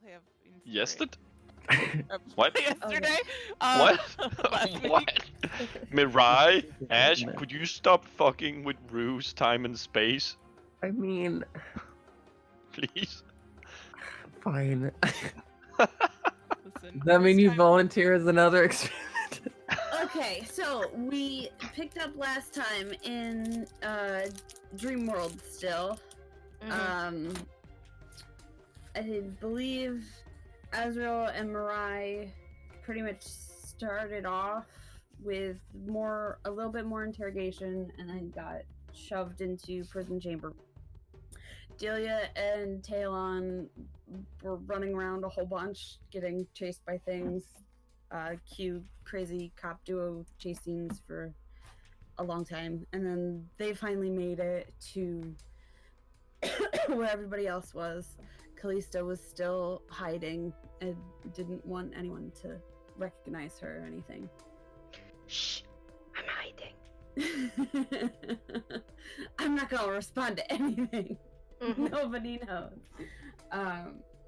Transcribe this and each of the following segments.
have Yesterday? What? What? Yesterday? What? Last week. What? Mirai, Ash, could you stop fucking with Rue's time and space, I mean, please? fine. Listen, Does that mean this you time- volunteer as another experiment? Okay, so we picked up last time in Dream World still. Mhm. I believe Azrael and Mirai pretty much started off with a little bit more interrogation, and then got shoved into prison chamber. Delia and Talon were running around a whole bunch, getting chased by things. Cue crazy cop duo chase scenes for a long time, and then they finally made it to where everybody else was. Callisto was still hiding and didn't want anyone to recognize her or anything. Shh, I'm hiding. I'm not gonna respond to anything. Mhm. Nobody knows.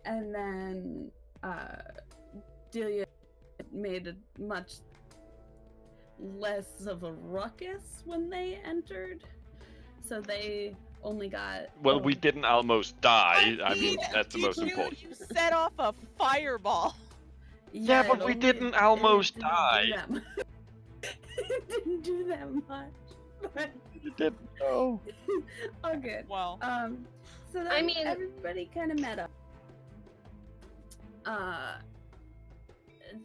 And then Delia made a much less of a ruckus when they entered, so they only got. Well, we didn't almost die. I mean, mean, that's the most important. You set off a fireball. Yeah, but it we only- didn't almost it didn't do die. that much. It didn't do that much, but You didn't know. all good. Well, So then I mean- everybody kind of met up.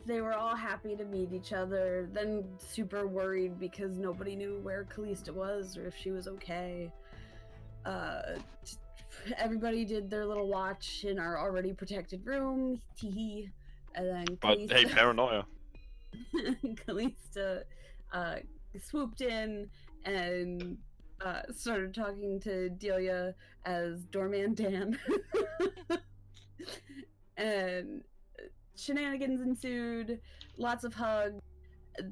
They were all happy to meet each other, then super worried because nobody knew where Callista was or if she was okay. Everybody did their little watch in our already protected room, teehee, and then But hey, Callista, paranoia. Callista swooped in and started talking to Delia as Doorman Dan. And shenanigans ensued, lots of hugs.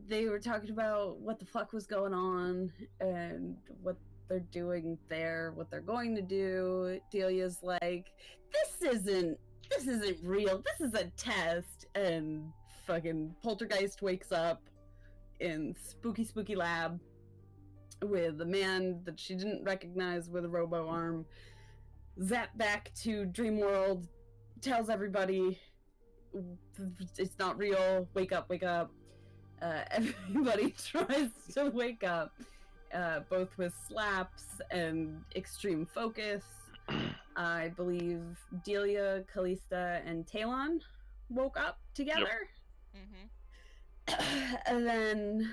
They were talking about what the fuck was going on and what they're doing there, what they're going to do. Delia's like, this isn't real, this is a test. And fucking Poltergeist wakes up in spooky lab with a man that she didn't recognize with a robo arm. Zap back to Dream World, tells everybody it's not real, wake up. Everybody tries to wake up, both with slaps and extreme focus. I believe Delia, Callista, and Talon woke up together. And then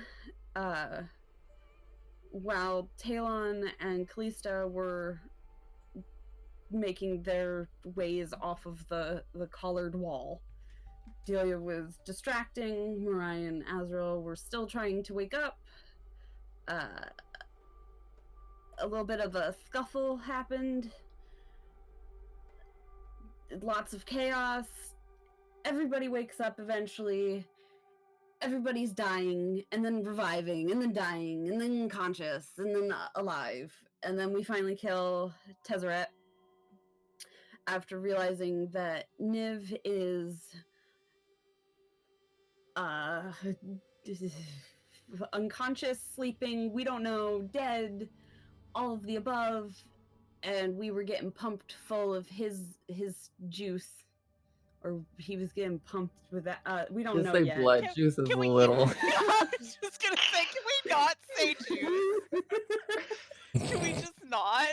while Talon and Callista were making their ways off of the collared wall, Delia was distracting. Mariah and Azrael were still trying to wake up. A little bit of a scuffle happened. Lots of chaos. Everybody wakes up eventually. Everybody's dying, and then reviving, and then dying, and then conscious, and then alive. And then we finally kill Tezzeret after realizing that Niv is unconscious, sleeping, we don't know, dead, all of the above, and we were getting pumped full of his juice, or he was getting pumped with that. We don't Just know say yet. blood juice is a little. I was just gonna say, can we not say juice? Can we just not?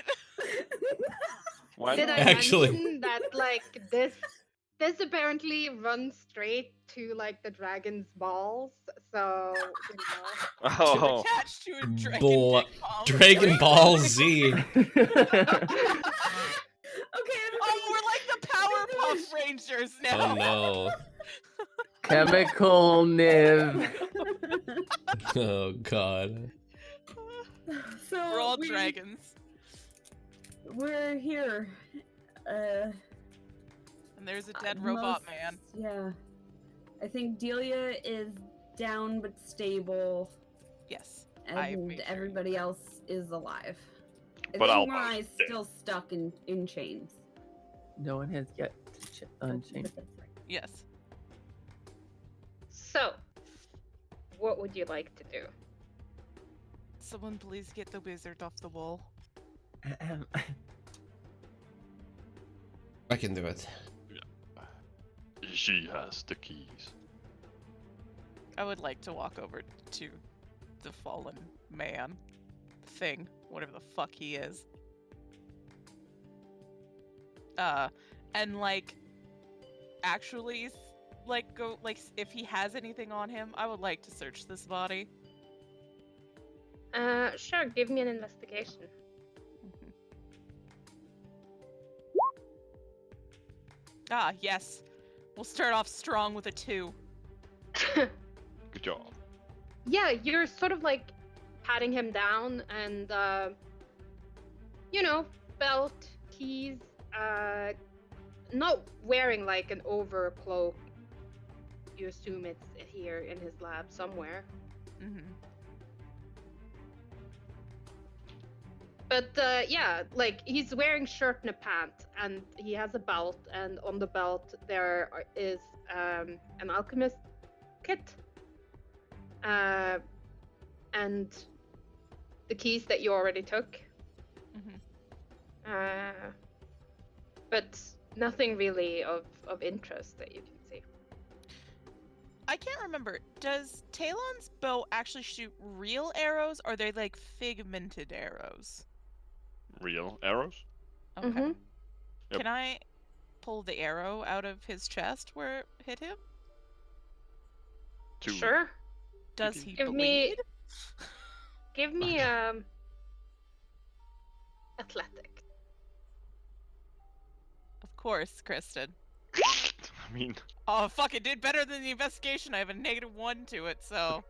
Why Did not? I Actually- mention that like this apparently runs straight to like the dragon's balls? So you know. Oh, Attached to a dragon Bl- dick bomb. Dragon Ball Z. Okay, Oh, we're like the Powerpuff Rangers now. Oh no. Chemical Niv. Oh god. So We're all dragons. We're here. And there's a dead robot man. Yeah. I think Delia is down but stable, Yes. I and made sure. everybody else is alive. I But think almost Mariah's dead. still stuck in chains. No one has yet to Unchained. Yes. So, what would you like to do? Someone please get the wizard off the wall. I can do it. She has the keys. I would like to walk over to the fallen man thing, whatever the fuck he is. And like actually like go like if he has anything on him, I would like to search this body. Sure, give me an investigation. Mhm. Ah, yes. We'll start off strong with a 2. Good job. Yeah, you're sort of like patting him down and, you know, belt, keys, not wearing like an overcloak. You assume it's here in his lab somewhere. Mm-hmm. But yeah, like he's wearing shirt and a pant, and he has a belt, and on the belt there is an alchemist kit, and the keys that you already took. Mm-hmm. But nothing really of interest that you can see. I can't remember. Does Talon's bow actually shoot real arrows, or are they like figmented arrows? Real arrows? Okay. Mhm. Yep. Can I pull the arrow out of his chest where it hit him? Two. Sure. Does can- he Give bleed? me Give me athletic. Of course, Kristen. I mean, Oh, fuck, it did better than the investigation. I have a -1 to it, so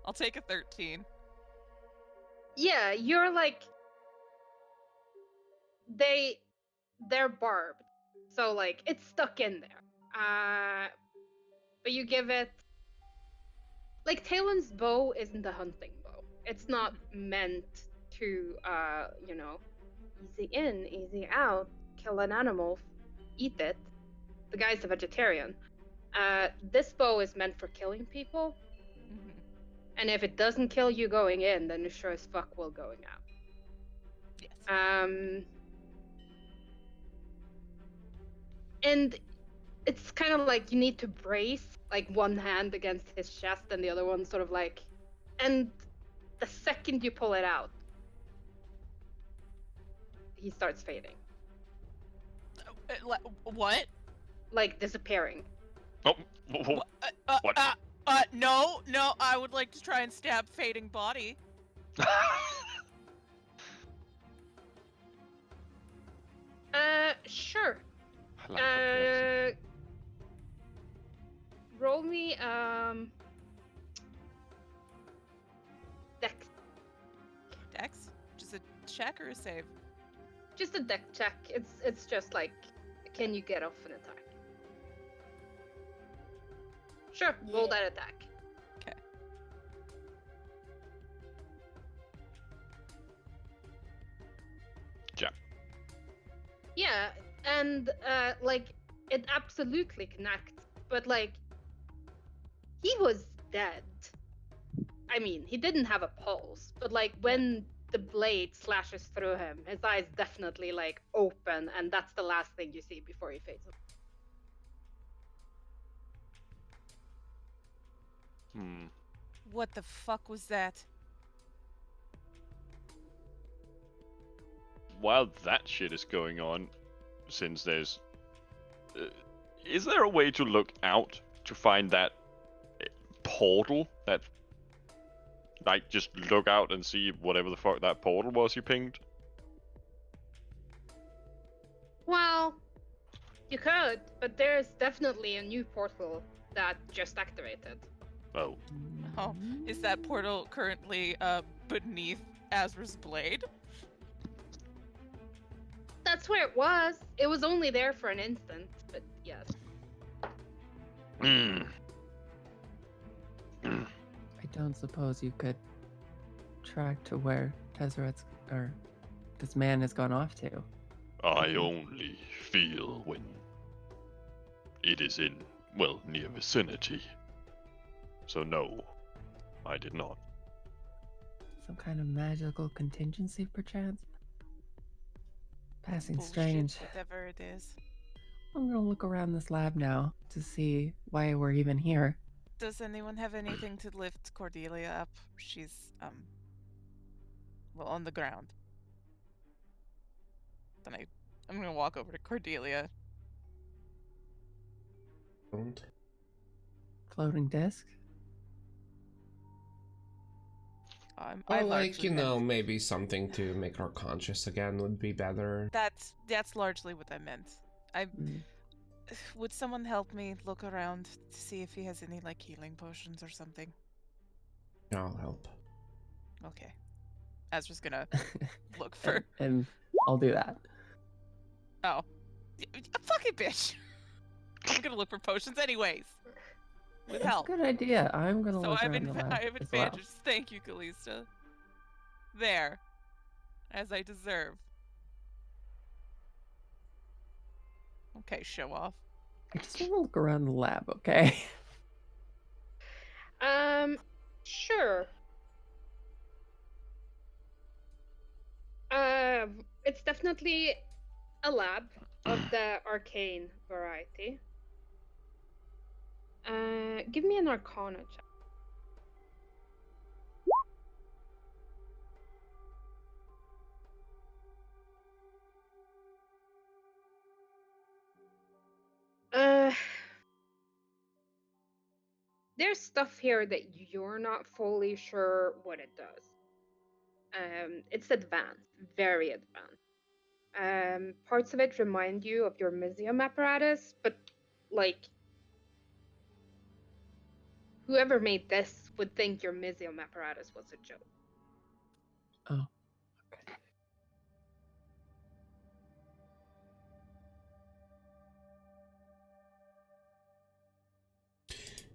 I'll take a 13. Yeah, you're like they're barbed, so like it's stuck in there. But you give it like Talon's bow isn't a hunting bow. It's not meant to you know, easy in, easy out, kill an animal, eat it. The guy's a vegetarian. This bow is meant for killing people, Mm-hmm. and if it doesn't kill you going in, then it sure as fuck will going out. Yes. And it's kind of like you need to brace like one hand against his chest and the other one sort of like, and the second you pull it out, he starts fading, What? like disappearing. oh, whoa, What? No, I would like to try and stab fading body. Sure. I like that. Roll me dex. Dex? Just a check or a save? Just a dex check. It's just like, can you get off an attack? Sure, roll that attack. Okay. Yeah, and like it absolutely connects, but like he was dead. I mean, he didn't have a pulse, but like when the blade slashes through him, his eyes definitely like open, and that's the last thing you see before he fades away. What the fuck was that? While that shit is going on, since there's... is there a way to look out to find that portal? That... Like, just look out and see whatever the fuck that portal was you pinged? Well, you could, but there's definitely a new portal that just activated. Oh. Oh, is that portal currently beneath Azra's blade? That's where it was. It was only there for an instant, but yes. Hmm. I don't suppose you could track to where Tezzeret's or this man has gone off to. I only feel when it is in, well, near vicinity. So no, I did not. Some kind of magical contingency, perchance? Passing Bullshit, strange. whatever it is. I'm gonna look around this lab now to see why we're even here. Does anyone have anything to lift Cordelia up? She's well, on the ground. Then I'm gonna walk over to Cordelia. Don't. Floating disc? I Well, largely meant, maybe something to make her conscious again would be better. that's largely what I meant. Mm. Would someone help me look around to see if he has any like healing potions or something? I'll help. Okay. Ezra's gonna look for. and I'll do that. Oh, a fucking bitch! I'm gonna look for potions anyways. With That's help. a good idea. I'm gonna So look I have, around the lab I have as well. advantage. Thank you, Kalista. There, as I deserve. Okay, show off. I just want to look around the lab, okay? Sure. It's definitely a lab of the arcane variety. Give me an Arcana check. There's stuff here that you're not fully sure what it does. It's advanced, very advanced. Parts of it remind you of your museum apparatus, but like whoever made this would think your museum apparatus was a joke. Oh, okay.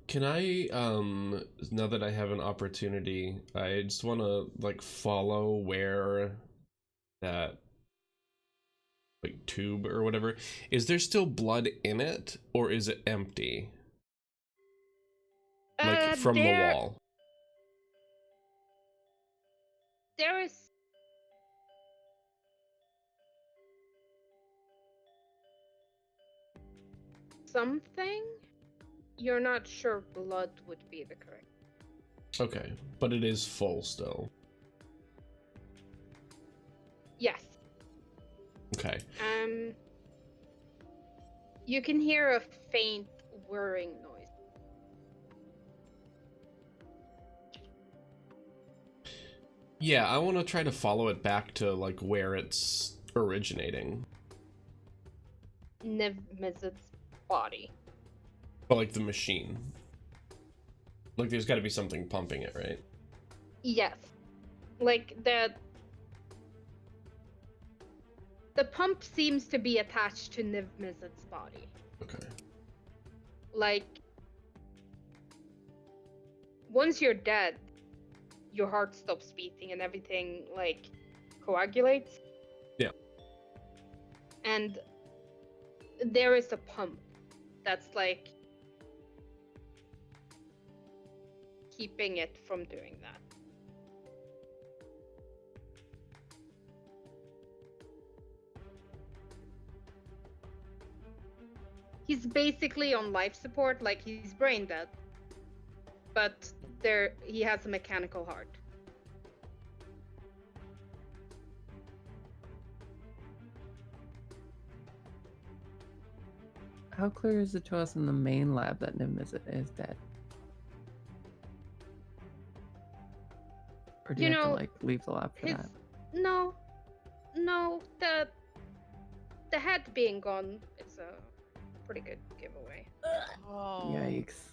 Can I, now that I have an opportunity, I just want to, like, follow where that, like, tube or whatever, is there still blood in it, or is it empty? Like, from the wall? There is something. You're not sure blood would be the correct. Okay, but it is full still. Yes. Okay. You can hear a faint whirring noise. Yeah, I want to try to follow it back to, like, where it's originating. Niv-Mizzet's body. But, like, the machine. Like, there's got to be something pumping it, right? Yes. Like, the pump seems to be attached to Niv-Mizzet's body. Okay. Like, once you're dead, your heart stops beating and everything, like, coagulates. Yeah. And there is a pump that's, like, keeping it from doing that. He's basically on life support, like he's brain dead, but he has a mechanical heart. How clear is it to us in the main lab that Niv-Mizzet is dead? Or do you have to, like, leave the lab for that? No, the head being gone is a pretty good giveaway. Oh, Yikes.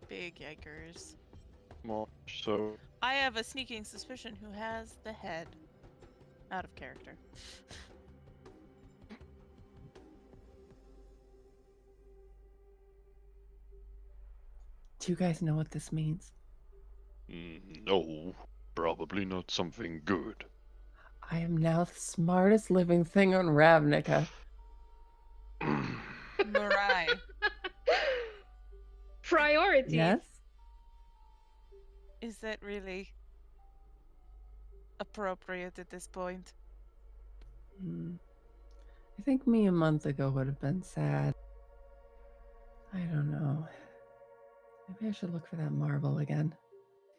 big yikers. More so. I have a sneaking suspicion who has the head. Out of character. Do you guys know what this means? No, probably not something good. I am now the smartest living thing on Ravnica. Mirai, priorities. Yes? Is that really appropriate at this point? Hmm. I think me a month ago would have been sad. I don't know. Maybe I should look for that marble again.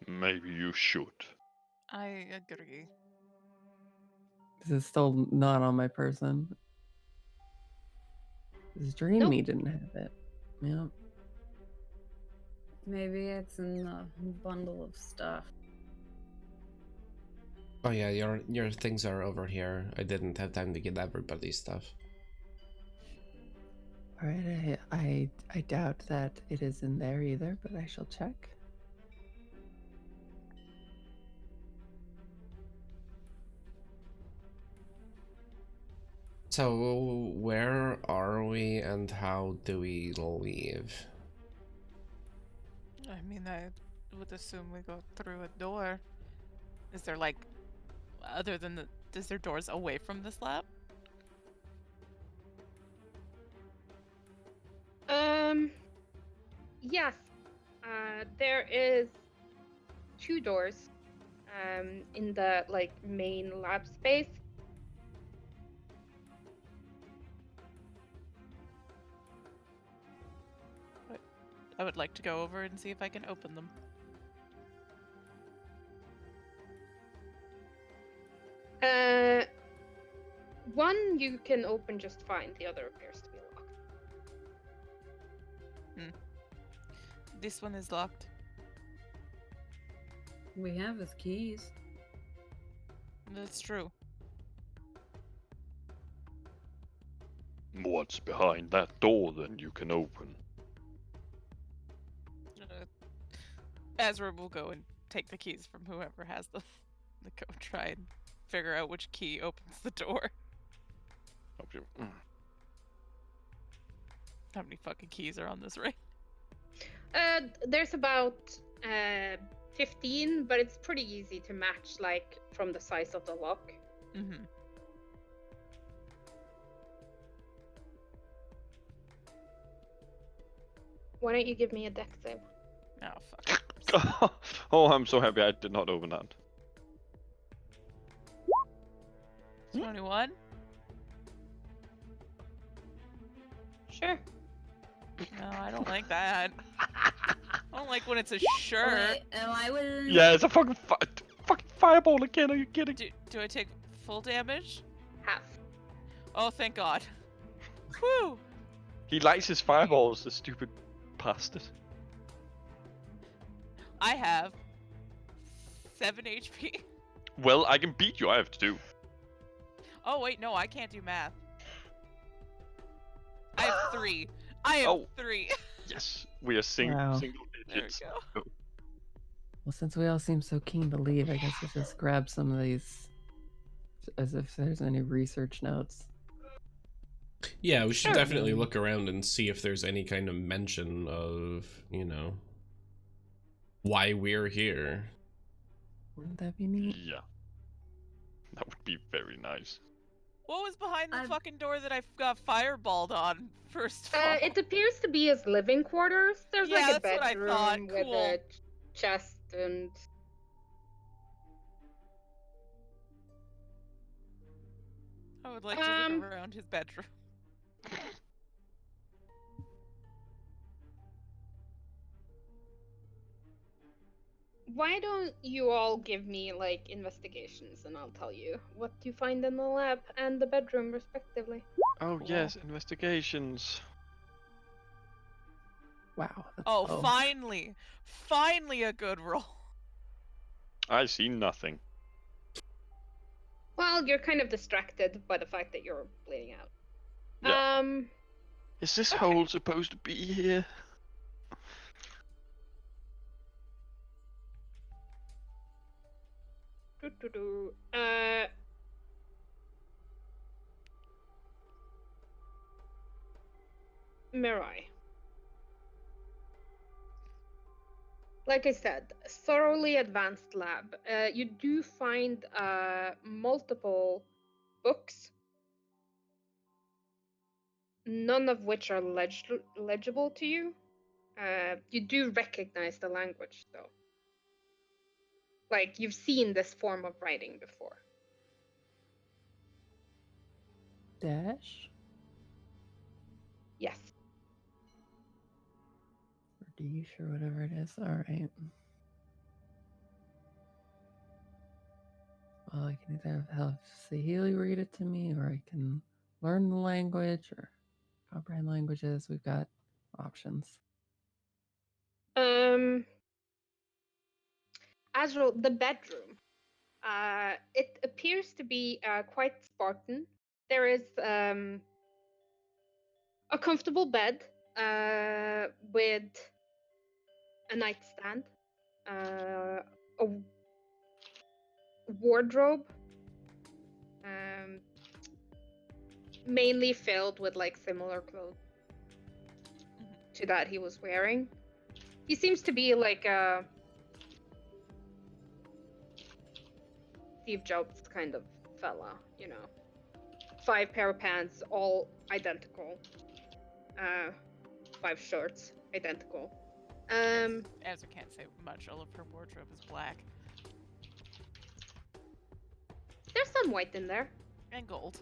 Maybe you should. I agree. This is still not on my person. This dream Nope. me didn't have it. Yeah. Maybe it's in the bundle of stuff. Oh yeah, your things are over here. I didn't have time to get everybody's stuff. Alright, I doubt that it is in there either, but I shall check. So where are we and how do we leave? I mean, I would assume we go through a door. Is there like, other than the, is there doors away from this lab? Yes. There is 2 doors in the like main lab space. I would like to go over and see if I can open them. One you can open just fine. The other appears to be locked. This one is locked. We have his keys. That's true. What's behind that door then you can open? Ezra will go and take the keys from whoever has them. Go try and figure out which key opens the door. Okay. How many fucking keys are on this ring? There's about 15, but it's pretty easy to match, like from the size of the lock. Mm-hmm. Why don't you give me a deck save? Oh fuck. Oh, I'm so happy I did not open that. 21? Sure. No, I don't like that. I don't like when it's a sure. Wait, am I within? Yeah, it's a fucking fireball again. Are you kidding? Do I take full damage? Half. Oh, thank God. Whew. He likes his fireballs, the stupid bastard. I have 7 HP. Well, I can beat you. I have 2. Oh wait, no, I can't do math. I have 3. I have Oh. 3. Yes, we are Wow. single There we digits. go. Well, since we all seem so keen to leave, I guess we'll just grab some of these as if there's any research notes. Yeah, we should Sure. definitely look around and see if there's any kind of mention of, you know, why we're here. Wouldn't that be neat? Yeah, that would be very nice. What was behind the I'm- fucking door that I got fireballed on first of all? It appears to be his living quarters. There's Yeah, like a that's what I bedroom thought. with Cool. a chest and. I would like to look around his bedroom. Why don't you all give me like investigations and I'll tell you what you find in the lab and the bedroom respectively. Oh Cool. yes, investigations. Wow. that's Oh, low. finally! Finally a good roll. I see nothing. Well, you're kind of distracted by the fact that you're bleeding out. Yeah. Is this Okay. hole supposed to be here? Doo-doo-doo. Mirai. Like I said, thoroughly advanced lab. You do find multiple books, none of which are legible to you. You do recognize the language, though. Like, you've seen this form of writing before. Dash? Yes. Or D, sure, whatever it is. Alright. Well, I can either have Sahili read it to me, or I can learn the language, or comprehend languages. We've got options. Azrael, the bedroom. It appears to be quite Spartan. There is a comfortable bed with a nightstand, a wardrobe, mainly filled with like similar clothes to that he was wearing. He seems to be like a Steve Jobs kind of fella, you know. 5 pair of pants, all identical. 5 shirts, identical. Ezra can't say much. All of her wardrobe is black There's some white in there. and gold.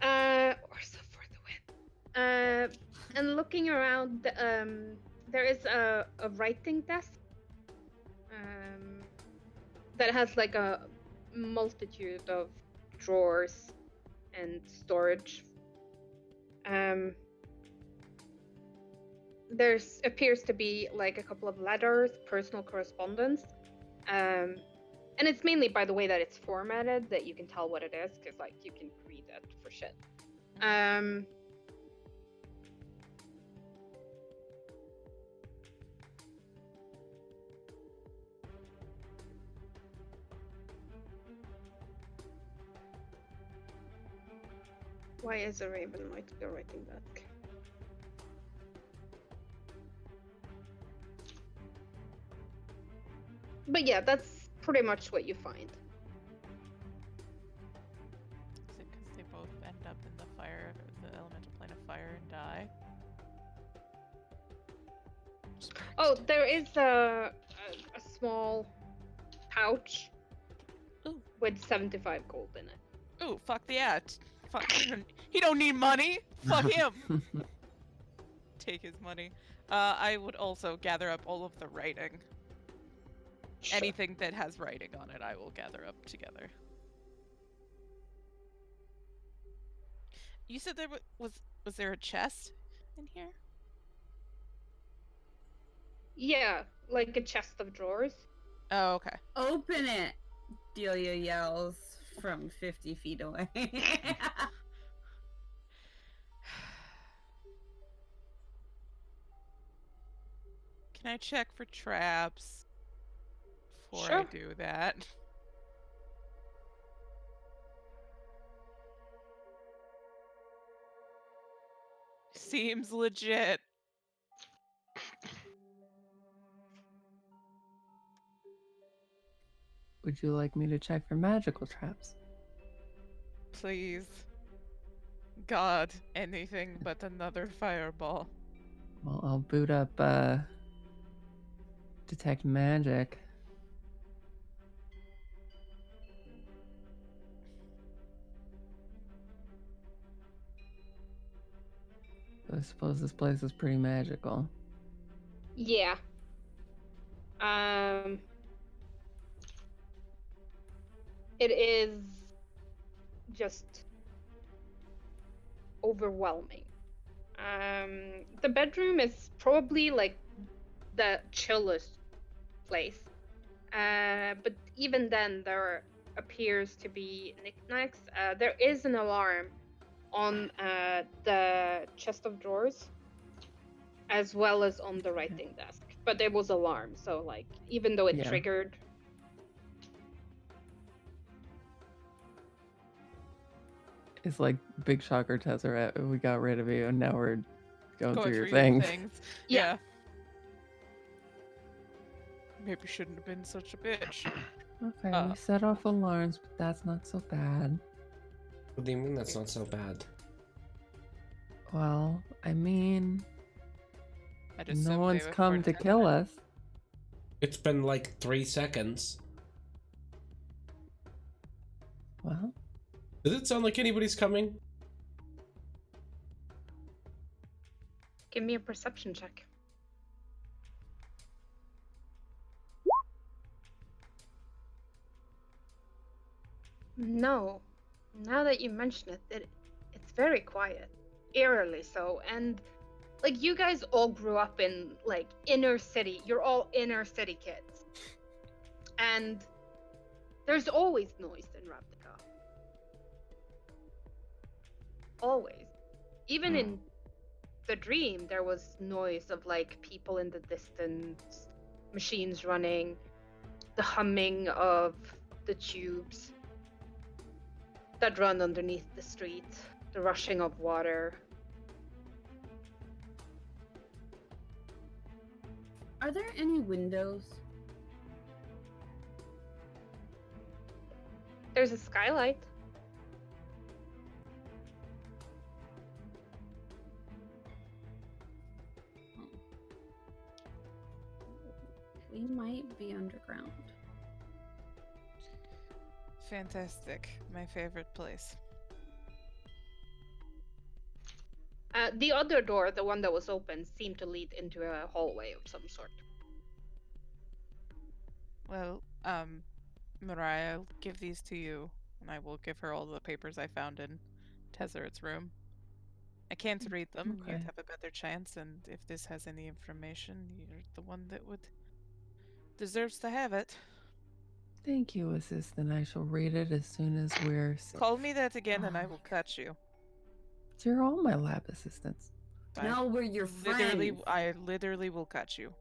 Or so for the win. And looking around, there is a writing desk that has like a multitude of drawers and storage. There's appears to be like a couple of letters, personal correspondence. And it's mainly by the way that it's formatted that you can tell what it is, because like you can read it for shit. Why is a raven like the writing desk? But yeah, that's pretty much what you find. Is it because they both end up in the fire, the elemental plane of fire, and die? Oh, there is a small pouch Ooh. with 75 gold in it. Ooh, fuck the ad. Fuck, he don't need money. Fuck him. Take his money. I would also gather up all of the writing. Sure. Anything that has writing on it, I will gather up together. You said there was there a chest in here? Yeah, like a chest of drawers. Oh, okay. Open it! Delia yells from 50 feet away. Can I check for traps before I Sure. do that? Seems legit. Would you like me to check for magical traps? Please. God, anything but another fireball. Well, I'll boot up detect magic. I suppose this place is pretty magical. Yeah. It is just overwhelming. The bedroom is probably like the chillest place. But even then, there appears to be knickknacks. There is an alarm on the chest of drawers, as well as on the writing desk. But it was alarmed, so like even though it Yeah. triggered. It's like Big Shocker Tezzeret. We got rid of you, and now we're going through your your things. Yeah. Maybe shouldn't have been such a bitch. Okay, we set off alarms, but that's not so bad. What do you mean that's not so bad? Well, I mean, I'd No assume they one's were come for to kill Tesla. us. It's been like 3 seconds. Well, Does it sound like anybody's coming? Give me a perception check. No. Now that you mention it's very quiet. Eerily so. And like you guys all grew up in like inner city. You're all inner city kids. And there's always noise in Ravnica. Always. Even in the dream, there was noise of like people in the distance, machines running, the humming of the tubes that run underneath the street, the rushing of water. Are there any windows? There's a skylight. We might be underground. Fantastic. My favorite place. The other door, the one that was open, seemed to lead into a hallway of some sort. Well, Mariah, I'll give these to you, and I will give her all the papers I found in Tezzeret's room. I can't read them. Okay. You'd have a better chance, and if this has any information, you're the one that would deserves to have it. thank you, assistant. I shall read it as soon as we're safe. Call me that again, and I Oh will my catch you. You're all my lab assistants. No, we're your Literally, friends. I literally will catch you.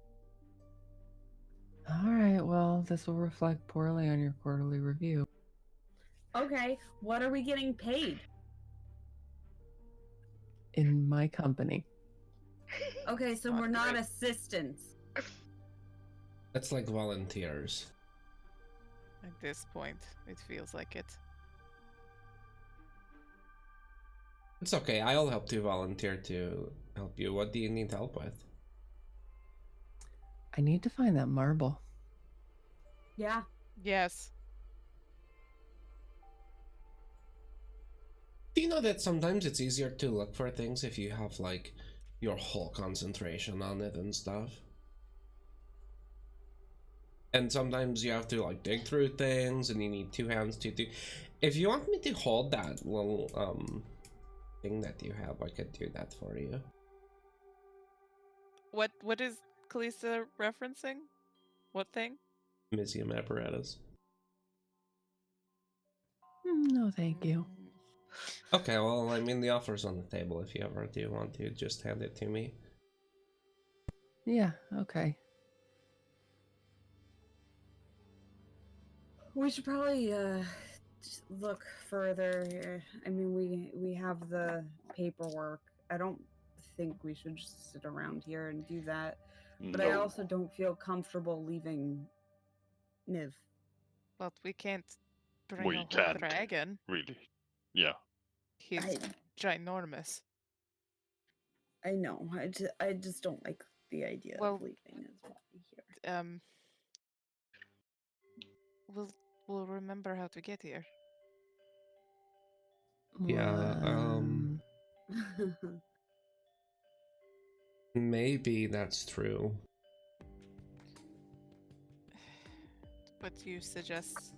All right, well, this will reflect poorly on your quarterly review. Okay, what are we getting paid? In my company. Okay, so Not we're not great. assistants. That's like volunteers. At this point, it feels like it. It's okay, I'll help to volunteer to help you. What do you need help with? I need to find that marble. Yeah. Yes. Do you know that sometimes it's easier to look for things if you have like your whole concentration on it and stuff? And sometimes you have to like dig through things and you need 2 hands to do. If you want me to hold that little thing that you have, I could do that for you. What is Kalista referencing? What thing? Museum apparatus. No, thank you. Okay, well, I mean, the offer's on the table if you ever do want to just hand it to me. Yeah, okay. We should probably just look further. I mean, we have the paperwork. I don't think we should just sit around here and do that. But I No. also don't feel comfortable leaving Niv. But we can't bring We a whole can't. dragon. Really. Yeah. He's ginormous. I know. I just don't like the idea Well, of leaving as well here. We'll remember how to get here. Yeah, maybe that's true. What you suggest?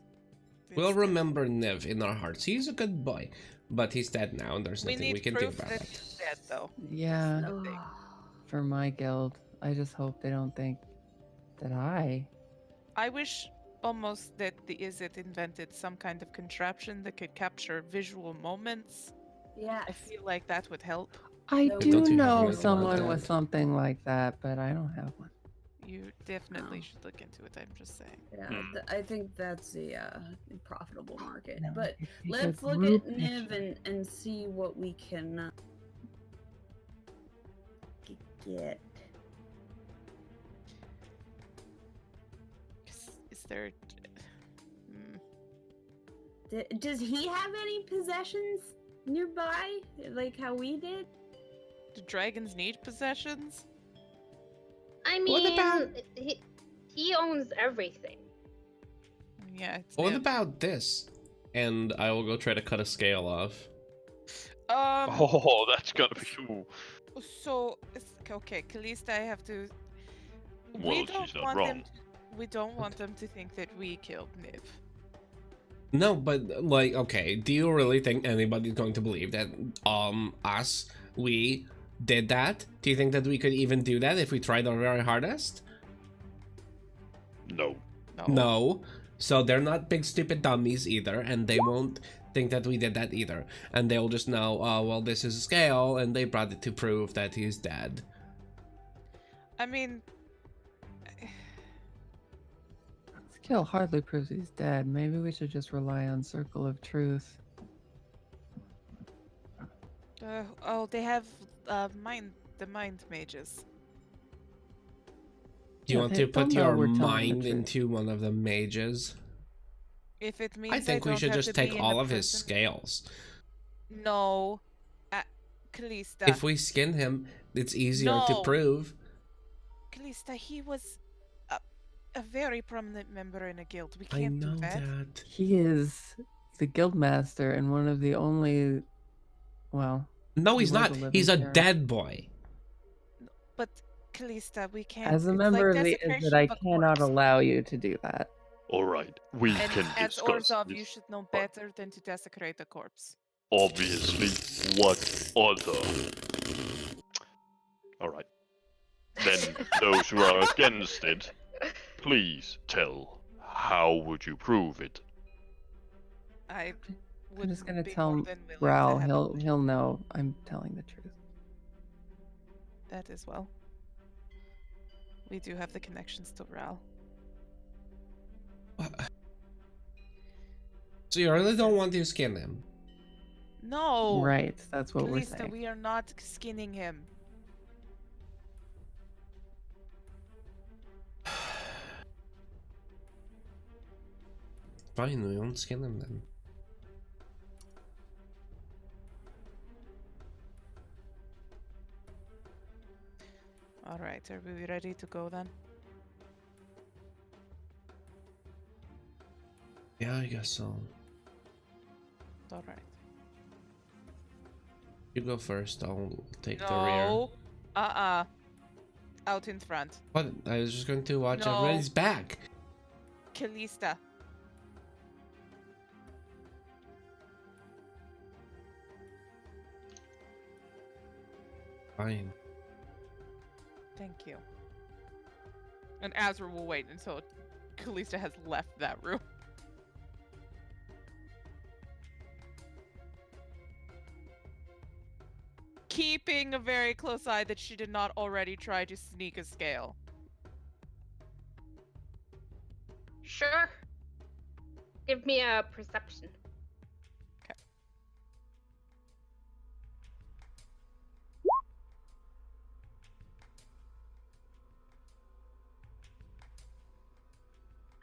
We'll instead? remember Niv in our hearts. He's a good boy, but he's dead now, and there's We nothing need we can do proof about that that. he's dead, though. Yeah, That's the thing. for my guild. I just hope they don't think that I wish almost that the Izzet invented some kind of contraption that could capture visual moments. Yes. I feel like that would help. I No, do don't you have know one someone like with that? something like that, but I don't have one. You definitely Oh. should look into it, I'm just saying. Yeah, Hmm. I think that's a profitable market. No, But if you let's take look group at Niv picture- and see what we can get. Is there... Does he have any possessions nearby, like how we did? Do dragons need possessions? I What mean, about- he owns everything. Yeah, it's What him. about this? And I will go try to cut a scale off. Oh, that's gonna be cool. So okay, Kalista, I have to. Well, she's not wrong. We don't want them to think that we killed Niv. No, but like, okay, do you really think anybody's going to believe that we did that? Do you think that we could even do that if we tried our very hardest? No. No. So they're not big stupid dummies either, and they won't think that we did that either. And they'll just know, oh well, this is a scale, and they brought it to prove that he's dead. I mean, Skill hardly proves he's dead. Maybe we should just rely on Circle of Truth. oh, they have the mind mages. Do you Yeah, want they to put don't know your we're telling the mind truth. into one of the mages? If it means I think we don't should have just to be take in all a of his prison- scales. No, Kalista. If we skin him, it's easier to No. prove. Kalista, he was a very prominent member in a guild. We I can't know do that. that. He is the guild master and one of the only, well, No, He he's was not. a living He's a hero. dead boy. But Kalista, we can't. as a it's member like of the desecration Izzet, I of a cannot corpse. allow you to do that. All right, we And can as discuss Orzhov, you this. should know better than to desecrate a corpse. Obviously, what other? All right. Then those who are against it, please tell. How would you prove it? I I'm would just gonna be tell more than willing Ral. to have He'll know I'm telling the truth. that as well. We do have the connections to Ral. So you really don't want to skin him? No, Right, that's what we're Kalista, saying. we are not skinning him. Fine, we won't skin him then. All right, are we ready to go then? Yeah, I guess so. All right. You go first. I'll take the rear. No. Out in front. What? I was just going to watch No. everybody's back. Kalista. Fine. Thank you. And Azra will wait until Kalista has left that room. Keeping a very close eye that she did not already try to sneak a scale. Sure. Give me a perception.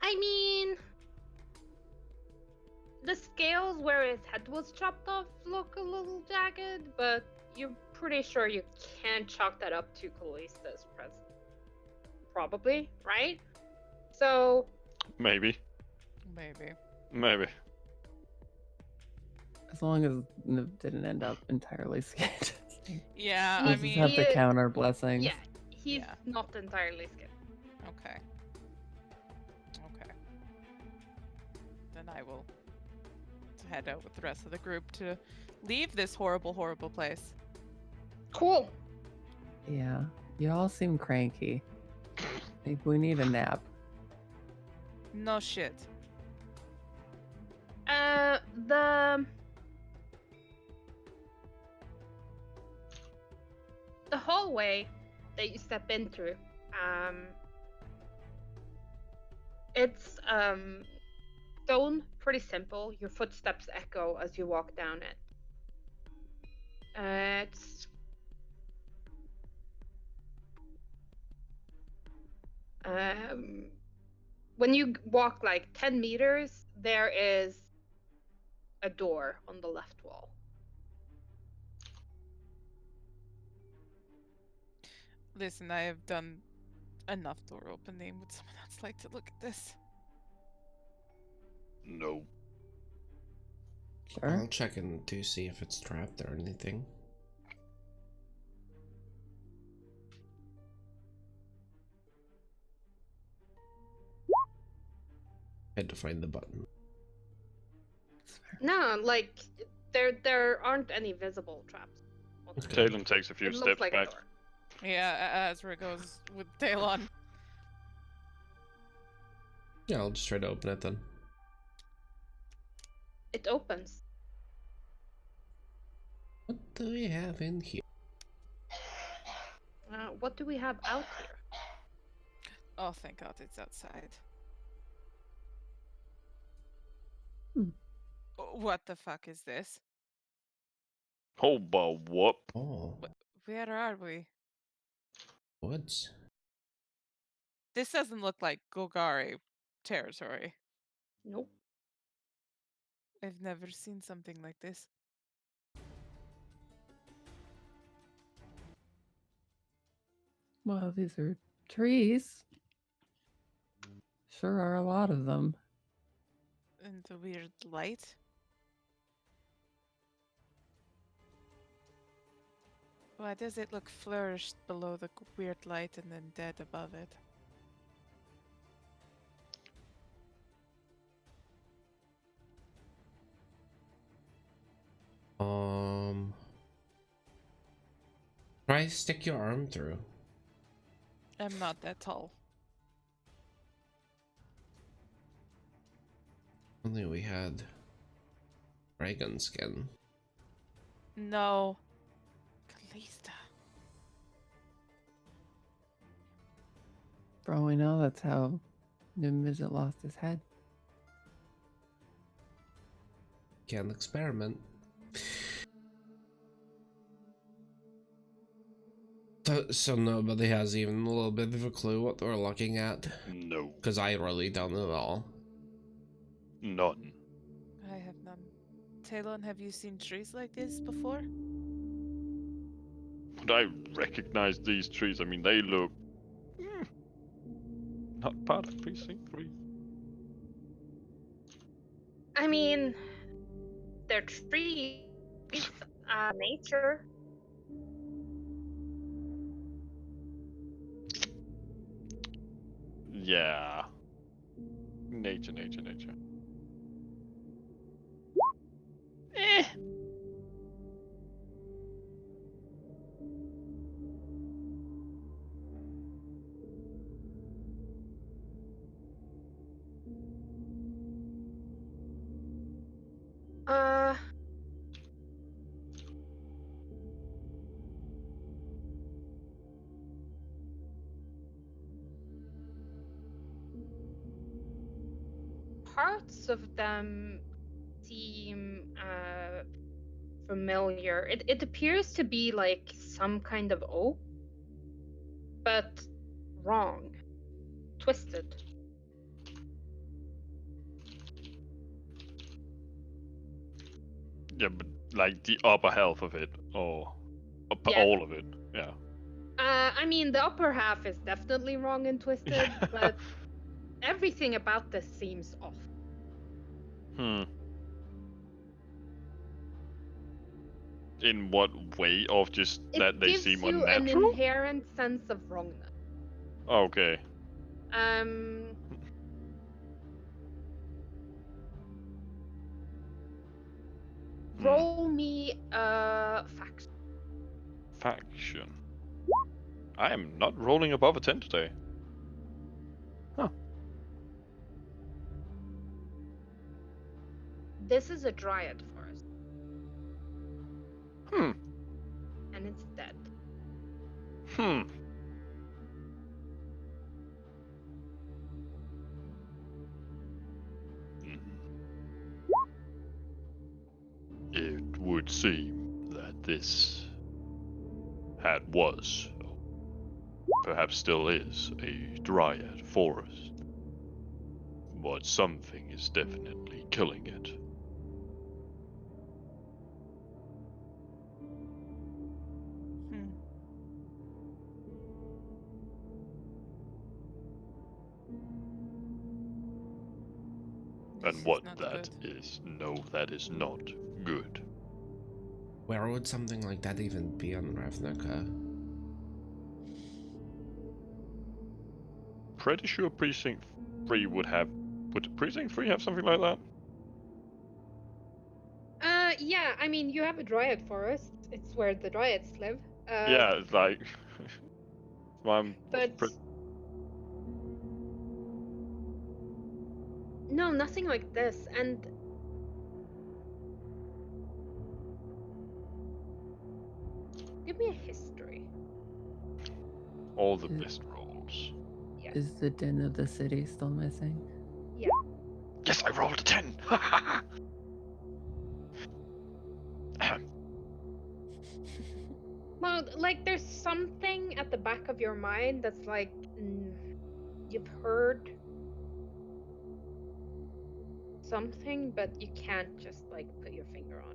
I mean, the scales where his head was chopped off look a little jagged, but you're pretty sure you can't chalk that up to Callista's presence. Probably, right? So, Maybe. Maybe. Maybe. As long as Niv didn't end up entirely skinned. Yeah, We'll I just mean, have to He- count our blessings. yeah, he's Yeah. not entirely skinned. okay. Okay. Then I will head out with the rest of the group to leave this horrible, horrible place. Cool. Yeah, you all seem cranky. I think we need a nap. No shit. The hallway that you step in through, it's stone, pretty simple. Your footsteps echo as you walk down it. It's when you walk like 10 meters, there is a door on the left wall. Listen, I have done enough door opening. Would someone else like to look at this? No. Sure. I'll check in to see if it's trapped or anything. Had to find the button. No, like there aren't any visible traps. Okay. Talon takes a few It looks steps like back. a door. Yeah, Azra goes with Talon. Yeah, I'll just try to open it then. It opens. What do we have in here? What do we have out here? Oh, thank God it's outside. Hmm. What the fuck is this? Oh, but whoop. Oh, Where are we? woods. This doesn't look like Golgari territory. Nope. I've never seen something like this. Well, these are trees. Sure are a lot of them. And the weird light. Why does it look flourished below the weird light and then dead above it? Try stick your arm through. I'm not that tall. Only we had dragon skin. No. Kalista. For all we know, that's how Nimvizit lost his head. Can experiment. So nobody has even a little bit of a clue what we're looking at? No. Because I really don't at all. None. I have none. Talon, have you seen trees like this before? Would I recognize these trees? I mean, they look... not part of Precinct 3. I mean, they're trees. Nature. Yeah. Nature. Eh. Uh, Parts of them seem familiar. It appears to be like some kind of oak, but wrong, twisted. Yeah, but like the upper half of it, or Yeah. all of it. Yeah. I mean, the upper half is definitely wrong and twisted, but everything about this seems off. In what way? Of just It that they gives seem you an unnatural? inherent sense of wrongness. Okay. Um, roll me a faction. Faction. I am not rolling above a 10 today. This is a dryad forest, Hmm. and it's dead. Hmm. It would seem that this was, or perhaps still is, a dryad forest. But something is definitely killing it. And This what is not that good. is, no, that is not good. Where would something like that even be on Ravnica? Pretty sure Precinct 3 would have... Would Precinct 3 have something like that? Yeah, I mean, you have a dryad forest. It's where the dryads live. Yeah, it's like... But no, nothing like this. And give me a history. all the best rolls. Yes. Is the din of the city still missing? Yeah. Yes, I rolled a 10! Well, like, there's something at the back of your mind that's like, you've heard something, but you can't just like put your finger on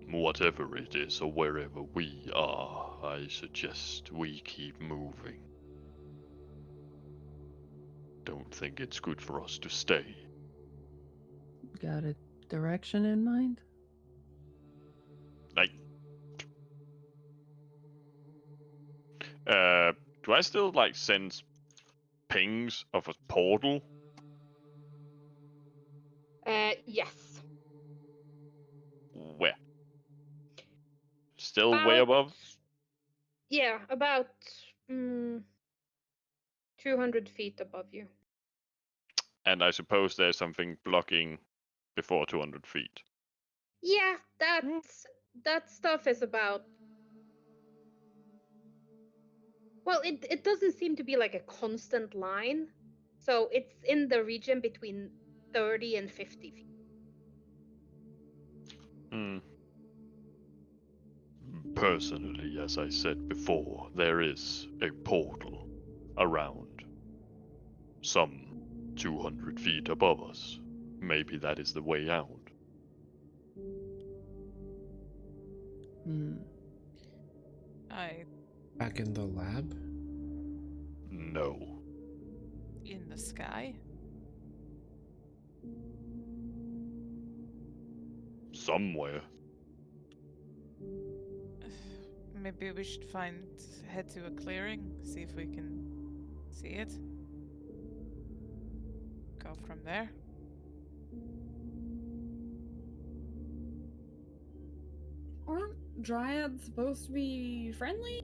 it. Whatever it is, or wherever we are, I suggest we keep moving. Don't think it's good for us to stay. Got a direction in mind? Like, do I still like sense pings of a portal? Yes. Where? Still way above? Yeah, about 200 feet above you. And I suppose there's something blocking before 200 feet. Yeah, that stuff is about. Well, it doesn't seem to be like a constant line, so it's in the region between 30 and 50 feet. Personally, as I said before, there is a portal around some 200 feet above us. Maybe that is the way out. Back in the lab? No. In the sky? Somewhere. Maybe we should head to a clearing, see if we can see it. Go from there. Aren't dryads supposed to be friendly?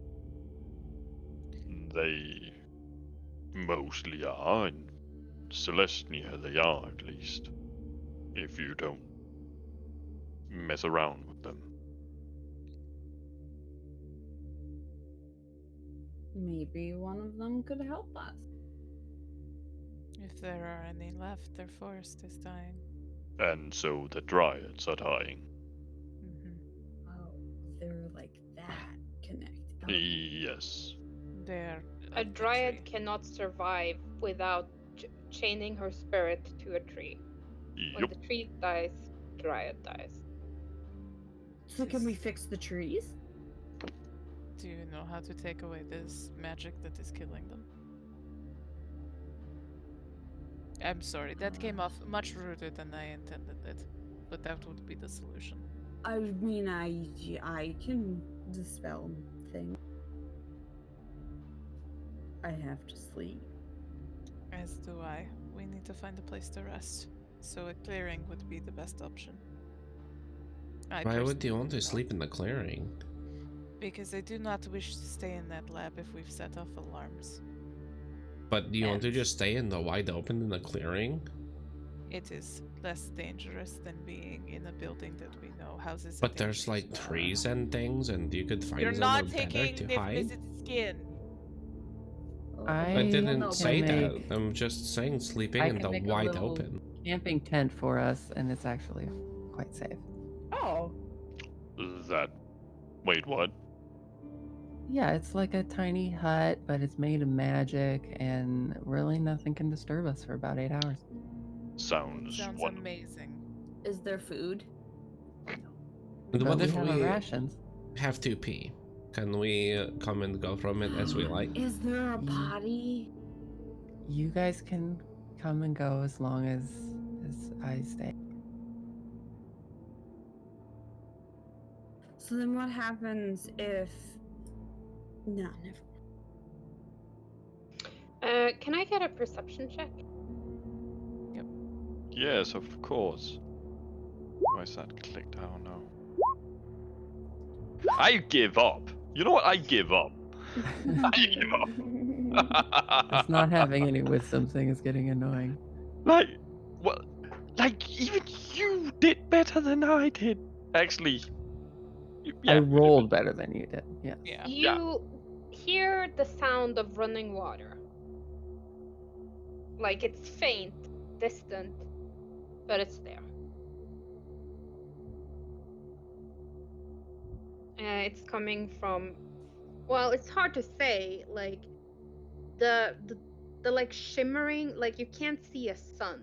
They mostly are. In Celestia, they are at least. If you don't mess around with them. Maybe one of them could help us. If there are any left, their forest is dying. And so the dryads are dying. Oh, they're like that connected. Yes. They're A dryad cannot survive without chaining her spirit to a tree. When Yup. the tree dies, dryad dies. So can we fix the trees? Do you know how to take away this magic that is killing them? I'm sorry, that came off much ruder than I intended it, but that would be the solution. I mean, I can dispel things. I have to sleep. As do I. We need to find a place to rest, so a clearing would be the best option. Why would you want to sleep in the clearing? Because I do not wish to stay in that lab if we've set off alarms. But do you want to just stay in the wide open in the clearing? It is less dangerous than being in a building that we know houses. But there's like trees and things, and you could find You're somewhere not better taking to hide. Nifnis's skin. I didn't say that. I'm just saying sleeping in the wide open. Camping tent for us, and it's actually quite safe. Oh. That. Wait, what? Yeah, it's like a tiny hut, but it's made of magic, and really nothing can disturb us for about 8 hours. Sounds wonderful. Amazing. Is there food? And what we if have our we rations? have to pee? Can we come and go from it as we like? Is there a potty? You guys can come and go as long as I stay. So then what happens if... No, never. Can I get a perception check? Yes, of course. Why is that clicked? Oh no. I give up. You know what? I give up. I give up. Just not having any wisdom thing is getting annoying. Like, what? Like, even you did better than I did. Actually, I yeah. rolled better than you did. Yeah. Yeah. You hear the sound of running water. Like it's faint, distant, but it's there. It's coming from, well, it's hard to say. Like the like shimmering, like you can't see a sun.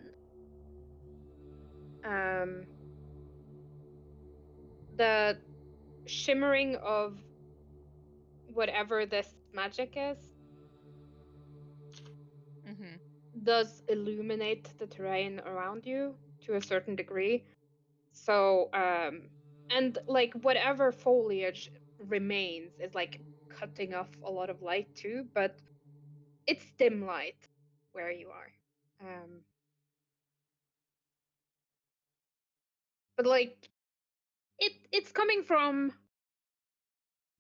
The shimmering of whatever this magic is Mm-hmm. does illuminate the terrain around you to a certain degree. So, and like whatever foliage remains is like cutting off a lot of light too, but it's dim light where you are. But like it's coming from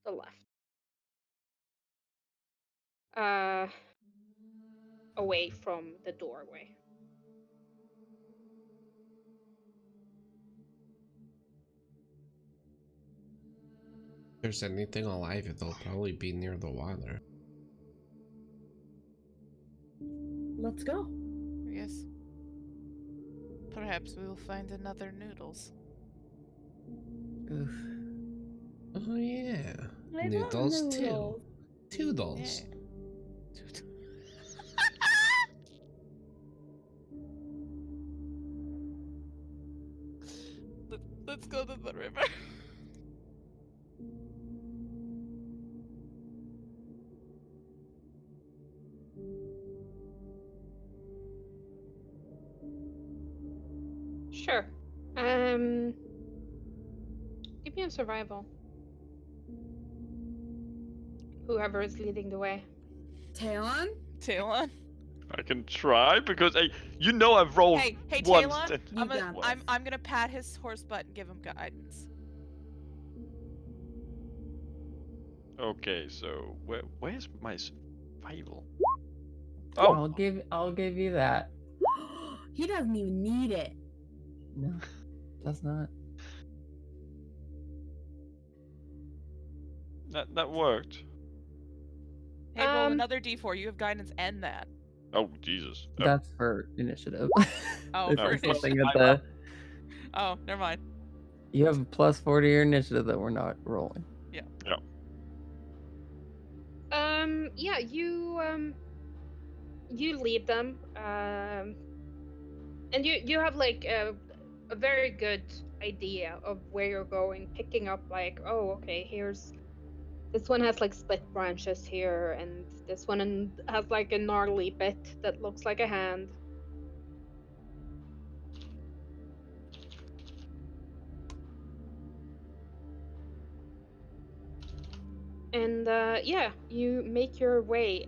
the left. Away from the doorway. If there's anything alive, it'll probably be near the water. Let's go. Yes. Perhaps we will find another noodles. Oof. Oh yeah. I love Noodles too. noodles. Toodles. Dude. Let's go to the river. Sure. Give me a survival. Whoever is leading the way. Talon? Talon? I can try because you know I've rolled Hey, once. Talon. You got this. I'm gonna pat his horse butt and give him guidance. Okay, so where's my survival? Oh, I'll give you that. He doesn't even need it. No, does not. that worked. Hey, roll another d4. You have guidance and that. Oh Jesus. Oh. That's for initiative. Oh, It's for just something initiative. that Oh, never mind. you have a +4 to your initiative that we're not rolling. Yeah. Yeah, you lead them. And you have like a very good idea of where you're going, picking up like, oh, okay, here's this one has like split branches here, and this one has like a gnarly bit that looks like a hand. And yeah, you make your way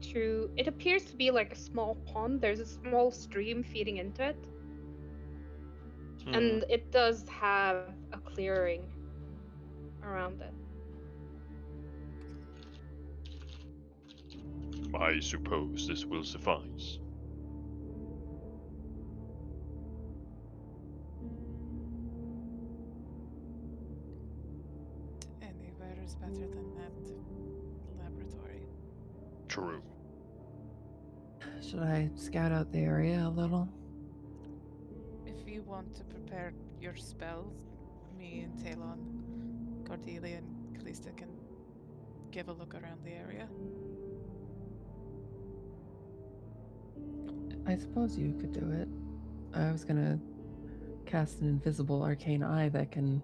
to, it appears to be like a small pond. There's a small stream feeding into it. And it does have a clearing around it. I suppose this will suffice. Anywhere is better than that laboratory. True. Should I scout out the area a little? If you want to prepare your spells, me and Talon, Cordelia, and Callista can give a look around the area. I suppose you could do it. I was gonna cast an invisible arcane eye that can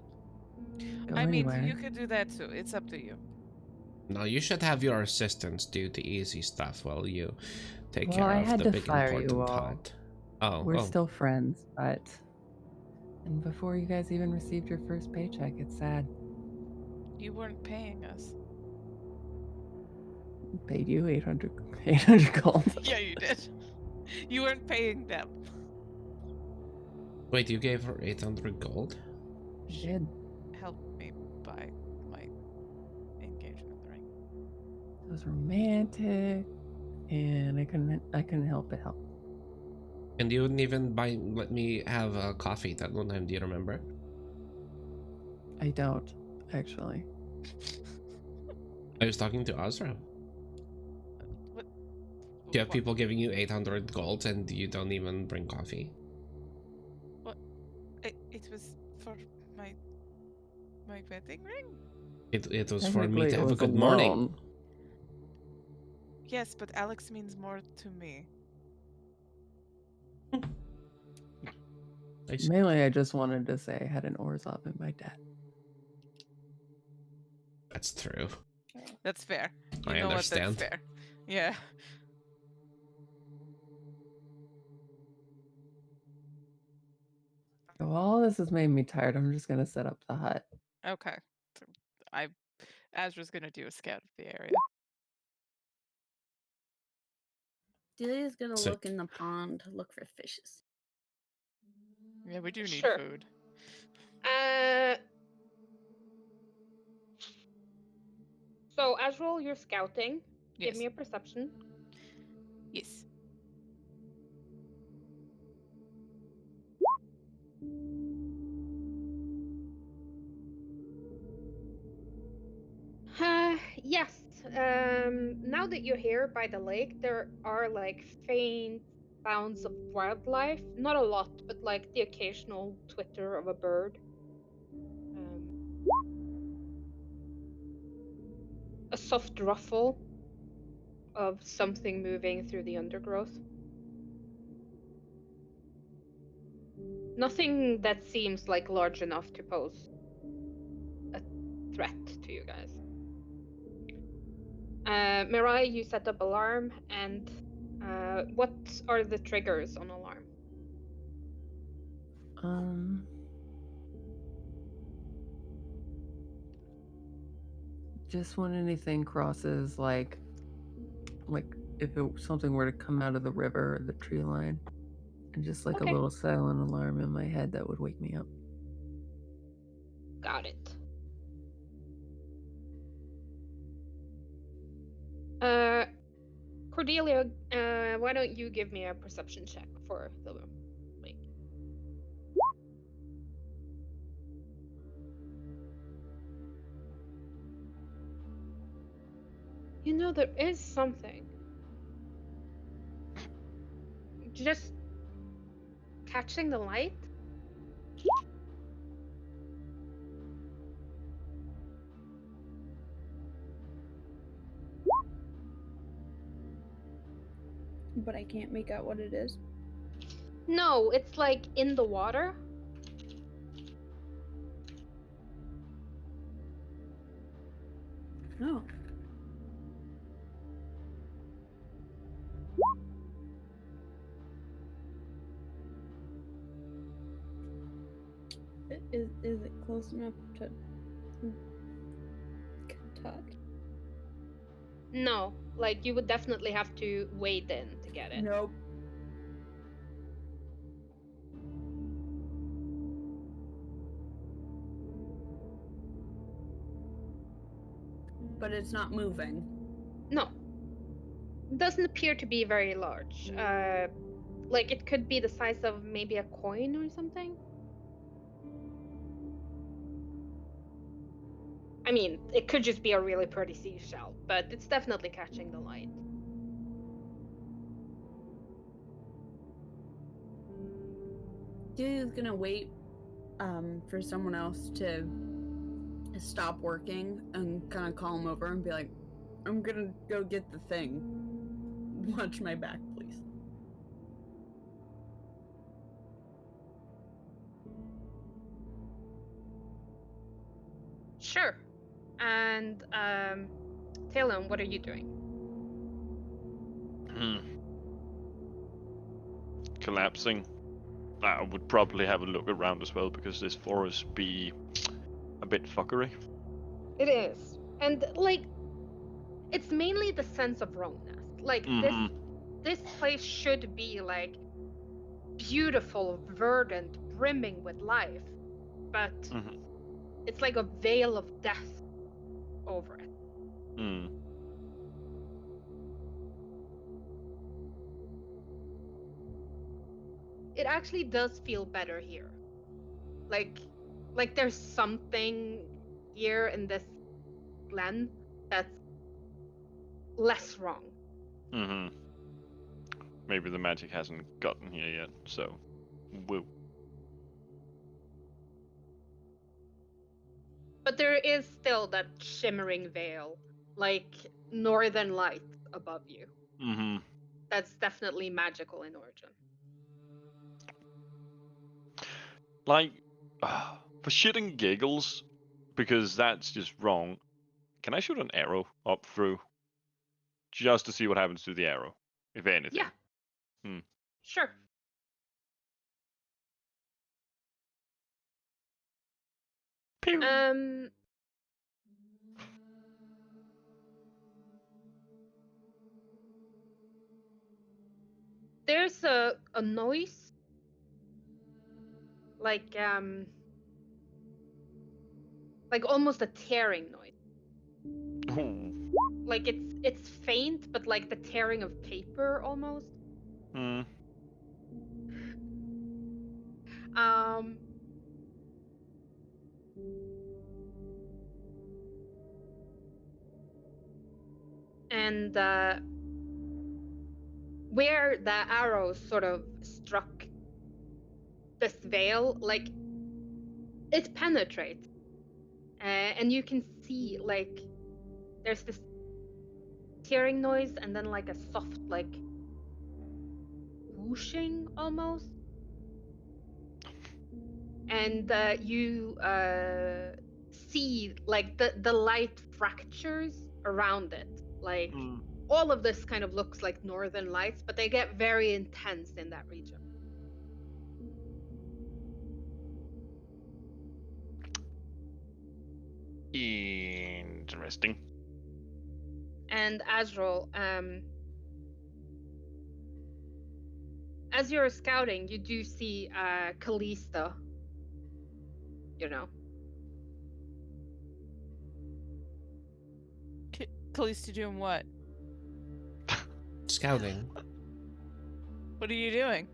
go I mean, anywhere. you could do that too. It's up to you. No, you should have your assistants do the easy stuff while you take Well, care I of had the to big fire you important all. part. Oh, We're oh. still friends, but... And before you guys even received your first paycheck, it's sad. You weren't paying us. Paid you 800 gold. Yeah, you did. You weren't paying them. Wait, you gave her 800 gold? I did. Help me buy my engagement ring. It was romantic, and I couldn't help but help. And you wouldn't even let me have a coffee that one time, do you remember? I don't, actually. I was talking to Azra. What? You have what- people giving you 800 gold and you don't even bring coffee? It was for my wedding ring? It was for me Technically, to it have a was good morning. loan. Yes, but Alex means more to me. Mainly, I just wanted to say I had an Orzhov in my debt. That's true. That's fair. You I know understand. what? That's fair. Yeah. Well, all this has made me tired. I'm just gonna set up the hut. Okay. So Azra's gonna do a scout of the area. Delia's gonna So- look in the pond, look for fishes. Yeah, we do need Sure. food. So Azrael, you're scouting. Yes. Give me a perception. Yes. Yes. Now that you're here by the lake, there are like faint sounds of wildlife. Not a lot, but like the occasional twitter of a bird. A soft ruffle of something moving through the undergrowth. Nothing that seems like large enough to pose a threat to you guys. Mirai, you set up alarm, and what are the triggers on alarm? Just when anything crosses, like if something were to come out of the river or the tree line, and just like Okay. a little silent alarm in my head that would wake me up. Got it. Cordelia, why don't you give me a perception check for the lake? You know, there is something. Just catching the light? But I can't make out what it is. No, it's like in the water. No. Is it close enough to touch? No, like you would definitely have to wade in to get it. Nope. But it's not moving. No. Doesn't appear to be very large. Like it could be the size of maybe a coin or something. I mean, it could just be a really pretty seashell, but it's definitely catching the light. Delia's gonna wait for someone else to stop working and kind of call him over and be like, I'm gonna go get the thing. Watch my back, please. Sure. And Talon, what are you doing? Collapsing. I would probably have a look around as well because this forest be a bit fuckery. It is. And like it's mainly the sense of wrongness. Like this place should be like beautiful, verdant, brimming with life, but it's like a veil of death over it. It actually does feel better here. Like there's something here in this glen that's less wrong. Maybe the magic hasn't gotten here yet, so woo. But there is still that shimmering veil, like northern lights above you. That's definitely magical in origin. Like, for shit and giggles, because that's just wrong, can I shoot an arrow up through? Just to see what happens to the arrow, if anything. Yeah. Sure. Pew. There's a noise, like almost a tearing noise. Ooh. Like it's faint, but like the tearing of paper almost. And where the arrow sort of struck this veil, like it penetrates, and you can see like there's this tearing noise and then like a soft like whooshing almost, and you see like the light fractures around it, like all of this kind of looks like northern lights, but they get very intense in that region. Interesting. And Azrael, as you're scouting, you do see Callista, you know. Callista doing what? Scouting. What are you doing?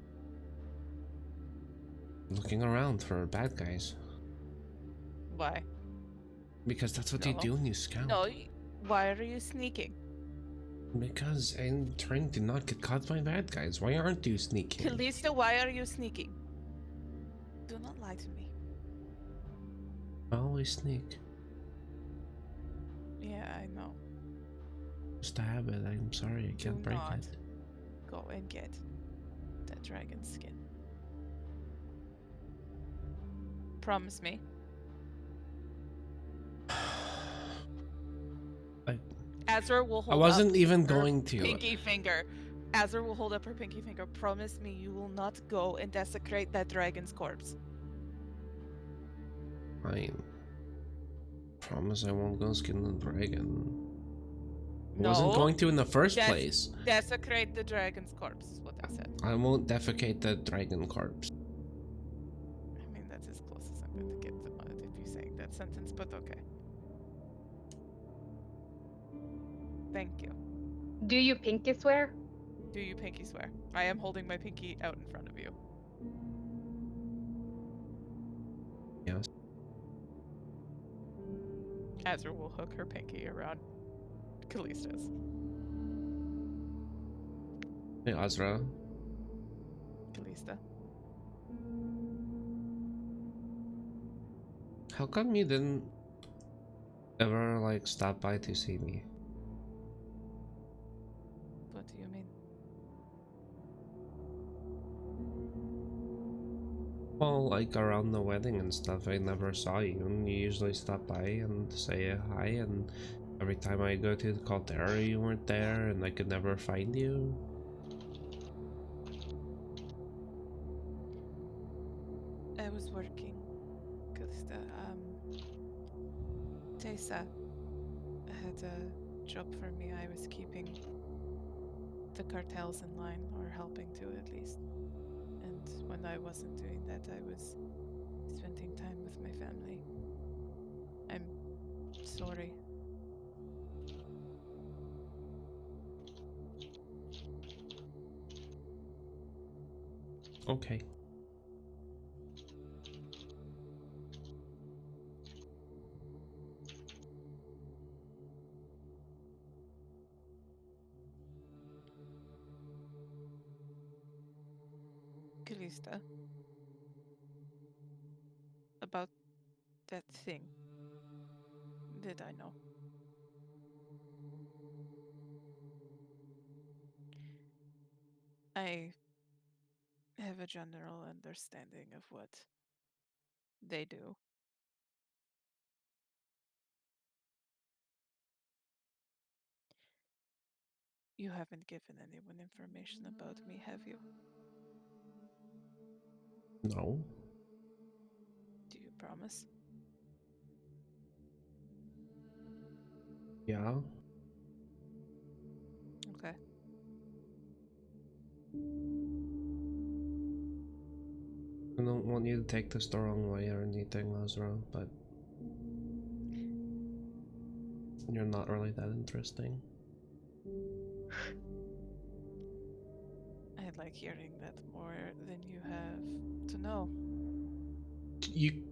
Looking around for bad guys. Why? Because that's what you do when you scout. No, why are you sneaking? Because I'm trying to not get caught by bad guys. Why aren't you sneaking? Callista, why are you sneaking? Do not lie to me. I always sneak. Yeah, I know. Just a habit. I'm sorry, I can't break it. Go and get that dragon skin. Promise me. Azra will hold I wasn't up even her going to. Pinky finger. Azra will hold up her pinky finger. Promise me you will not go and desecrate that dragon's corpse. Fine. Promise I won't go skin the dragon. No. I wasn't going to in the first place. Desecrate the dragon's corpse is what I said. I won't defecate the dragon corpse. I mean, that's as close as I'm going to get to it if you're saying that sentence, but okay. Thank you. Do you pinky swear? Do you pinky swear? I am holding my pinky out in front of you. Yes. Azra will hook her pinky around Callista's. Hey, Azra. Callista. How come you didn't ever, like, stop by to see me? What do you mean? Well, like, around the wedding and stuff, I never saw you, and you usually stop by and say hi and Every time I go to the caldera, you weren't there, and I could never find you. I was working because Tessa had a job for me. I was keeping the cartels in line, or helping to at least. And when I wasn't doing that, I was spending time with my family. I'm sorry. Okay. Kalista, about that thing. Did I know? I have a general understanding of what they do. You haven't given anyone information about me, have you? No. Do you promise? Yeah. Okay. I don't want you to take this the wrong way or anything, Lazaro, but you're not really that interesting. I like hearing that more than you have to know. You...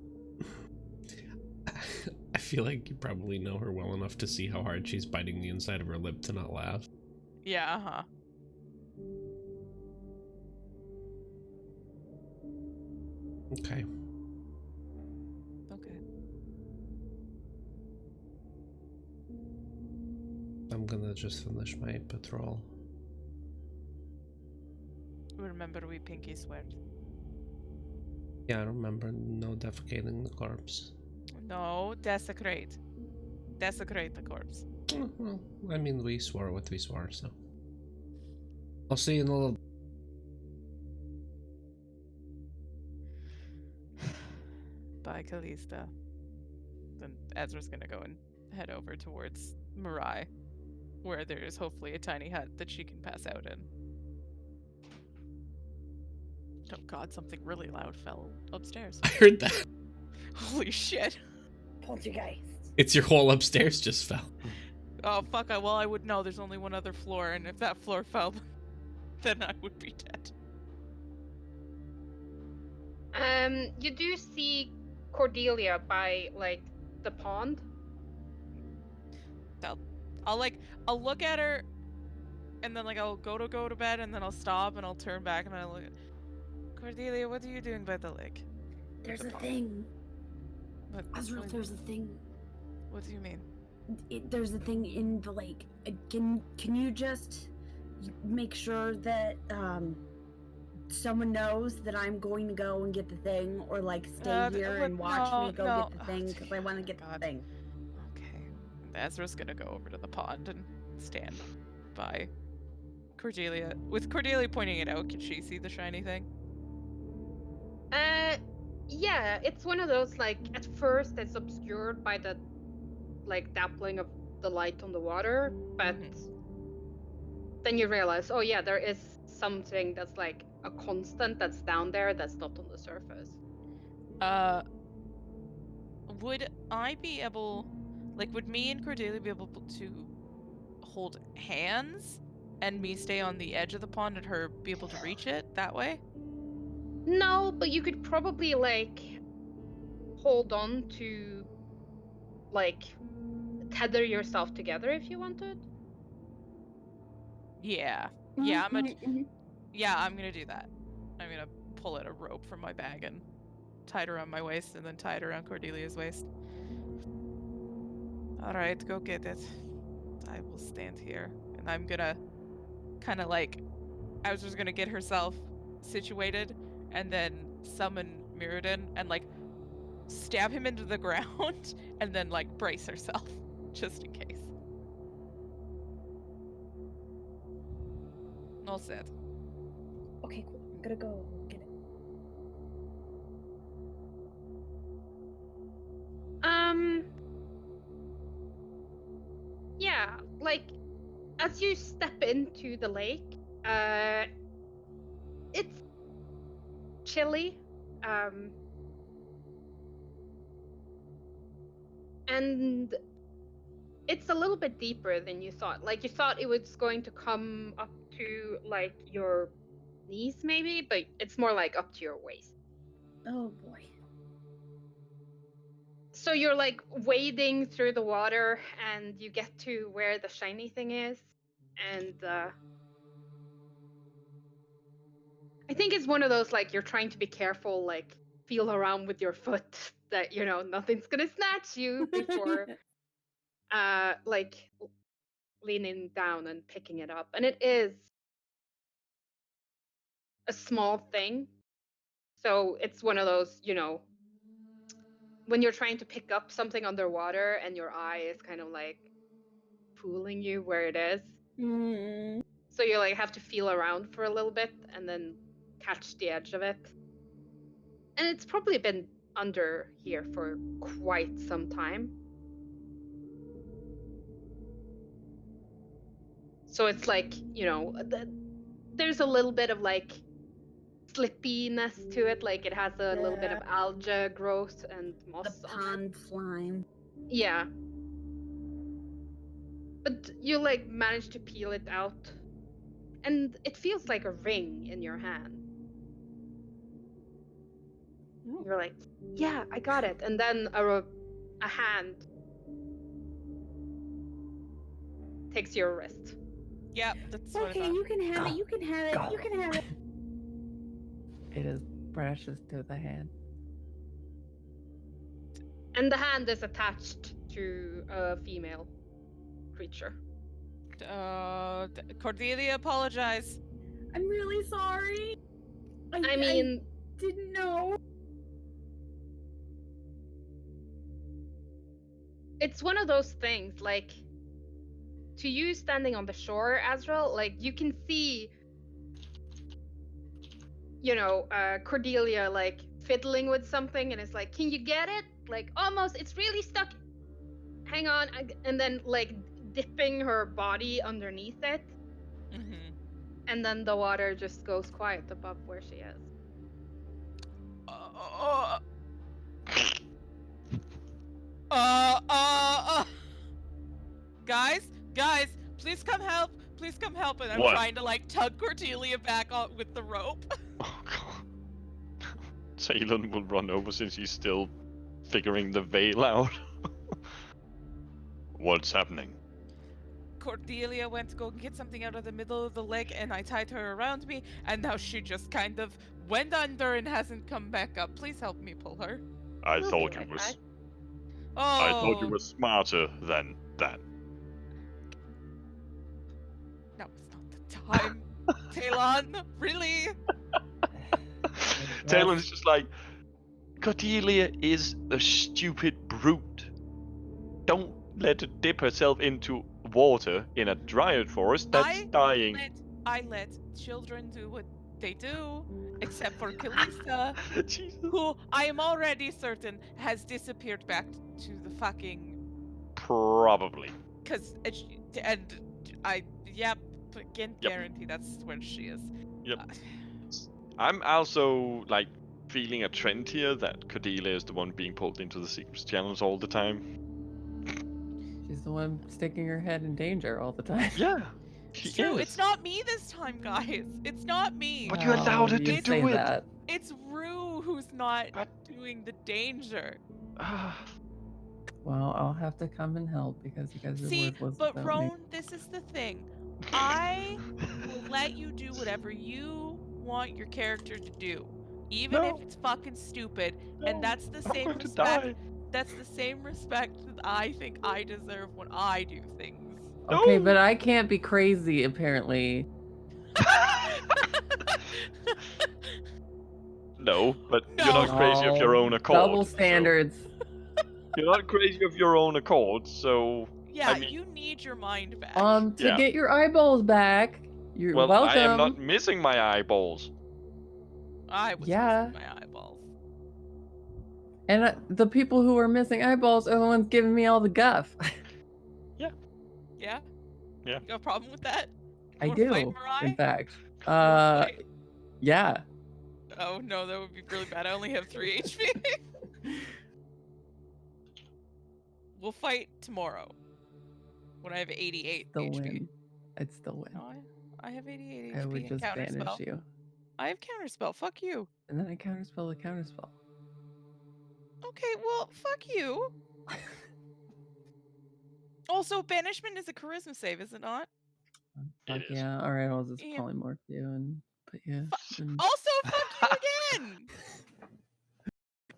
I feel like you probably know her well enough to see how hard she's biting the inside of her lip to not laugh. Yeah, uh-huh. Okay. Okay. I'm gonna just finish my patrol. Remember we pinky swear. Yeah, I remember no defecating the corpse. No, desecrate. Desecrate the corpse. Well, I mean, we swore what we swore, so. I'll see you in a little. Bye, Kalista. Then Ezra's gonna go and head over towards Mirai, where there is hopefully a tiny hut that she can pass out in. Oh god, something really loud fell upstairs. I heard that. Holy shit. Poltergeist. It's your whole upstairs just fell. Oh fuck, well I would know there's only one other floor, and if that floor fell, then I would be dead. You do see Cordelia by like the pond. I'll look at her, and then like I'll go to bed, and then I'll stop, and I'll turn back, and I'll look at Cordelia, what are you doing by the lake? There's The a pond. thing. What, Azrael, there's a thing. what do you mean? There's a thing in the lake. Can you just make sure that someone knows that I'm going to go and get the thing, or like stay here and watch me go get the thing, because I want to get the thing. Okay. Ezra's gonna go over to the pond and stand by Cordelia. With Cordelia pointing it out, can she see the shiny thing? Yeah, it's one of those, like, at first it's obscured by the like dappling of the light on the water, but then you realize, oh yeah, there is something that's like a constant that's down there that's not on the surface. Would I be able, like, would me and Cordelia be able to hold hands and me stay on the edge of the pond and her be able to reach it that way? No, but you could probably like hold on to, like, tether yourself together if you wanted. Yeah. Yeah, I'm gonna do that. I'm gonna pull out a rope from my bag and tie it around my waist, and then tie it around Cordelia's waist. Alright, go get it. I will stand here, and I'm gonna kind of like, I was just gonna get herself situated and then summon Mirrodin and like stab him into the ground and then like brace herself just in case. all set. Okay, cool. I'm gonna go get it. Yeah, like as you step into the lake, it's chilly. And it's a little bit deeper than you thought. Like you thought it was going to come up to like your knees maybe, but it's more like up to your waist. Oh boy. So you're like wading through the water and you get to where the shiny thing is. And I think it's one of those like you're trying to be careful, like feel around with your foot that nothing's gonna snatch you before like leaning down and picking it up. And it is a small thing. So it's one of those, when you're trying to pick up something underwater and your eye is kind of like fooling you where it is. So you like have to feel around for a little bit and then catch the edge of it. And it's probably been under here for quite some time. So it's like, there's a little bit of like slippiness to it. Like it has a little bit of algae growth and moss The on it. pond slime. Yeah. But you like manage to peel it out. And it feels like a ring in your hand. You're like, yeah, I got it. And then a hand takes your wrist. Yep, that's what I Okay, thought. you can have it. You can have it. You can have it. It is precious to the hand. And the hand is attached to a female creature. Cordelia, apologize. I'm really sorry. I mean, I didn't know. it's one of those things, like, to you standing on the shore, Azrael, like, you can see, Cordelia, like, fiddling with something, and it's like, can you get it? Like, almost, it's really stuck. Hang on. And then, like, dipping her body underneath it. Mm-hmm. And then the water just goes quiet above where she is. Guys, please come help. Please come help. And I'm What? trying to like tug Cordelia back on with the rope. Oh god. Talon will run over since he's still figuring the veil out. What's happening? Cordelia went to go get something out of the middle of the lake and I tied her around me and now she just kind of went under and hasn't come back up. Please help me pull her. I We'll thought be you right was back. Oh. I thought you were smarter than that. No, it's not the time. Talon, really? Talon's just like, Cordelia is a stupid brute. Don't let her dip herself into water in a dryad forest that's dying. I let children do what they do, except for Kalista, Jesus. who I am already certain has disappeared back to the fucking. Probably. Can guarantee that's where she is. Yep. I'm also like feeling a trend here that Cordelia is the one being pulled into the secrets channels all the time. She's the one sticking her head in danger all the time. Yeah. It's true. It's not me this time, guys. It's not me. But you allowed her to you do say it. that. It's Rue who's not But- doing the danger. Well, I'll have to come and help because you guys are See, worthless but without me. Roan, this is the thing. I will let you do whatever you want your character to do, even if No. it's fucking stupid. No, And that's the I'm same going to respect. die. That's the same respect that I think I deserve when I do things. Okay, No. but I can't be crazy apparently. No, but you're not No. crazy of your own accord. Double so- standards. You're not crazy of your own accord, so Yeah, I mean- you need your mind back. To Yeah. get your eyeballs back. You're Well, welcome. I am not missing my eyeballs. I was Yeah. missing my eyeballs. And the people who are missing eyeballs are the ones giving me all the guff. Yeah? Yeah. You got a problem with that? You I wanna fight do, Mirai? in fact. You wanna fight? Yeah. Oh no, that would be really bad. I only have 3 HP. We'll fight tomorrow. When I have 88 Still HP. win. I'd still win. No, I have 88 I HP would and just banish counterspell. you. I have counterspell. Fuck you. And then I counterspell the counterspell. Okay, well, fuck you. Also, banishment is a charisma save, is it not? Fuck It is. yeah. Alright, I'll just Yeah. polymorph you and put you in... Also, fuck you again.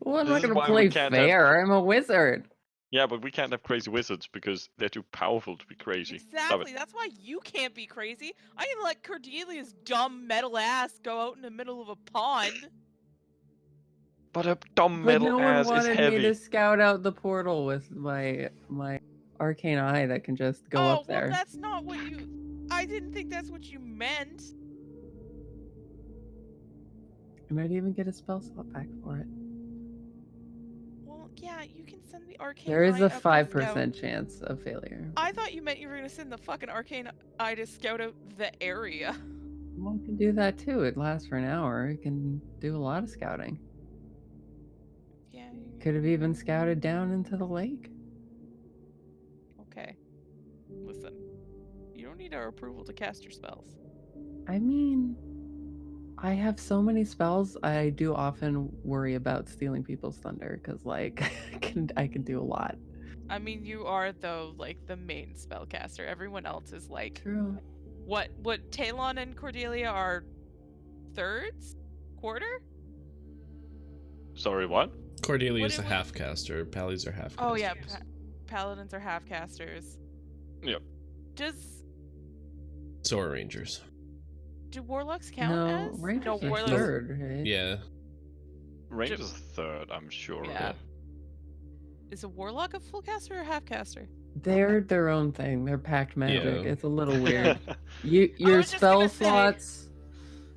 Well, I'm This not is gonna why we play can't fair. I'm a wizard. Yeah, but we can't have crazy wizards because they're too powerful to be crazy. Love Exactly. it. That's why you can't be crazy. I can let Cordelia's dumb metal ass go out in the middle of a pond. But a dumb But metal no one ass is wanted me heavy. to scout out the portal with my arcane eye that can just go up there. Well, that's not what you... I didn't think that's what you meant. You might even get a spell slot back for it. Well, yeah, you can send the arcane There is eye a up to 5% scout. chance of failure. I thought you meant you were gonna send the fucking arcane eye to scout out the area. One can do that too. It lasts for an hour. It can do a lot of scouting. Yeah. Could have even scouted down into the lake. Okay. Listen, you don't need our approval to cast your spells. I mean, I have so many spells. I do often worry about stealing people's thunder because, like, I can do a lot. I mean, you are though like the main spellcaster. Everyone else is like True. what Talon and Cordelia are thirds, quarter. Sorry, what? Cordelia's What a it- half caster. Pally's are half casters. Oh yeah, paladins are half casters. Yep. So are rangers. Do warlocks count No, as? Rangers No, are warlocks. third, right? Yeah. Range is third, I'm sure. Yeah. Is a warlock a full caster or half caster? They're their own thing. They're packed magic. Yeah. It's a little weird. Your was just gonna spell say- slots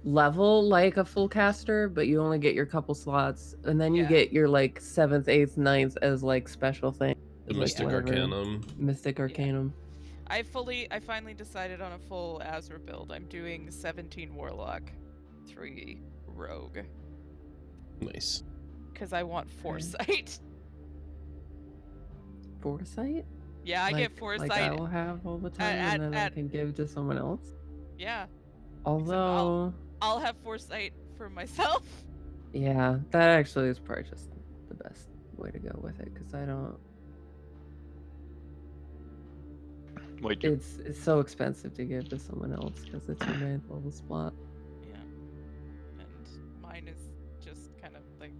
level like a full caster, but you only get your couple slots, and then you Yeah. get your like 7th, 8th, 9th as like special thing. The like, Mystic whatever. Arcanum. Mystic Arcanum. I finally decided on a full Azra build. I'm doing 17 warlock, 3 rogue, Nice. because I want foresight. Foresight? Yeah, I get foresight. Like I will have all the time, at- and then I at- can give to someone else. Yeah, Although, I'll have foresight for myself. yeah, that actually is probably just the best way to go with it, because I don't. Wait, It's so expensive to give to someone else because it's your 9th level spot. Yeah, and mine is just kind of like.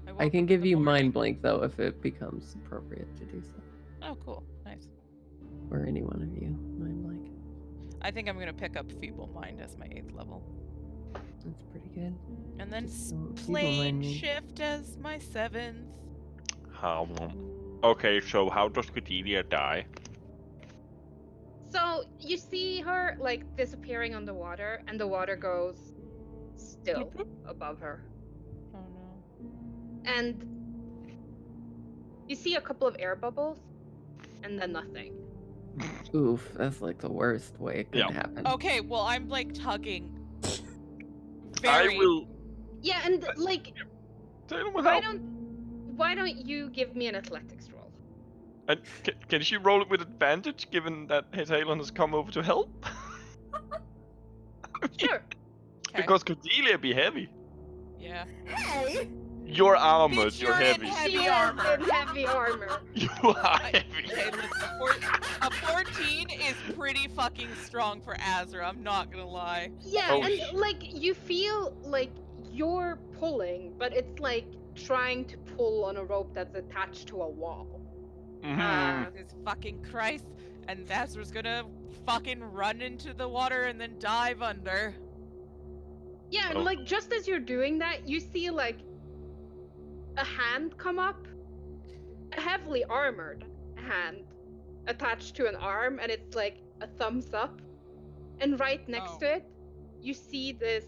I woke can up give in the you morning- Mind Blink though if it becomes appropriate to do so, Oh, cool, nice. or any one of you. Mind Blink. I think I'm gonna pick up Feeble Mind as my 8th level, That's pretty good. and then Just don't Feeble Plane Mind me. Shift as my 7th. how? Okay, so how does Cordelia die? So you see her like disappearing underwater, and the water goes still above her. Oh no. And you see a couple of air bubbles, and then nothing. Oof, that's like the worst way it could Yeah. happen. Okay, well I'm like tugging. I Very. will. Yeah, and like, Tell me why how. don't you give me an athletics roll? And can she roll it with advantage, given that Talon has come over to help? Sure. Okay. Because Cordelia be heavy. Yeah. Hey, You're armored. Bitch, You're you're in heavy. heavy she armor. is in heavy armor. You are Okay, heavy. listen, a 14 is pretty fucking strong for Azra, I'm not gonna lie. Yeah, Oh, and like you feel like you're pulling, but it's like trying to pull on a rope that's attached to a wall. Mhm. Jesus fucking Christ. And Azra's gonna fucking run into the water and then dive under. Yeah, Oh. and like just as you're doing that, you see like a hand come up, a heavily armored hand attached to an arm, and it's like a thumbs up, And right next Oh. to it, you see this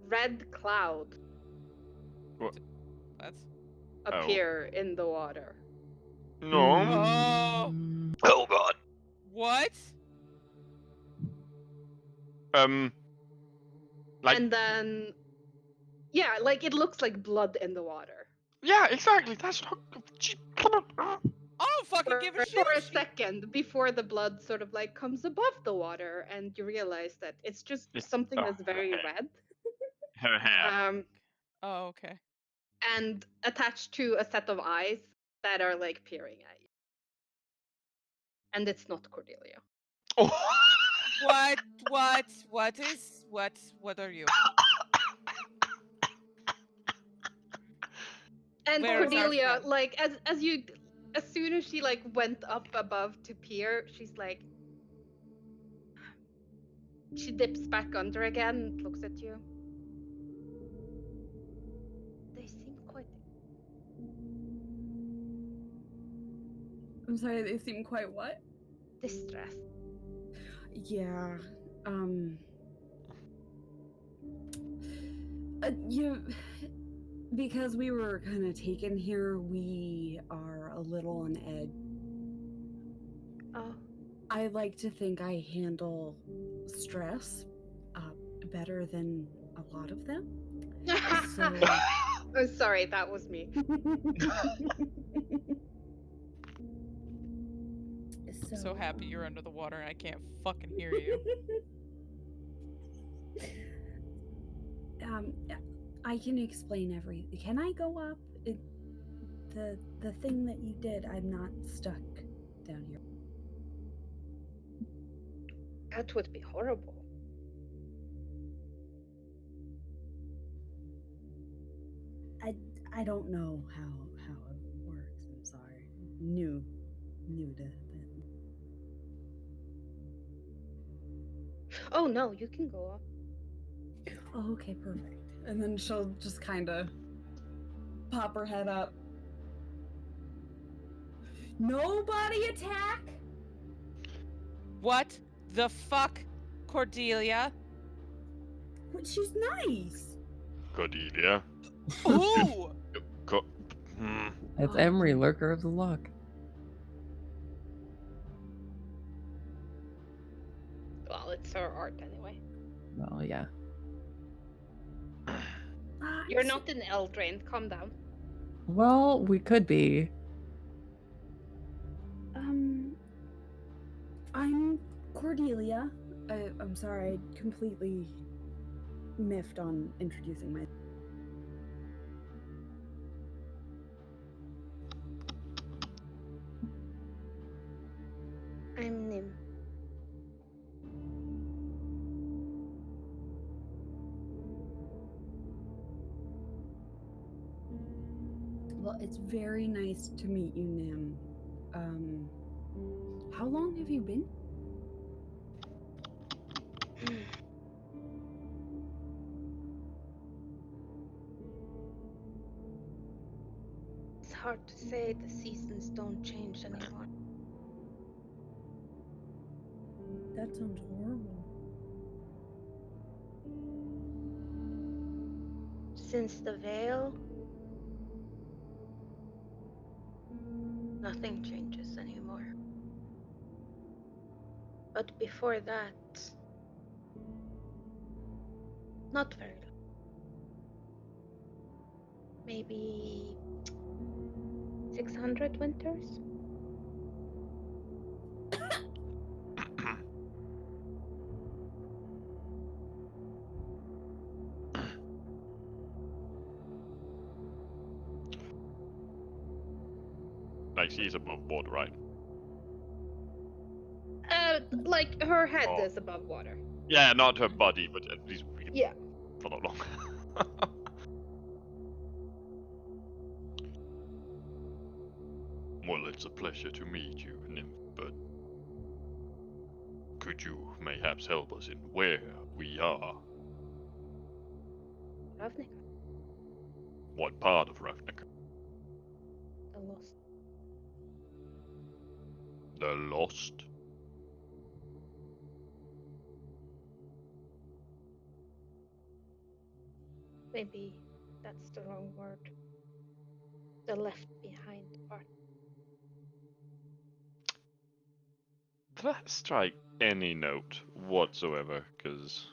red cloud What? appear in the water. No. Oh. Oh god. What? Like. And then, yeah, like it looks like blood in the water. Yeah, exactly. That's not. I don't fucking give a shit. For a second before the blood sort of like comes above the water, and you realize that it's just It's- something oh, that's very okay. red. Her hair. Oh, okay. And attached to a set of eyes that are like peering at you. And it's not Cordelia. Oh. What are you? And Where is our Cordelia, friend? like as soon as she like went up above to peer, she's like, she dips back under again, looks at you. They seem quite I'm sorry, they seem quite what? distressed. Yeah. Because we were kind of taken here, we are a little on edge. Oh, I like to think I handle stress better than a lot of them. So, oh, sorry, that was me. I'm so happy you're under the water and I can't fucking hear you. I can explain everything. Can I go up? The thing that you did, I'm not stuck down here. That would be horrible. I don't know how it works. I'm sorry. New to it. Oh no, you can go up. Oh, okay, perfect. And then she'll just kind of pop her head up. Nobody attack! What the fuck, Cordelia? But she's nice. Cordelia. Ooh! That's Emery, Lurker of the Lock. Well, it's her art anyway. Well, yeah. You're not in Eldraine, calm down. Well, we could be. I'm Cordelia. I'm sorry, I completely miffed on introducing myself. I'm Nim. Well, it's very nice to meet you, Nim. How long have you been? It's hard to say, the seasons don't change anymore. That sounds horrible. Since the veil, nothing changes anymore. But before that, not very long. Maybe 600 winters? Like she's above water, right? Like her head Oh. is above water. Yeah, not her body, but at least we can Yeah. follow along. Well, it's a pleasure to meet you, Nymph, but could you mayhaps help us in where we are? Ravnica, What part of Ravnica? the lost. The lost? Maybe that's the wrong word. The left behind part. Did I strike any note whatsoever? Because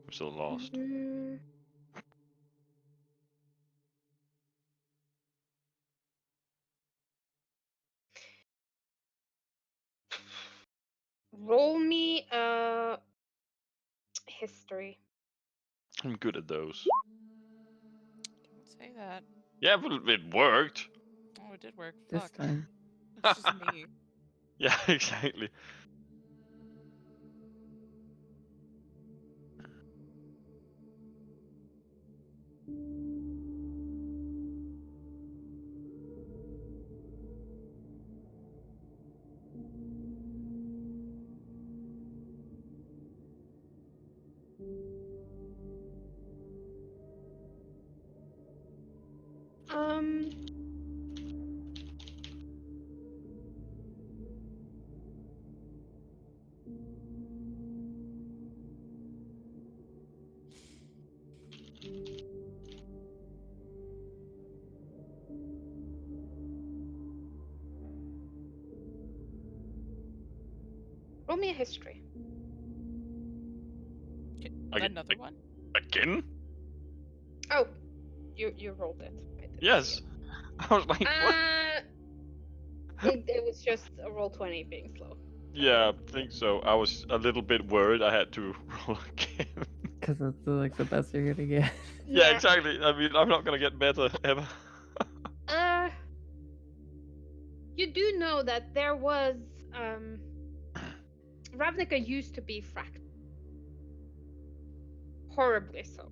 I'm still lost. Mm. Roll me history. I'm good at those. Don't say that. Yeah, but it worked. Oh, it did work. This Fuck. time. It's just me. Yeah, exactly. Um. Roll me a history. Another one? Again? Oh, you rolled it. I didn't see Yes. it. I was like, what? It was just a roll 20 being slow. Yeah, I think so. I was a little bit worried I had to roll again. Because that's like the best you're gonna get. Yeah, exactly. I mean, I'm not gonna get better ever. Uh, you do know that there was Ravnica used to be fracked. Horribly so.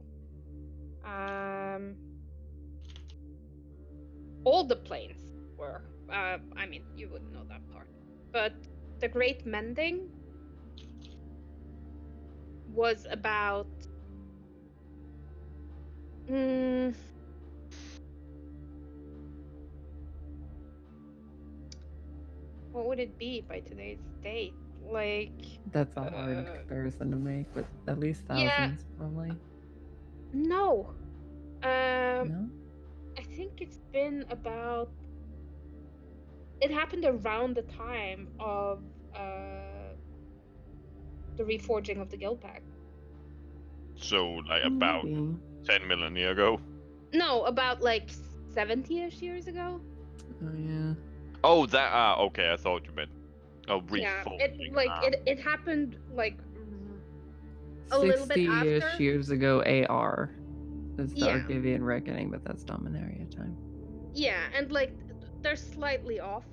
All the planes were. I mean, you wouldn't know that part. But the Great Mending was about. What would it be by today's date? Like. That's a hard comparison to make, but at least Yeah. thousands, probably. No. No? I think it's been about. It happened around the time of the reforging of the Guild Pact. So, like, about Maybe. 10 millennia ago. No, about like 70-ish years ago. Oh yeah. Oh, that. Okay. I thought you meant. Oh, Yeah, reforging. it happened like a little bit 60-ish after. years ago AR. It's the Yeah. Arcavian Reckoning, but that's Dominaria time. Yeah, and like they're slightly off.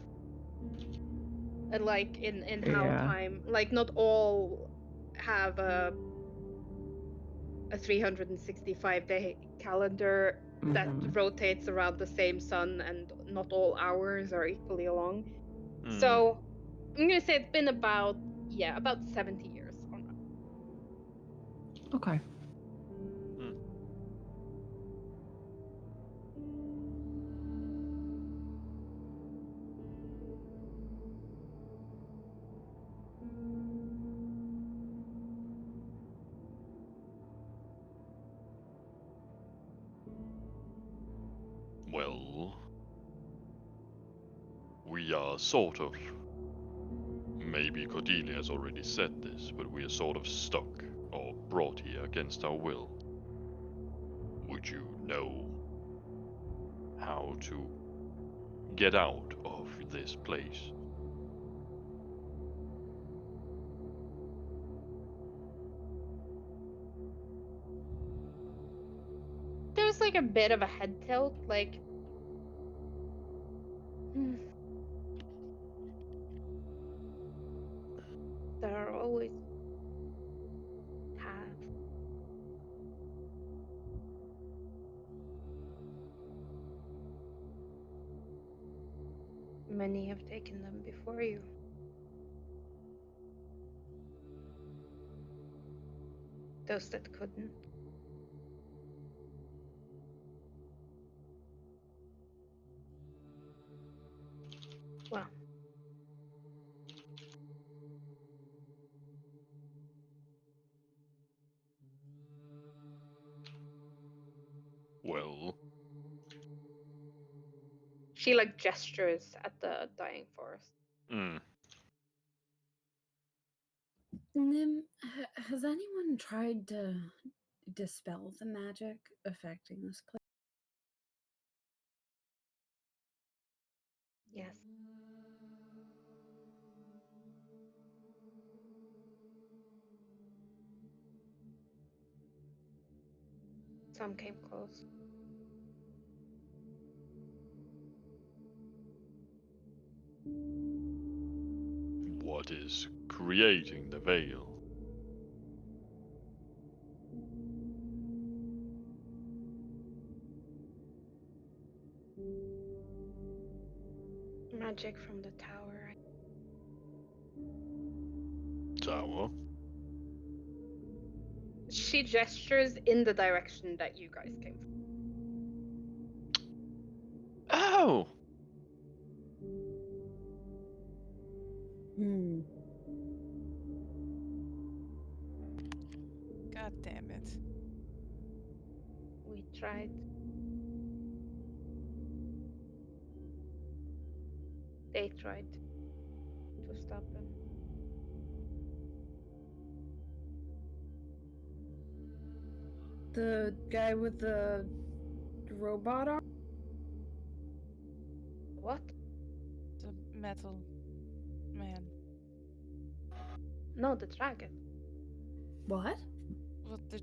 And like in how Yeah. time, like not all have a 365-day calendar that Mhm. rotates around the same sun, and not all hours are equally long. Hmm. So I'm gonna say it's been about 70 years on that. Okay. Well, we are sort of. Maybe Cordelia has already said this, but we are sort of stuck or brought here against our will. Would you know how to get out of this place? There's like a bit of a head tilt, like there are always paths. Many have taken them before you. Those that couldn't. Well, Well, She like gestures at the dying forest. hmm. Nim, has anyone tried to dispel the magic affecting this place? Yes. Some came close. What is creating the veil? Magic from the tower. Tower? She gestures in the direction that you guys came from. Oh! Hmm. God damn it. We tried. They tried to stop him. The guy with the robot arm? What? The metal man. No, the dragon. What? What the?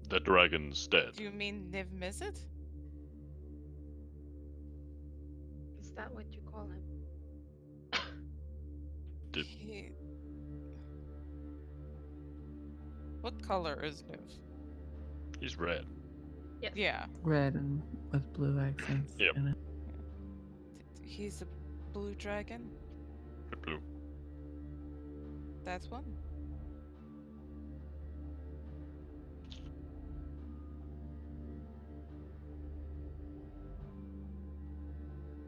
The dragon's dead. Do you mean Niv Mizzet? Is that what you call him? Did- He... What color is Niv? He's red. Yes. Yeah. Red and with blue accents Yep. in it. He's a blue dragon. The blue. That's one.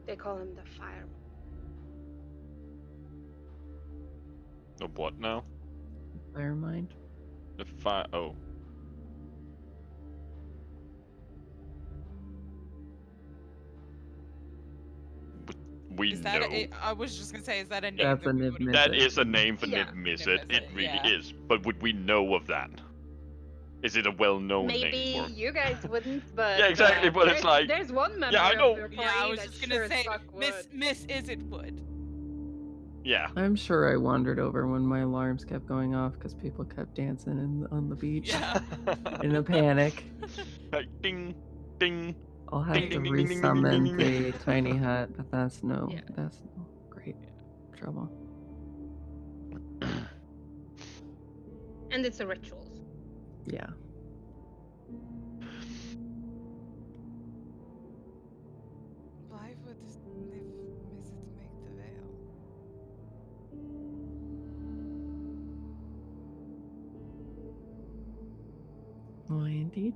They call him the fireman. The what now? Fire mind. The fire. Oh. We Is know. that I was just gonna say, is that a name That's that a we Niv would've- Mizzet. That is a name for Yeah. Niv Mizzet. Niv It Mizzet, really yeah. is. But would we know of that? Is it a well-known Maybe name for? you guys wouldn't, but Yeah, exactly, but it's there's- like- there's one member Yeah, I know. of your party Yeah, I was that just gonna sure as say, fuck would. Miss Is It would. Yeah. I'm sure I wandered over when my alarms kept going off because people kept dancing on the beach Yeah. in a panic. Like ding, ding. I'll have Ding, to ding, ding, ding, ding, ding, resummon ding, ding. the tiny hut, but that's no Yeah. great trouble. And it's a rituals. Yeah. Why would Niv Mizzet make the veil? Why indeed?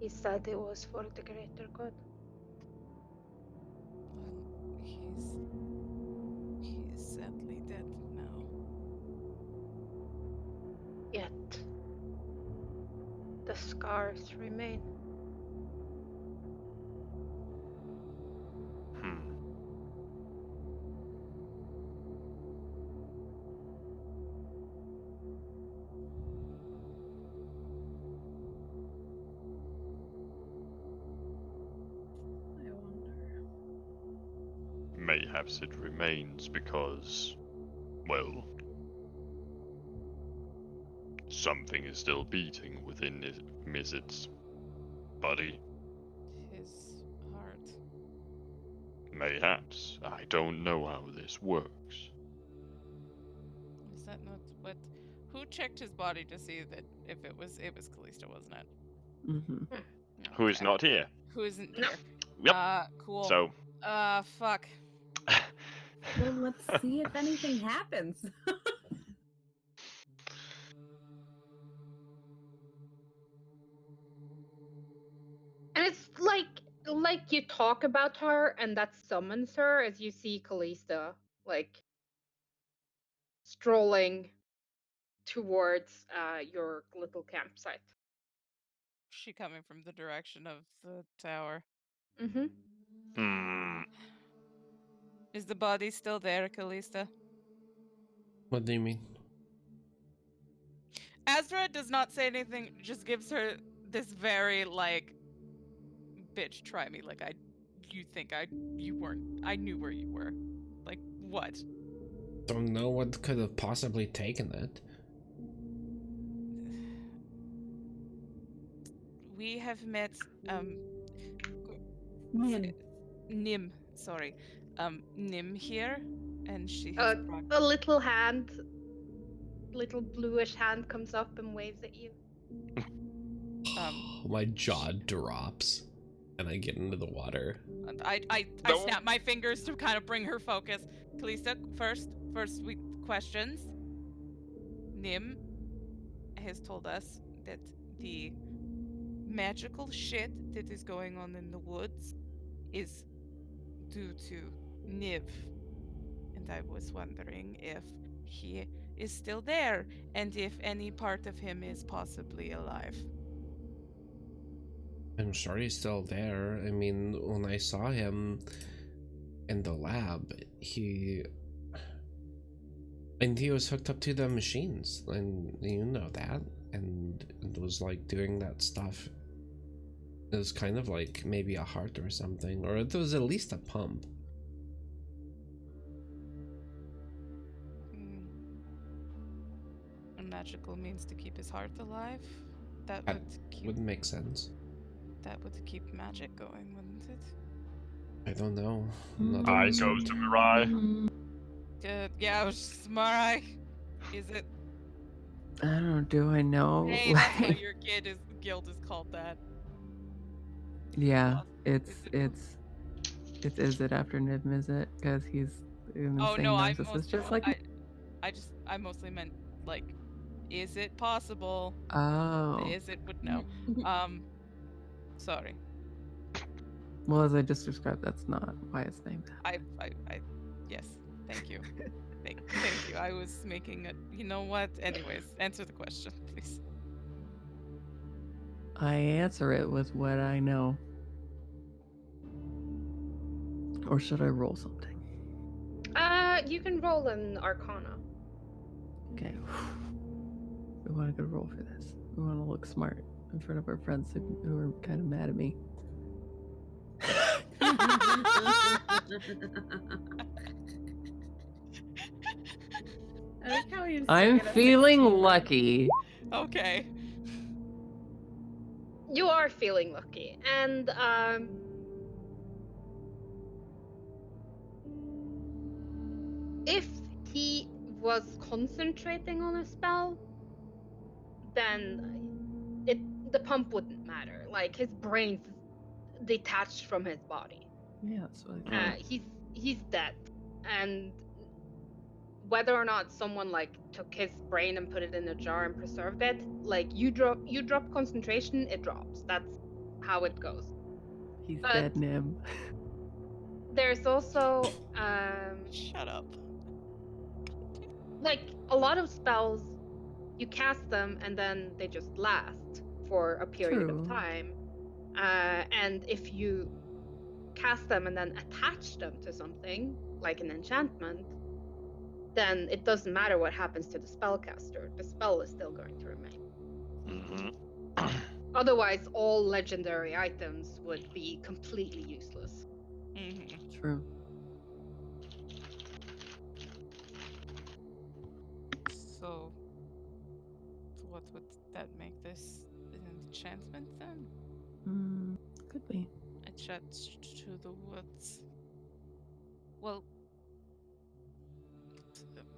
He said it was for the greater good. Well, he is sadly dead now. Yet the scars remain. Hmm. I wonder. Mayhaps it remains because, well, something is still beating within Mizzet's body. His heart. Mayhaps. I don't know how this works. Is that not what? Who checked his body to see that if it was Callista, wasn't it? Mm-hmm. Who is Okay. not here? Who isn't No. here? Yep. Cool. So. Fuck. Well, let's see if anything happens. And it's like you talk about her and that summons her as you see Callista like strolling towards your little campsite. She coming from the direction of the tower. Mm-hmm. Hmm. Is the body still there, Callista? What do you mean? Azra does not say anything, just gives her this very like, bitch, try me. Like I knew where you were. Like what? Don't know what could have possibly taken it. We have met Man, Nim, sorry. Nim here, and she has A little hand, little bluish hand comes up and waves at you. My jaw drops and I get into the water. I No. snap my fingers to kind of bring her focus. Kalista, first we questions. Nim has told us that the magical shit that is going on in the woods is due to Niv. And I was wondering if he is still there and if any part of him is possibly alive. I'm sure he's still there. I mean, when I saw him in the lab, and he was hooked up to the machines, and you know that, and it was like doing that stuff. It was kind of like maybe a heart or something, or it was at least a pump. A magical means to keep his heart alive. That That would would make sense. keep magic going, wouldn't it? I don't know. I goes to Mirai. Good. Yeah, I was just Marai. Is it? I don't. Do I know? Hey, that's why your guild is called that. Yeah, Is it's is it after Nibm, is it? Because he's an Oh insane no, narcissist, just like I mostly meant like, is it possible? oh. Is it would know? Sorry. Well, as I just described, that's not why it's named that. I yes. Thank you. Thank you. I was making a. You know what? Anyways, answer the question, please. I answer it with what I know. Or should I roll something? You can roll an Arcana. Okay. We want a good roll for this. We want to look smart in front of our friends who are kind of mad at me. I like how you I'm say it as feeling 16. lucky. Okay. You are feeling lucky, and if he was concentrating on a spell, then the pump wouldn't matter. Like his brain's detached from his body. Yeah, that's what I thought. He's dead, and whether or not someone like took his brain and put it in a jar and preserved it, like you drop concentration, it drops. That's how it goes. He's But dead, Nim. there's also Shut up. like a lot of spells, you cast them and then they just last for a period True. of time. And if you cast them and then attach them to something like an enchantment, then it doesn't matter what happens to the spellcaster. The spell is still going to remain. Mm-hmm. Otherwise, all legendary items would be completely useless. Mm-hmm. True. So, what would that make this an enchantment then? Could be. Attached to the woods. Well,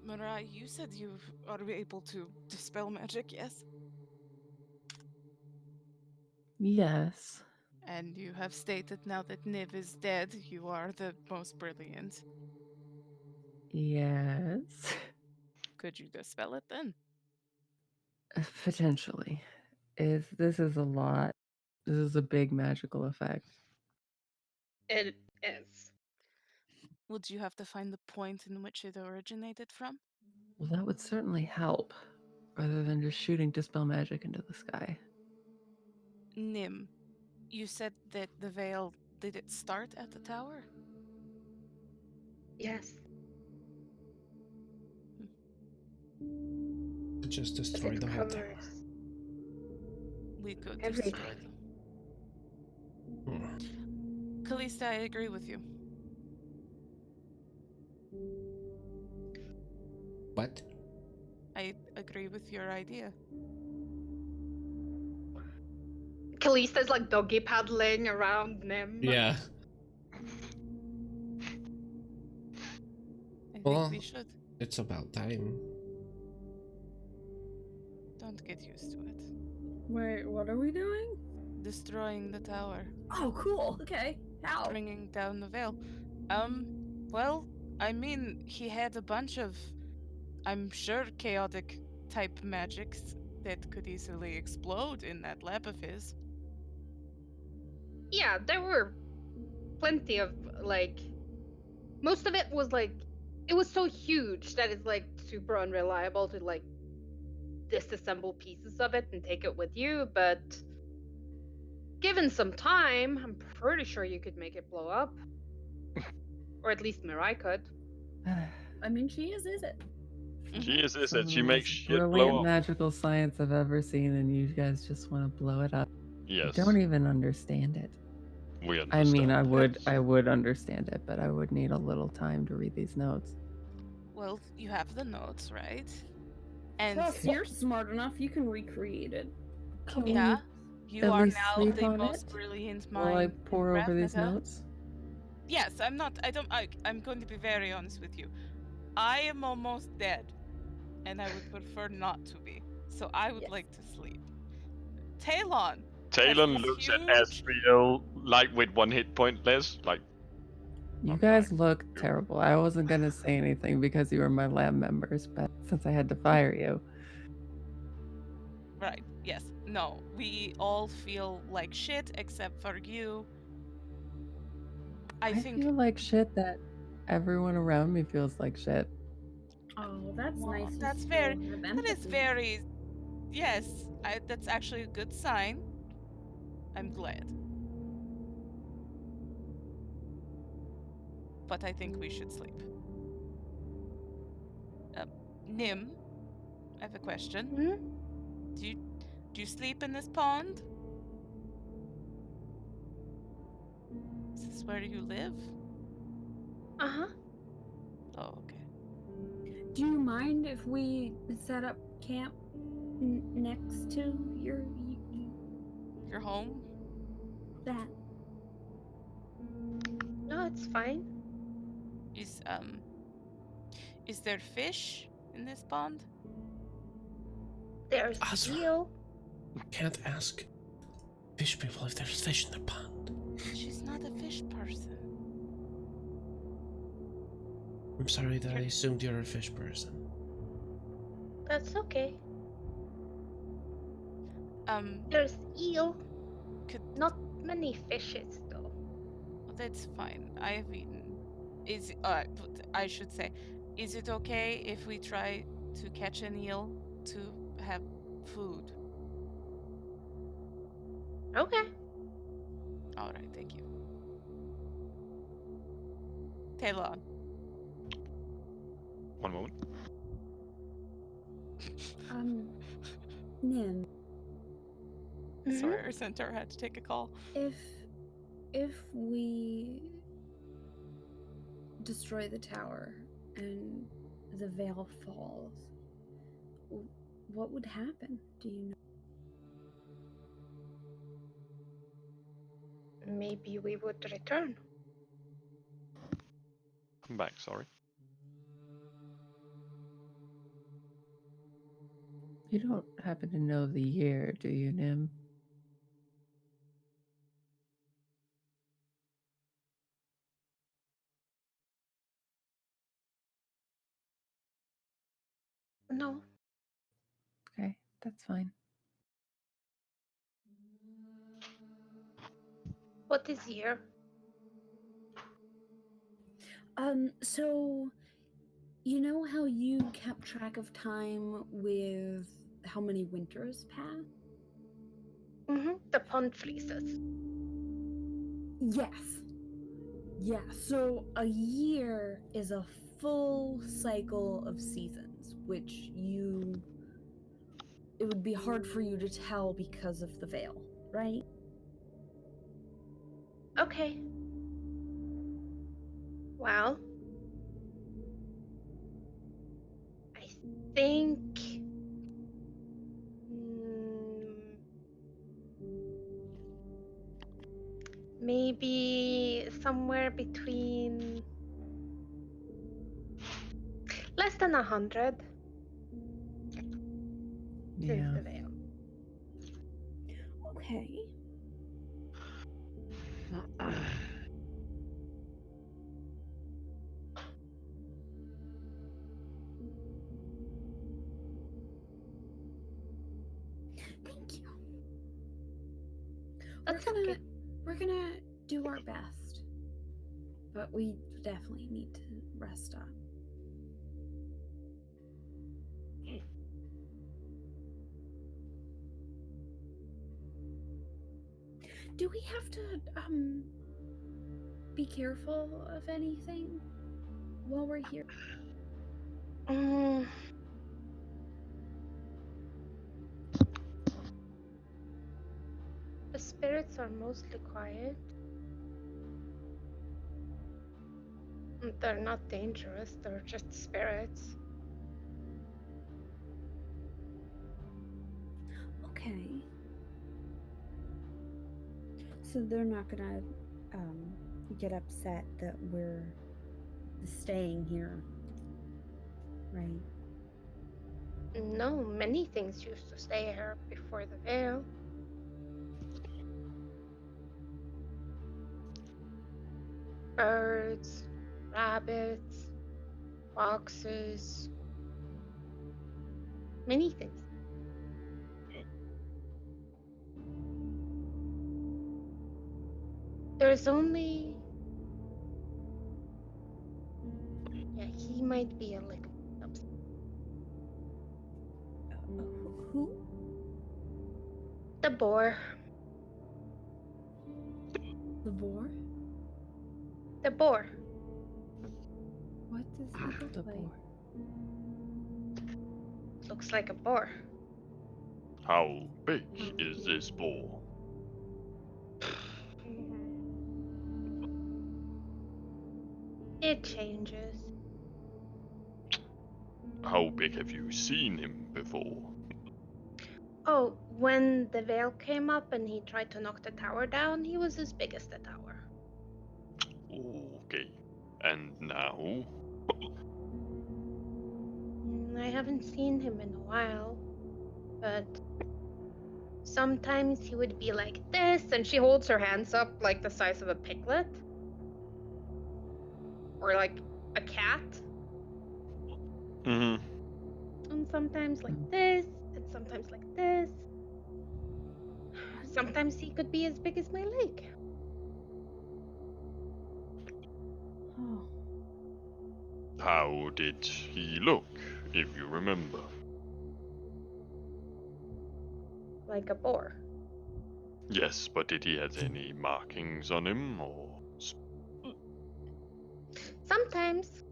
Mirai, you said you are able to dispel magic, yes? Yes. And you have stated now that Niv is dead, you are the most brilliant. Yes. Could you dispel it then? Potentially. This is a lot. This is a big magical effect. It is. Would you have to find the point in which it originated from? Well, that would certainly help, rather than just shooting dispel magic into the sky. Nim, you said that the veil, did it start at the tower? Yes. Just But destroy it the whole tower. covers We could everything. destroy them. Hmm. Callista, I agree with you. What? I agree with your idea. Callista's like doggy paddling around Nim. Yeah. I Well, think we should. it's about time. Don't get used to it. Wait, what are we doing? Destroying the tower. Oh, cool. Okay. How? Bringing down the veil. Well, I mean, he had a bunch of, I'm sure, chaotic type magics that could easily explode in that lab of his. Yeah, there were plenty of like most of it was like it was so huge that it's like super unreliable to like disassemble pieces of it and take it with you, but given some time, I'm pretty sure you could make it blow up. Or at least Mirai could. I mean, she is it? She is Some it. of She the makes most shit brilliant blow up. magical science I've ever seen, and you guys just want to blow it up. You Yes, don't even understand it. we I understand. mean, I would understand it, but I would need a little time to read these notes. Well, you have the notes, right? And Plus, you're smart enough. You can recreate it. Can yeah, we you at are least now sleep the on most it brilliant while I mind pour in over these Ravnica. notes? Yes, I'm not. I'm going to be very honest with you. I am almost dead, and I would prefer not to be. So I would Yes. like to sleep. Talon. Talon this looks huge- at Asriel like with 1 hit point less. Like, You I'm guys dying. look terrible. I wasn't gonna say anything because you were my lab members, but since I had to fire you, Right. Yes. No. We all feel like shit except for you. I think. feel like shit that everyone around me feels like shit. Oh, that's Well, nice. that's you very. still have That is empathy. very. Yes. That's actually a good sign. I'm glad. But I think we should sleep. Nim, I have a question. Hmm? Do you sleep in this pond? Is this where you live? Uh-huh. Oh, okay. Do you mind if we set up camp next to Your home? that? No, it's fine. Is there fish in this pond? There's Azra. eel. You can't ask fish people if there's fish in the pond. She's not a fish person. I'm sorry that I assumed you're a fish person. That's okay. Um, There's eel. could Not many fishes though. that's fine. I have eaten. I should say, is it okay if we try to catch an eel to have food? Okay. All right, thank you. Talon. 1 moment. Nim, Sorry, our centaur had to take a call. if we destroy the tower and the veil falls, what would happen? Do you know? Maybe we would return. I'm back, sorry. You don't happen to know the year, do you, Nim? No. Okay, that's fine. What is here? So You know how you kept track of time with how many winters passed? The pond fleeces. Yes. Yeah, so a year is a full cycle of seasons, which it would be hard for you to tell because of the veil, right? Okay. Well, I think maybe somewhere between less than 100 since Yeah. the veil. Okay. Thank you. That's okay. We're gonna do our best. But we definitely need to rest up. Do we have to be careful of anything while we're here? Mm, the spirits are mostly quiet. They're not dangerous, they're just spirits. Okay. So they're not gonna get upset that we're staying here, right? No, many things used to stay here before the veil. Birds, rabbits, foxes, many things. There's only. Yeah, he might be a little upset. Who? The boar. The boar? The boar. What does he look The like? boar. Looks like a boar. How big is this boar? It changes. How big have you seen him before? Oh, when the veil came up and he tried to knock the tower down, he was as big as the tower. Okay. And now? I haven't seen him in a while, but sometimes he would be like this, and she holds her hands up like the size of a piglet. Or like a cat. Mm-hmm. And sometimes like this, and sometimes like this. Sometimes he could be as big as my leg. Oh. How did he look, if you remember? Like a boar. Yes, but did he have any markings on him, or Sometimes.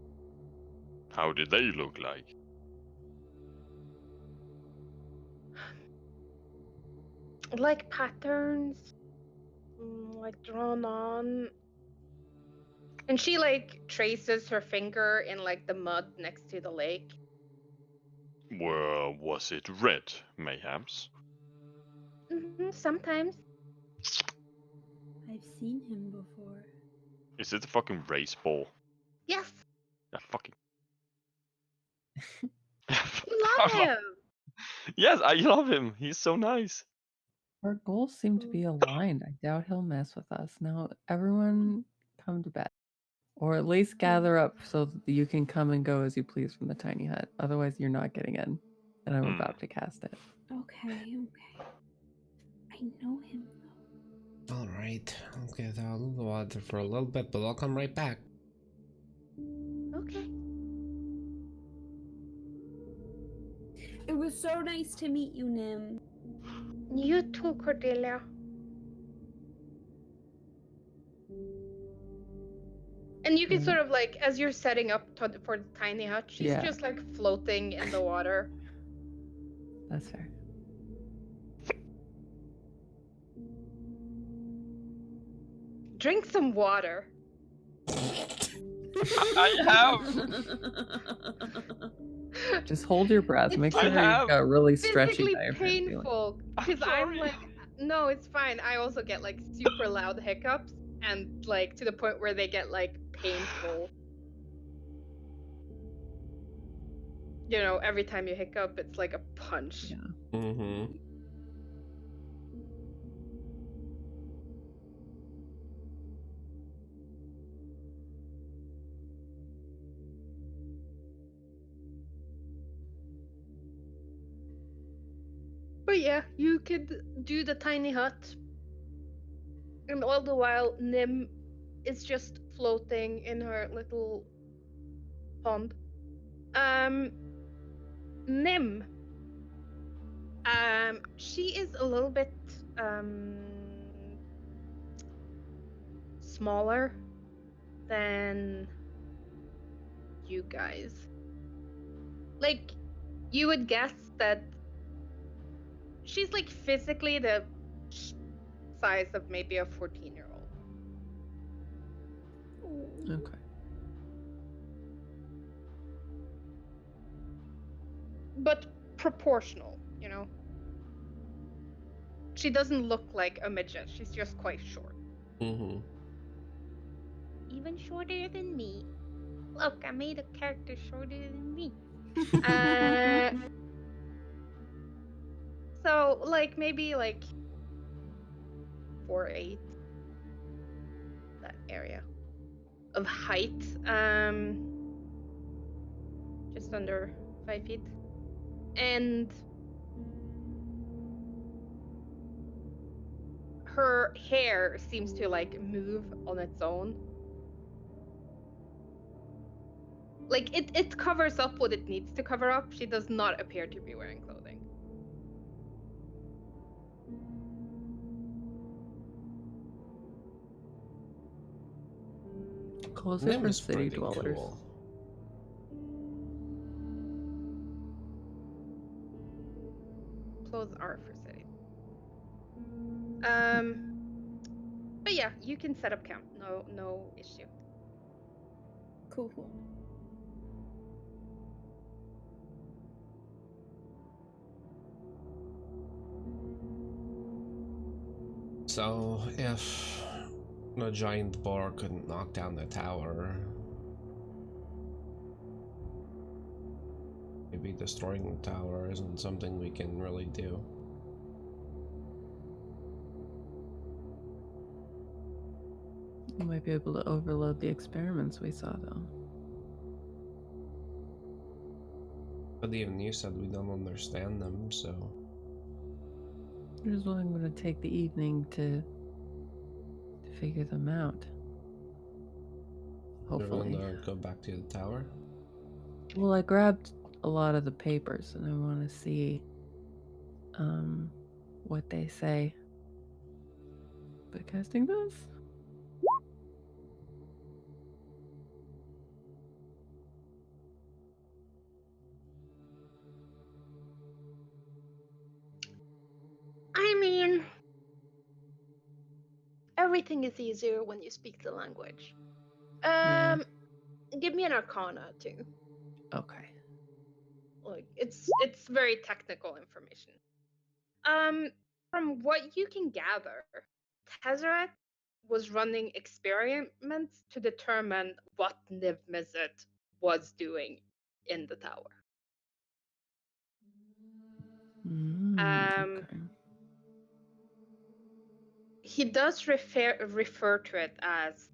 how did they look like? Like patterns. Like drawn on. And she like traces her finger in like the mud next to the lake. Was it red, mayhaps? Sometimes. I've seen him before. Is it the fucking Raze Boar? Yes. That fucking. You love him. Yes, I love him. He's so nice. Our goals seem to be aligned. I doubt he'll mess with us. Now, everyone come to bed. Or at least gather up so that you can come and go as you please from the tiny hut. Otherwise, you're not getting in. And I'm about to cast it. Okay. I know him though. All right. Okay, so I'll go out there for a little bit, but I'll come right back. Okay. It was so nice to meet you, Nim. You too, Cordelia. And you can sort of like, as you're setting up for the tiny hut, she's Yeah. just like floating in the water. That's fair. Drink some water. I have. Just hold your breath. It's Make I sure have you've got a really stretchy physically diaphragm feeling. painful I'm because I'm sorry. like, no, it's fine. I also get like super loud hiccups and like to the point where they get like painful. You know, every time you hiccup, it's like a punch. Yeah. Mm-hmm. But yeah, you could do the tiny hut. And all the while, Nim is just floating in her little pond. Nim. She is a little bit smaller than you guys. Like, you would guess that she's like physically the size of maybe a 14-year-old. Okay. But proportional, you know? She doesn't look like a midget, she's just quite short. Mm-hmm. Even shorter than me. Look, I made a character shorter than me. So, like, maybe like 4'8", that area of height. Just under 5 feet. And her hair seems to like move on its own. Like it covers up what it needs to cover up. She does not appear to be wearing clothing. Clothes are Nim for is city pretty dwellers. cool. Clothes are for city. But yeah, you can set up camp. No issue. Cool. So, if a giant boar couldn't knock down the tower, maybe destroying the tower isn't something we can really do. You might be able to overload the experiments we saw, though. But even you said we don't understand them, so... Here's what I'm going to take the evening to figure them out. Hopefully. We're gonna go back to the tower? Well, I grabbed a lot of the papers, and I want to see what they say. But casting this? I mean, everything is easier when you speak the language. Yeah. Give me an arcana too. Okay. Like it's very technical information. From what you can gather, Tezzeret was running experiments to determine what Niv-Mizzet was doing in the tower. Okay. He does refer to it as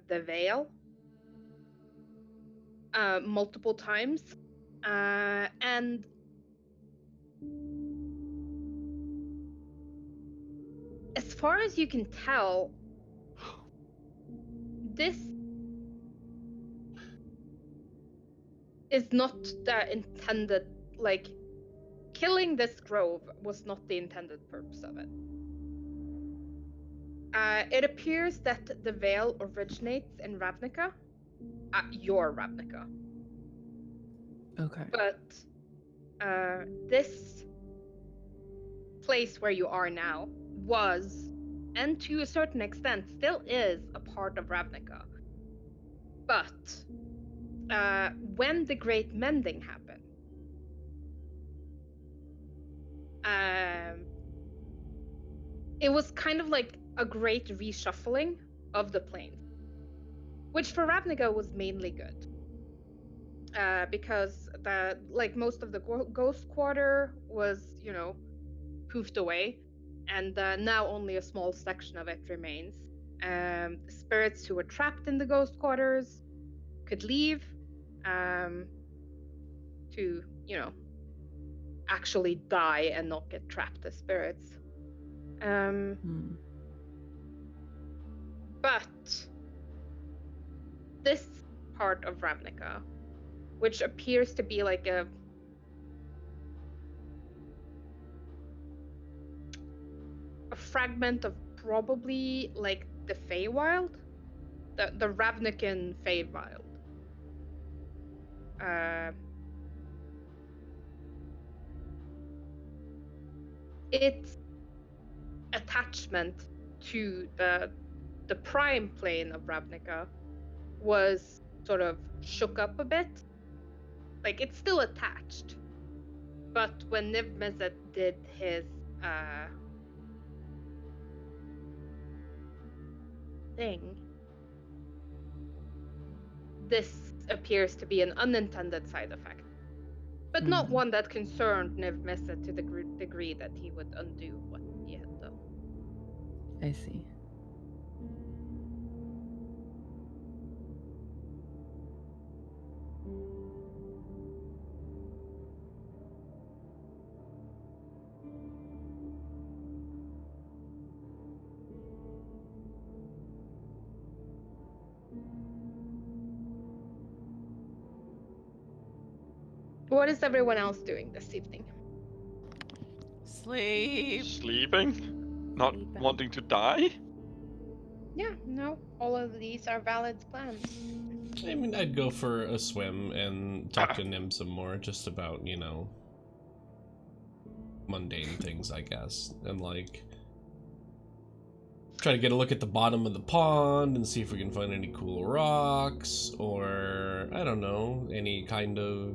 the Veil multiple times, and as far as you can tell, this is not the intended, like, killing this grove was not the intended purpose of it. It appears that the veil originates in Ravnica, your Ravnica, Okay. but this place where you are now was, and to a certain extent still is, a part of Ravnica. But when the Great Mending happened, it was kind of like a great reshuffling of the planes, which for Ravnica was mainly good. Because most of the Ghost Quarter was, poofed away, and now only a small section of it remains. Spirits who were trapped in the Ghost Quarters could leave to, actually die and not get trapped as spirits. But this part of Ravnica, which appears to be like a fragment of probably like the Feywild, the Ravnican Feywild. Its attachment to the prime plane of Ravnica was sort of shook up a bit. Like, it's still attached, but when Niv Mizzet did his thing, this appears to be an unintended side effect, but not one that concerned Niv Mizzet to the degree that he would undo what he had done. I see. What is everyone else doing this evening? Sleep. Sleeping? Not Sleeping. wanting to die? Yeah, no, all of these are valid plans. I mean, I'd go for a swim and talk to Nim some more, just about, mundane things, I guess. And, like, try to get a look at the bottom of the pond and see if we can find any cool rocks, or, I don't know, any kind of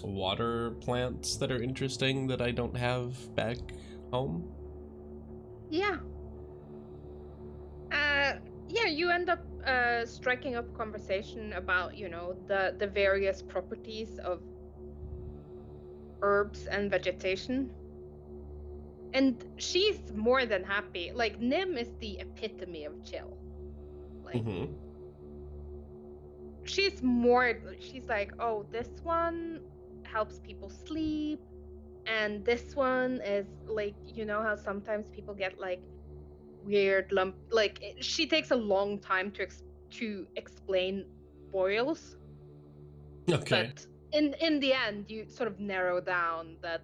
water plants that are interesting that I don't have back home. Yeah. Yeah, you end up striking up conversation about, the various properties of herbs and vegetation. And she's more than happy. Like, Nim is the epitome of chill. Like, she's like, oh, this one helps people sleep, and this one is like, how sometimes people get like weird lump, like, she takes a long time to explain boils. Okay. But in the end, you sort of narrow down that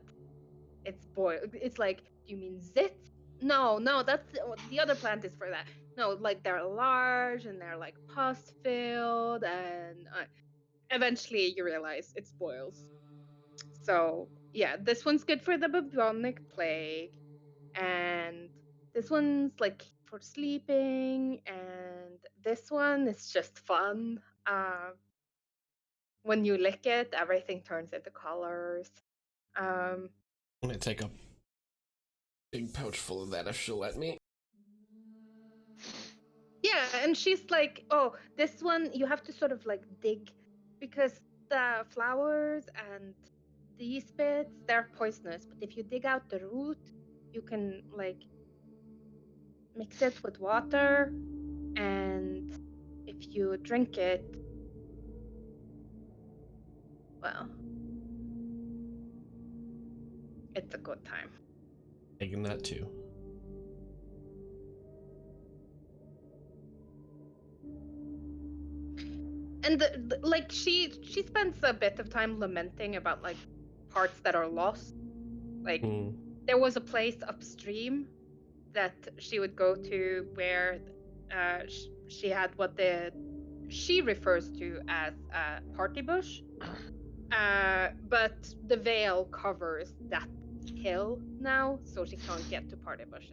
it's boil. It's like, do you mean zit? No, that's the other plant is for that. No, like, they're large and they're like pus filled, and eventually you realize it's boils. So yeah, this one's good for the bubonic plague, and this one's like for sleeping, and this one is just fun. When you lick it, everything turns into colors. I'm gonna take a big pouch full of that if she'll let me. Yeah, and she's like, oh, this one you have to sort of like dig, because the flowers and these bits, they're poisonous, but if you dig out the root, you can like mix it with water, and if you drink it, well, it's a good time. Taking that too. And like she spends a bit of time lamenting about like parts that are lost. Like, Hmm. there was a place upstream that she would go to where she had what she refers to as a party bush. But the veil covers that hill now, so she can't get to party bush.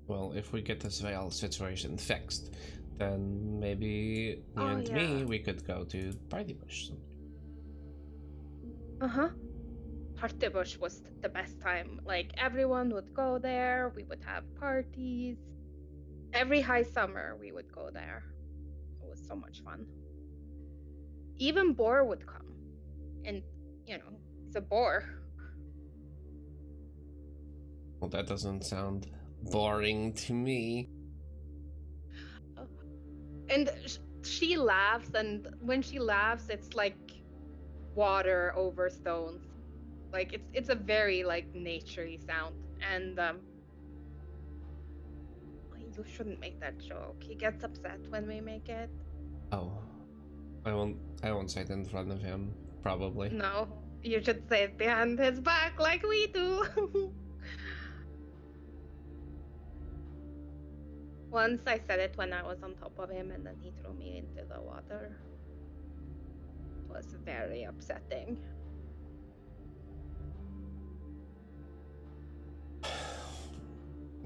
Well, if we get this veil situation fixed, then maybe you Oh, and yeah. me, we could go to Party Bush. Uh-huh. Party bush was the best time. Like, everyone would go there, we would have parties. Every high summer, we would go there. It was so much fun. Even Boar would come. And, he's a boar. Well, that doesn't sound boring to me. And she laughs, and when she laughs, it's like water over stones. Like, it's a very, like, naturey sound. And you shouldn't make that joke. He gets upset when we make it. Oh, I won't say it in front of him, probably. No, you should say it behind his back like we do. Once I said it when I was on top of him, and then he threw me into the water. It was very upsetting.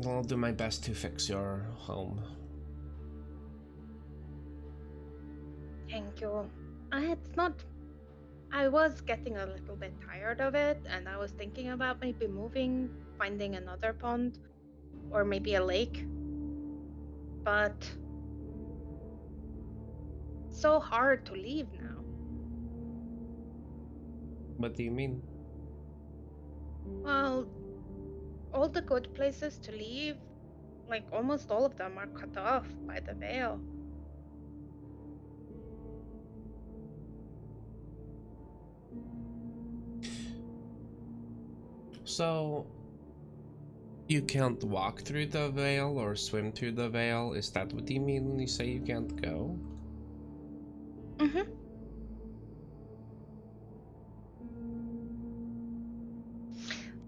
I'll do my best to fix your home. Thank you. It's not. I was getting a little bit tired of it, and I was thinking about maybe moving, finding another pond, or maybe a lake. But it's so hard to leave now. What do you mean? Well, all the good places to leave, like almost all of them, are cut off by the veil. So, you can't walk through the veil or swim through the veil? Is that what you mean when you say you can't go? Mm-hmm.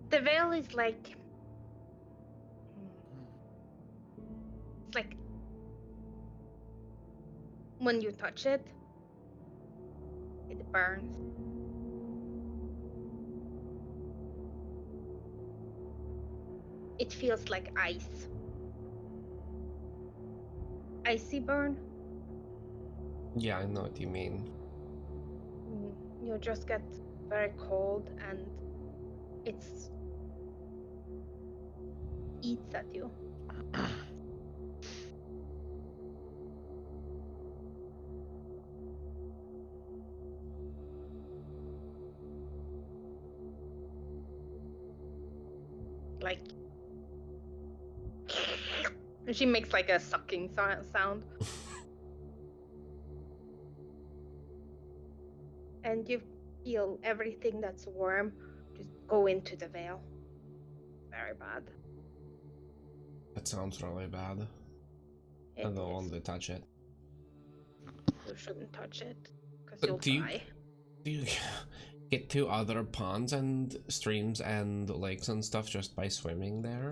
The veil is like, it's like when you touch it, it burns. It feels like ice. Icy burn. Yeah, I know what you mean. You just get very cold, and it's eats at you. Like, and she makes like a sucking sound. And you feel everything that's warm just go into the veil. Very bad. That sounds really bad. I It don't is. want to touch it. You shouldn't touch it, because But you'll die. do you get to other ponds and streams and lakes and stuff just by swimming there?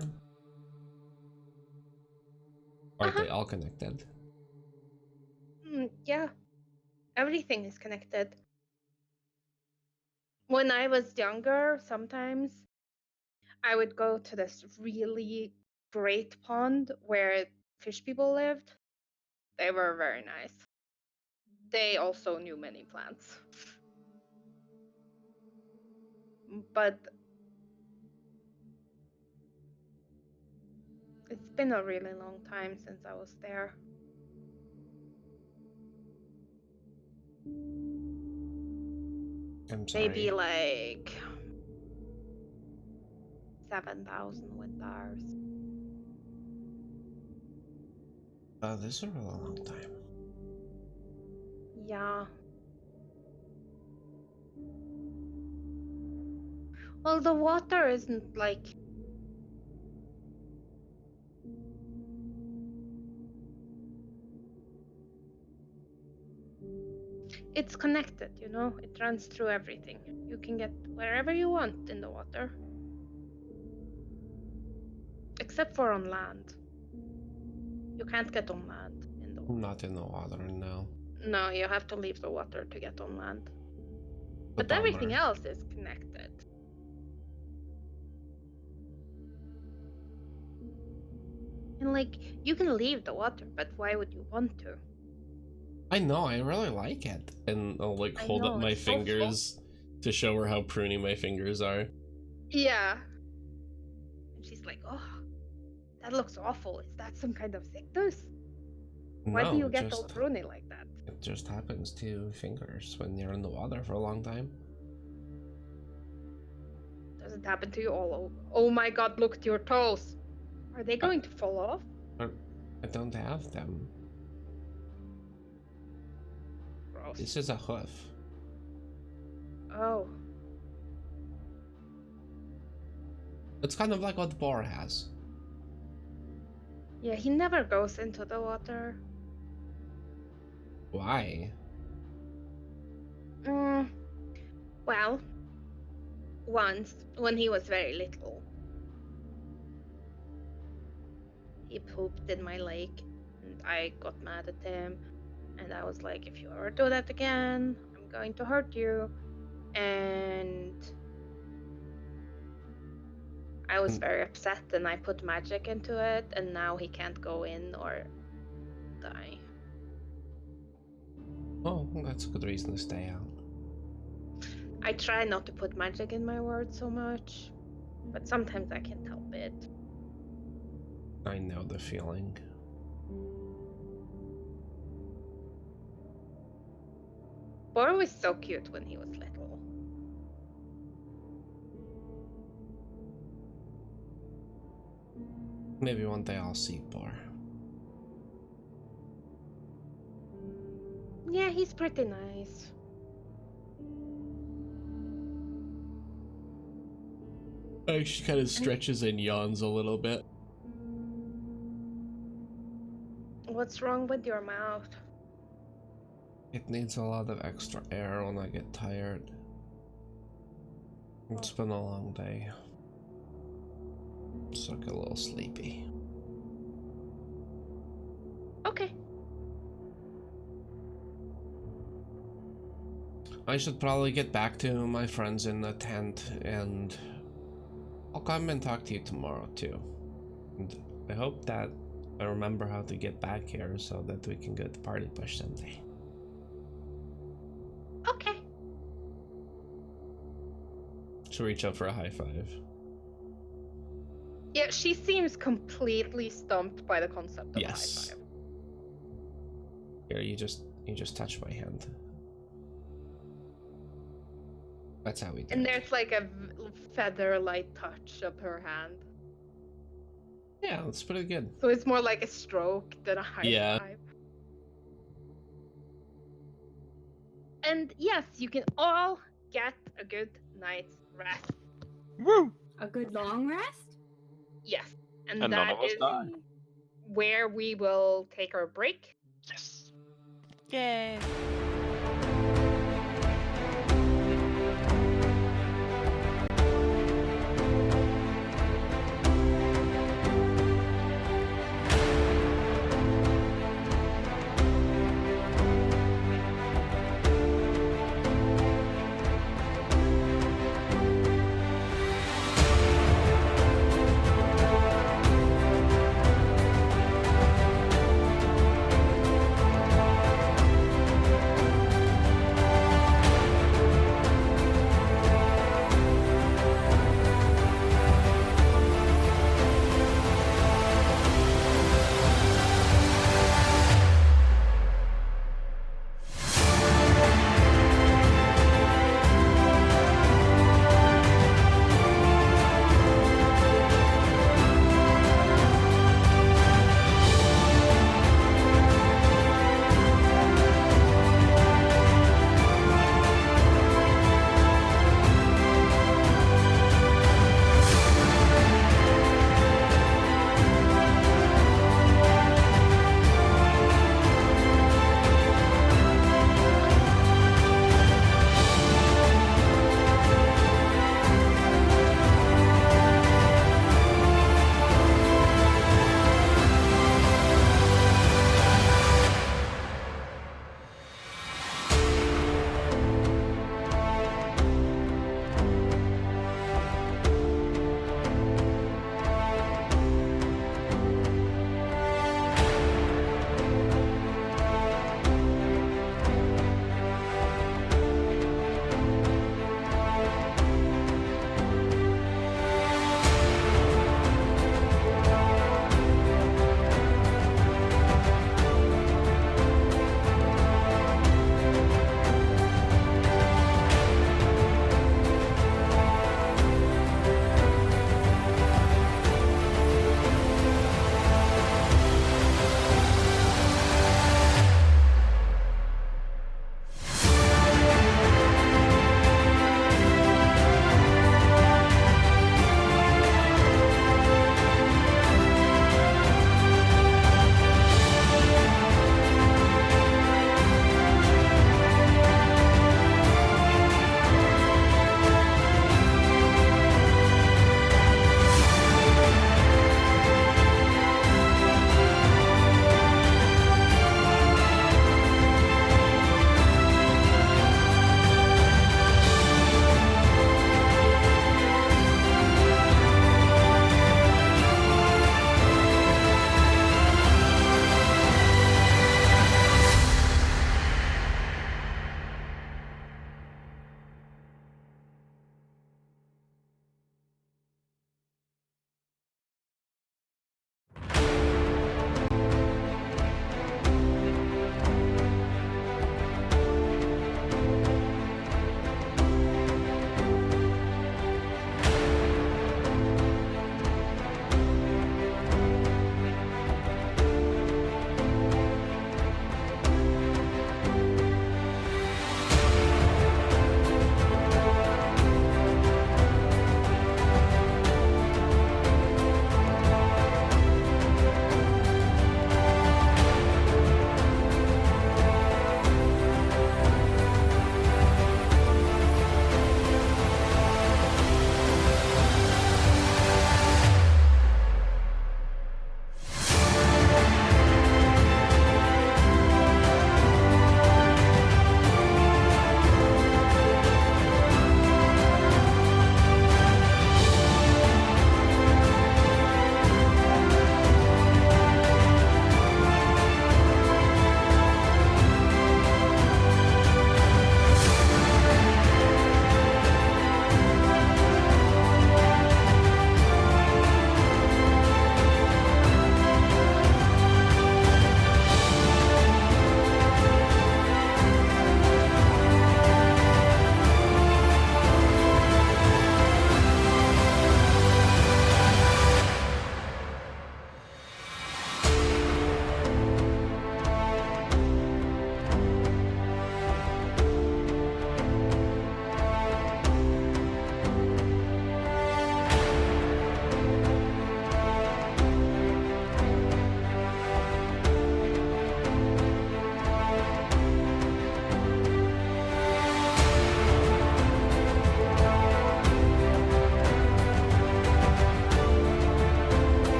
Aren't Uh-huh. they all connected? Yeah. Everything is connected. When I was younger, sometimes I would go to this really great pond where fish people lived. They were very nice. They also knew many plants. But it's been a really long time since I was there. I'm sorry. Maybe like 7,000 winters. This is a really long time. Yeah. Well, the water isn't like... it's connected, you know? It runs through everything. You can get wherever you want in the water. Except for on land. You can't get on land in the water. Not in the water now. No, you have to leave the water to get on land. A But everything bummer. else is connected. And like, you can leave the water, but why would you want to? I know, I really like it. And I'll like I hold up know, my it's so fun. fingers to show her how pruny my fingers are. Yeah. And she's like, oh, that looks awful. Is that some kind of sickness? Why No, do you get all just, pruny like that? it just happens to fingers when you're in the water for a long time. Does it happen to you all over? Oh my god, look at your toes. Are they going to fall off? But I don't have them. Gross. This is a hoof. Oh. It's kind of like what Boar has. Yeah, he never goes into the water. Why? Well, once, when he was very little, he pooped in my lake, and I got mad at him, and I was like, if you ever do that again, I'm going to hurt you. And I was very upset, and I put magic into it, and now he can't go in or die. Oh, well, that's a good reason to stay out. I try not to put magic in my words so much, but sometimes I can't help it. I know the feeling. Boar was so cute when he was little. Maybe one day I'll see Boar. Yeah, he's pretty nice. She kind of stretches and yawns a little bit. What's wrong with your mouth? It needs a lot of extra air when I get tired. It's been a long day. So I get a little sleepy. Okay. I should probably get back to my friends in the tent, and I'll come and talk to you tomorrow too. And I hope that I remember how to get back here so that we can go to Party Push someday. Okay. She'll reach out for a high five. Yeah, she seems completely stumped by the concept of Yes. high five. Here, you just touch my hand. That's how we do And it. there's like a feather-light touch of her hand. Yeah, that's pretty good. So it's more like a stroke than a high Yeah. five. And yes, you can all get a good night's rest. Woo! A good long rest? Yes. And And none that of us is die. where we will take our break. Yes. Yay.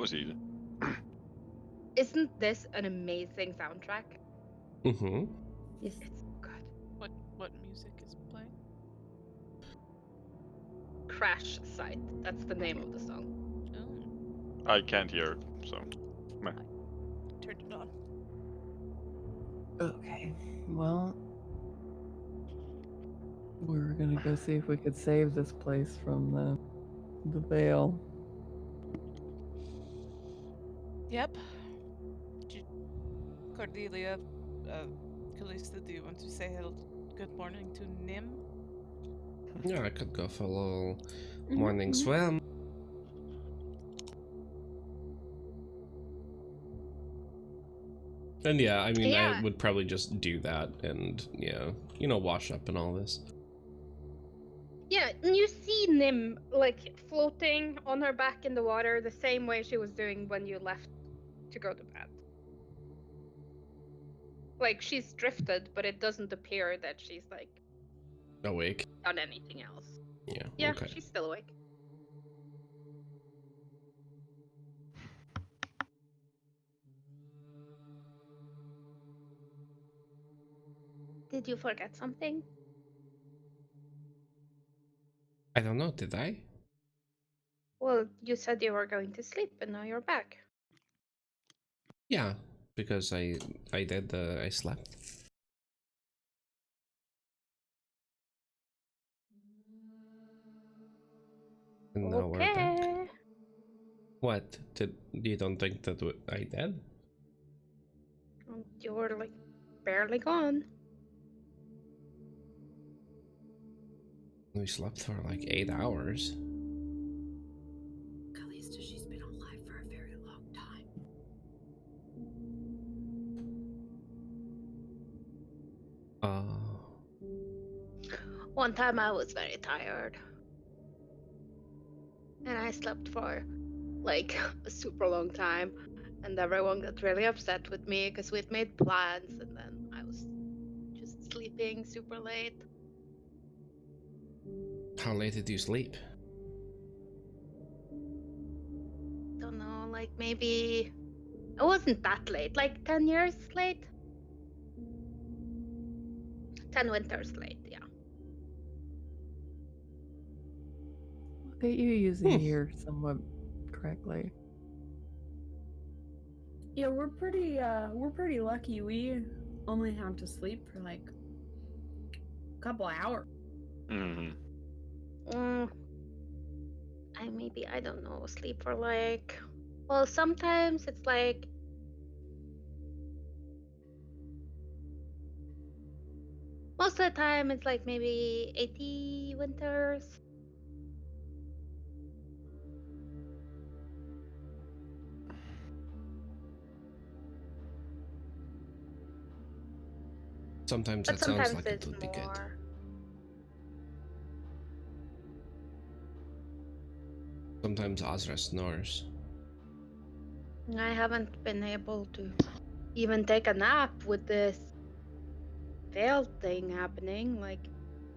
was easy. Isn't this an amazing soundtrack? Mm-hmm. Yes. It's so good. What music is playing? Crash Site. That's the name of the song. Oh, I can't hear it, so. turned it on. Okay. Well, we're gonna go see if we could save this place from the veil. Yep. Cordelia, Callista, do you want to say good morning to Nim? Yeah, I could go for a little Mhm, morning mhm. swim. And yeah, I mean, I Yeah. would probably just do that and, yeah, wash up and all this. Yeah, and you see Nim like floating on her back in the water the same way she was doing when you left to go to bed. Like she's drifted, but it doesn't appear that she's like Awake. done anything else. Yeah, Yeah, okay. she's still awake. Did you forget something? I don't know, did I? Well, you said you were going to sleep and now you're back. Yeah, because I slept. And now we're back. Okay. What? You don't think that I did? You were like barely gone. We slept for like 8 hours. Callista, she's been alive for a very long time. One time I was very tired. And I slept for like a super long time. And everyone got really upset with me because we'd made plans and then I was just sleeping super late. How late did you sleep? Don't know, like maybe it wasn't that late, like 10 years late. 10 winters late, yeah. Look at you using the year somewhat correctly. Yeah, we're pretty lucky. We only have to sleep for like a couple hours. Mm-hmm. I don't know, sleep for like, well, sometimes it's like most of the time it's like maybe 80 winters. Sometimes But that sounds sometimes like it it's would be good. more. Sometimes Azra snores. I haven't been able to even take a nap with this veil thing happening. Like,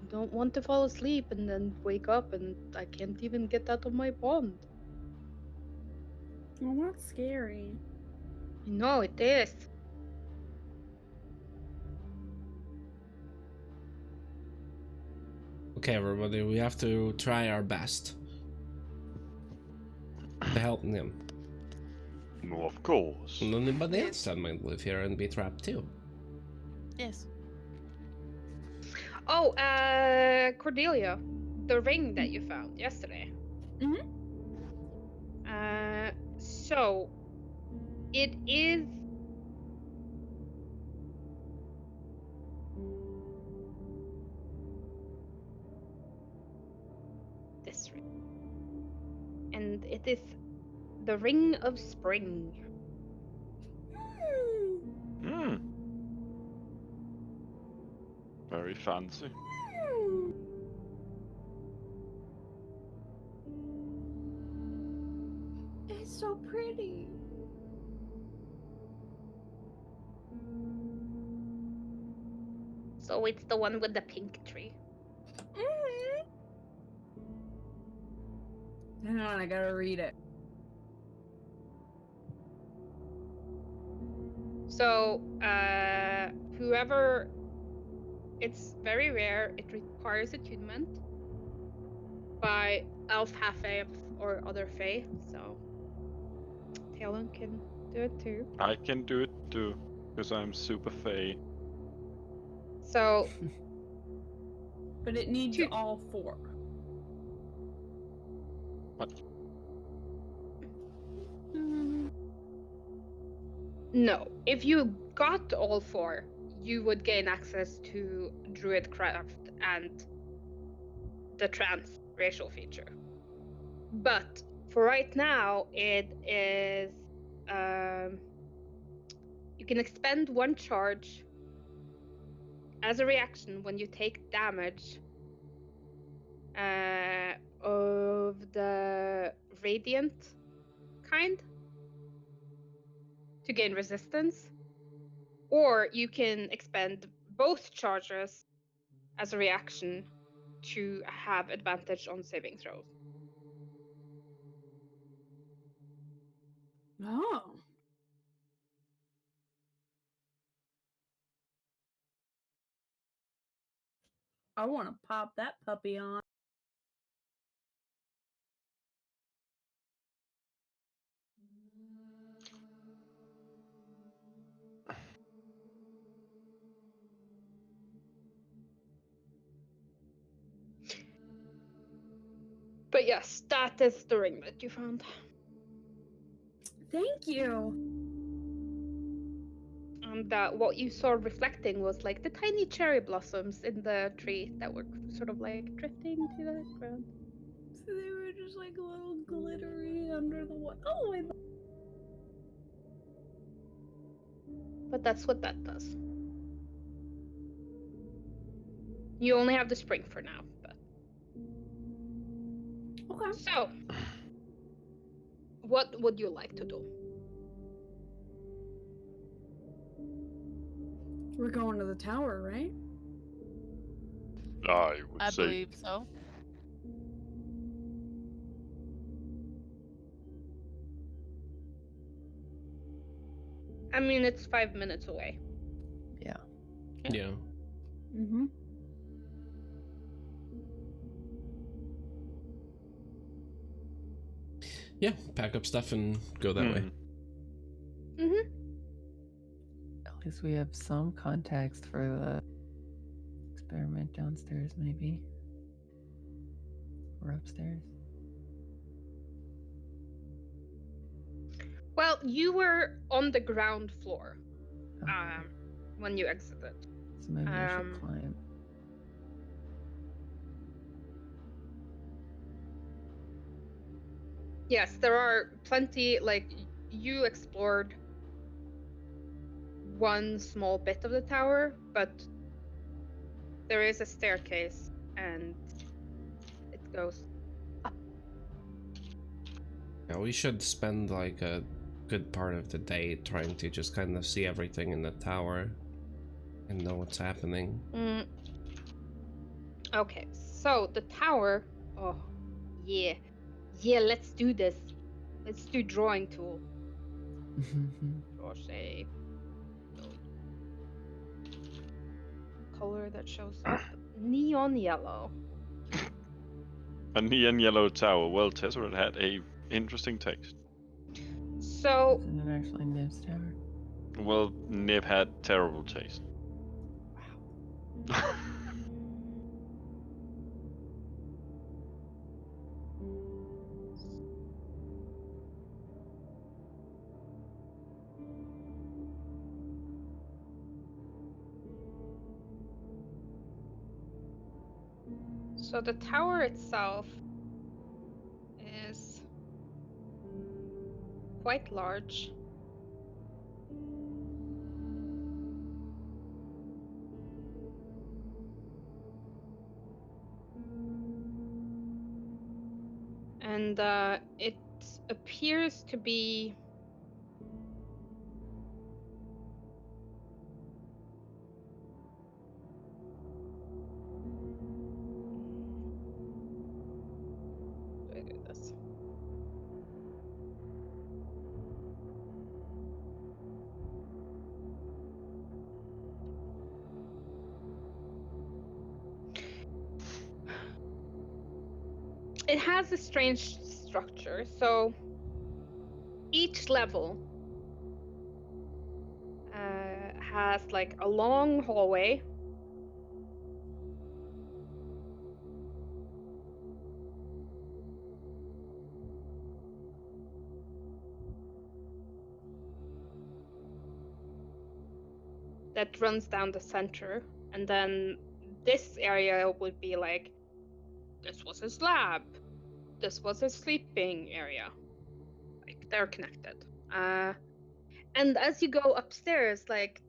I don't want to fall asleep and then wake up and I can't even get out of my pond. Well, that's scary. I know it is. Okay, everybody, we have to try our best to help Nim. Well, of course. And anybody Yes. else that might live here and be trapped too. Yes. Oh, Cordelia, the ring that you found yesterday. Mhm. So it is this ring, and it is the ring of spring. Hmm. Very fancy. It's so pretty. So it's the one with the pink tree. Hang on, I gotta read it. So, whoever, it's very rare. It requires attunement by elf, half elf, or other fae. So, Talon can do it too. I can do it too, because I'm super fey. So, But it needs Two. all 4. What? no. If you got all 4, you would gain access to Druidcraft and the trans racial feature. But for right now, it is you can expend 1 charge as a reaction when you take damage of the radiant kind to gain resistance, or you can expend both charges as a reaction to have advantage on saving throws. Oh. I want to pop that puppy on. But yes, that is the ringlet you found. Thank you. And what you saw reflecting was like the tiny cherry blossoms in the tree that were sort of like drifting to the ground. So they were just like a little glittery under the water. Oh, I But that's what that does. You only have the spring for now. But Okay. so, what would you like to do? We're going to the tower, right? I would I say. believe so. I mean, it's 5 minutes away. Yeah. Yeah. Mm-hmm. Yeah, pack up stuff and go that way. Mm-hmm. At least we have some context for the experiment downstairs, maybe. Or upstairs. Well, you were on the ground floor Okay. when you exited. So maybe we should climb. Yes, there are plenty, like, you explored one small bit of the tower, but there is a staircase and it goes up. Yeah, we should spend like a good part of the day trying to just kind of see everything in the tower and know what's happening. Okay, so the tower. Oh, yeah. Yeah, let's do this. Let's do drawing tool. Draw shape. Color that shows up. Neon yellow. A neon yellow tower. Well, Tesseract had a interesting text. So Isn't it actually Nib's tower? Well, Nib had terrible taste. Wow. So the tower itself is quite large. And it appears to be do I do this? It has a strange structure. So each level has like a long hallway. That runs down the center, and then this area would be like, this was his lab, this was his sleeping area. Like they're connected. And as you go upstairs, like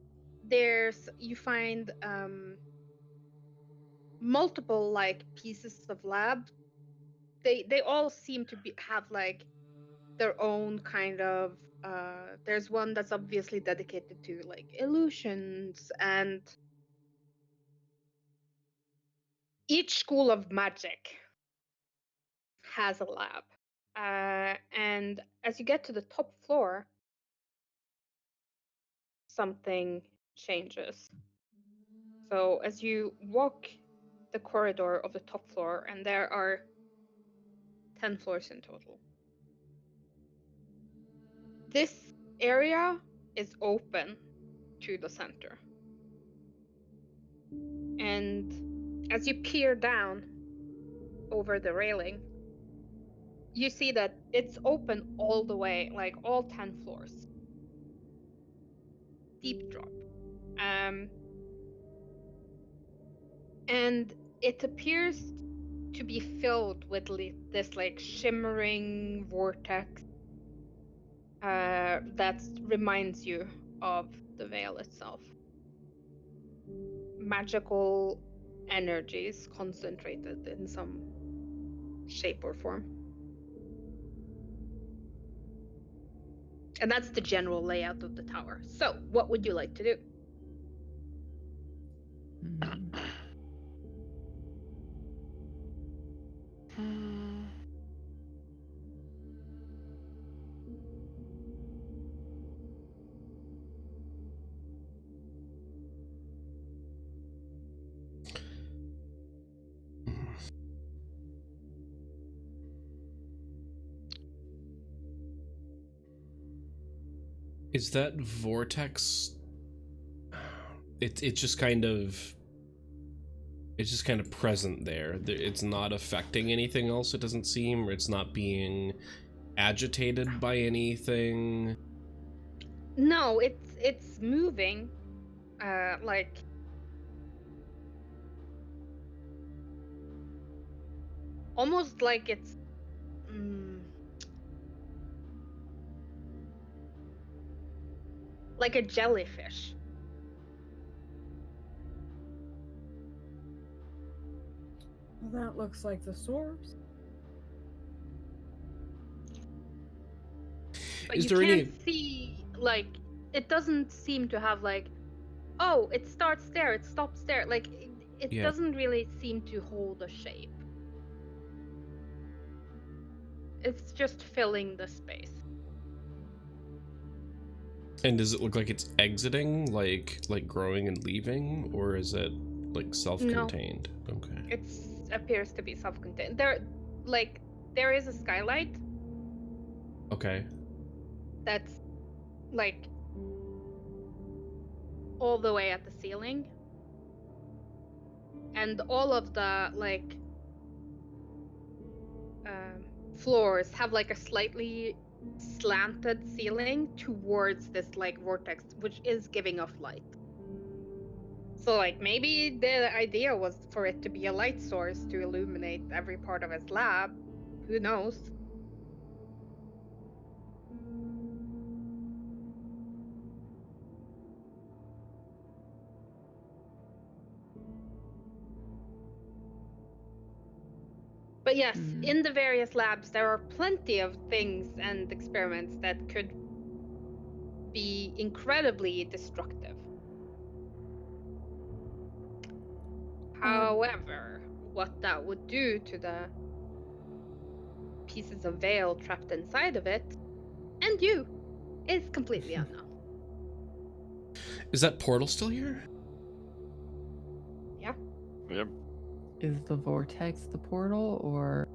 you find multiple like pieces of lab. They all seem to have like their own kind of there's one that's obviously dedicated to like illusions, and each school of magic has a lab. And as you get to the top floor, something changes. So as you walk the corridor of the top floor, and there are 10 floors in total, this area is open to the center. And as you peer down over the railing, you see that it's open all the way, like all 10 floors. Deep drop. And it appears to be filled with this like shimmering vortex that reminds you of the veil itself. Magical energies concentrated in some shape or form. And that's the general layout of the tower. So, what would you like to do? Is that vortex? It's just kind of. It's just kind of present there. It's not affecting anything else. It doesn't seem, or it's not being agitated by anything. No, it's moving, like almost like it's like a jellyfish. Well, that looks like the source. But Is you there can't any? see, like, it doesn't seem to have like, oh, it starts there, it stops there. Like, it Yeah. doesn't really seem to hold a shape. It's just filling the space. And does it look like it's exiting, like growing and leaving, or is it like self-contained? No. Okay. It appears to be self-contained. There is a skylight. Okay. That's like all the way at the ceiling, and all of the like floors have like a slightly slanted ceiling towards this like vortex, which is giving off light. So like maybe the idea was for it to be a light source to illuminate every part of his lab. Who knows? But yes, in the various labs, there are plenty of things and experiments that could be incredibly destructive. However, what that would do to the pieces of veil trapped inside of it, and you, is completely unknown. Is that portal still here? Yeah. Yep. Is the vortex the portal, or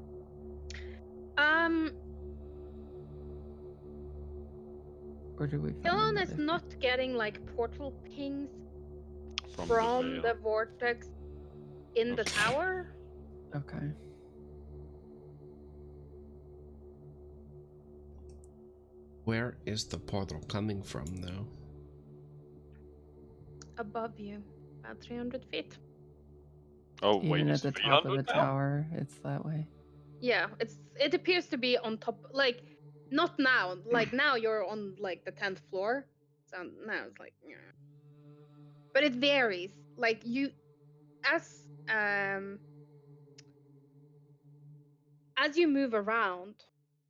Or do we find Talon another is thing? not getting like portal pings From from the the veil. vortex in the Okay. tower. Okay. Where is the portal coming from, though? Above you, about 300 feet. Oh wait, Even at it's the top of 300 the now? tower, it's that way. Yeah, it appears to be on top, like not now. Like now you're on like the 10th floor. So now it's like yeah. But it varies. Like you as you move around,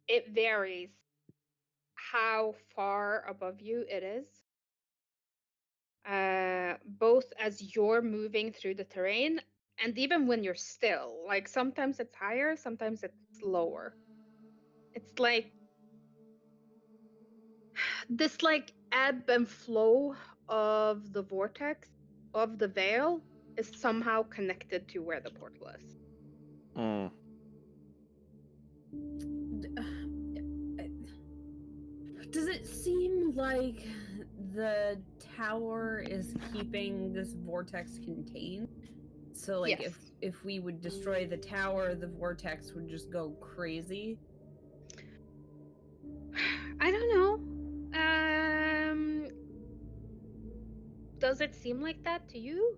it varies how far above you it is. Both as you're moving through the terrain and even when you're still. Like sometimes it's higher, sometimes it's lower. It's like this like ebb and flow of the vortex of the veil is somehow connected to where the portal is. Hmm. Does it seem like the tower is keeping this vortex contained? So like Yes. if we would destroy the tower, the vortex would just go crazy. I don't know. Does it seem like that to you?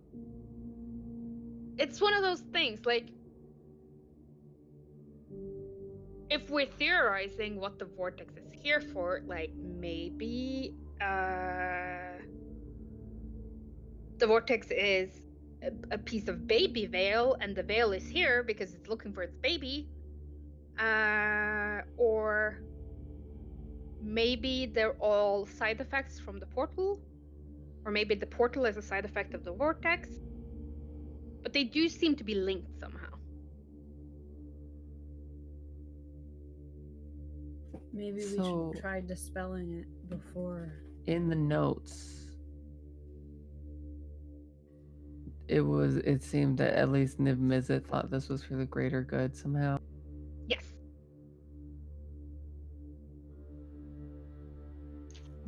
It's one of those things like if we're theorizing what the vortex is here for, like maybe the vortex is a piece of baby veil and the veil is here because it's looking for its baby, or maybe they're all side effects from the portal, or maybe the portal is a side effect of the vortex, but they do seem to be linked somehow. Maybe we So- should try dispelling it before. In the notes, it seemed that at least Niv Mizzet thought this was for the greater good somehow. Yes.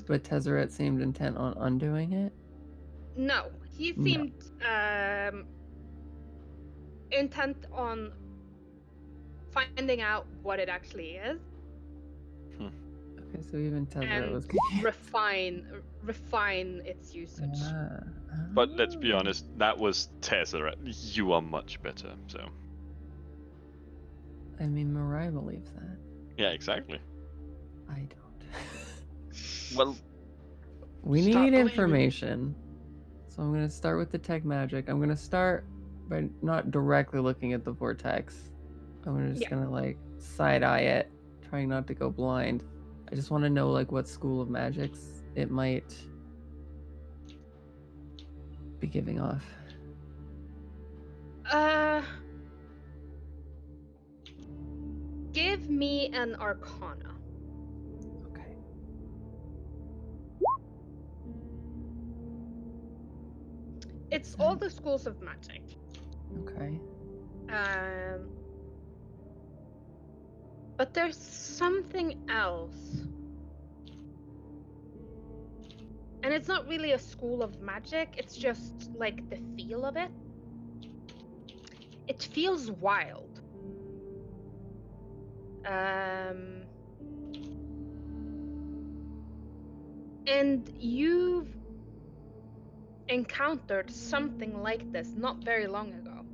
But Tezzeret seemed intent on undoing it. No, he No. seemed intent on finding out what it actually is Okay, so even Tezzeret was and confused. refine its usage. Ah. But let's be Ah. honest, that was Tesseract. You are much better, so. I mean, Mariah believes that. Yeah, exactly. I don't. Well, We start need believing. information. So I'm going to start with detect magic. I'm going to start by not directly looking at the vortex. I'm just Yeah. going to like side eye it, trying not to go blind. I just want to know like what school of magics it might be giving off. Give me an arcana. Okay. It's all the schools of magic. Okay. But there's something else. And it's not really a school of magic, it's just like the feel of it. It feels wild. And you've encountered something like this not very long ago.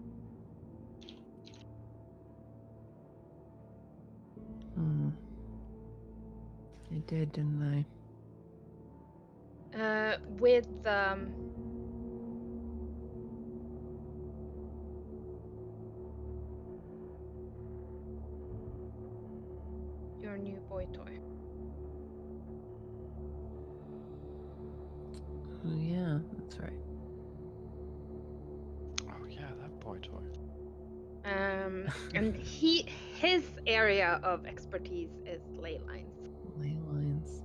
I did, didn't I? With your new boy toy. Oh, yeah, that's right. Oh yeah, that boy toy. And his area of expertise is ley lines. Ley lines.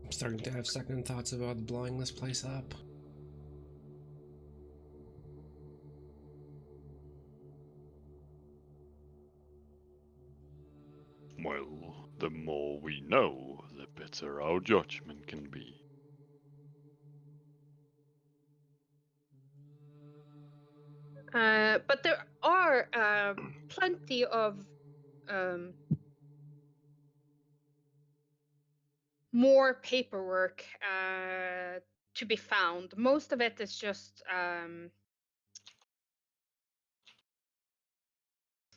I'm starting to have second thoughts about blowing this place up. Well, the more we know, the better our judgment can be. But there are plenty of more paperwork to be found. Most of it is just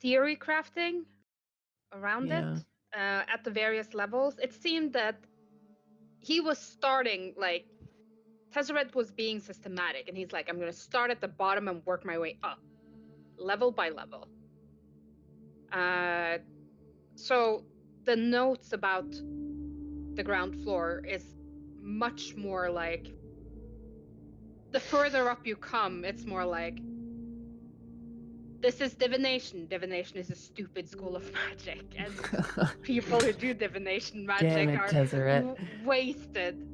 theory crafting around Yeah. it at the various levels. It seemed that he was starting, like, Tezzeret was being systematic, and he's like, I'm going to start at the bottom and work my way up, level by level. So the notes about the ground floor is much more like, the further up you come, it's more like, this is divination. Divination is a stupid school of magic, and people who do divination Damn magic it, are Tezzeret. wasted.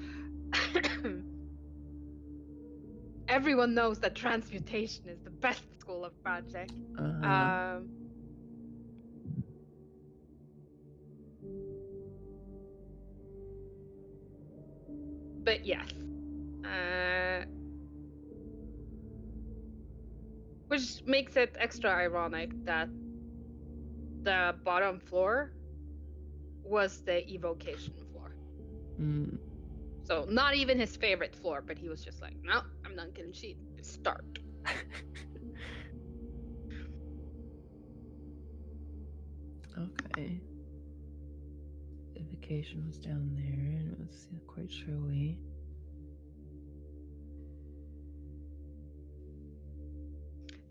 Everyone knows that transmutation is the best school of magic. Uh-huh. But yes. Which makes it extra ironic that the bottom floor was the evocation floor. Mm. So not even his favorite floor, but he was just like, no, I'm not gonna cheat. Start. Okay. Evocation was down there, and it was quite showy.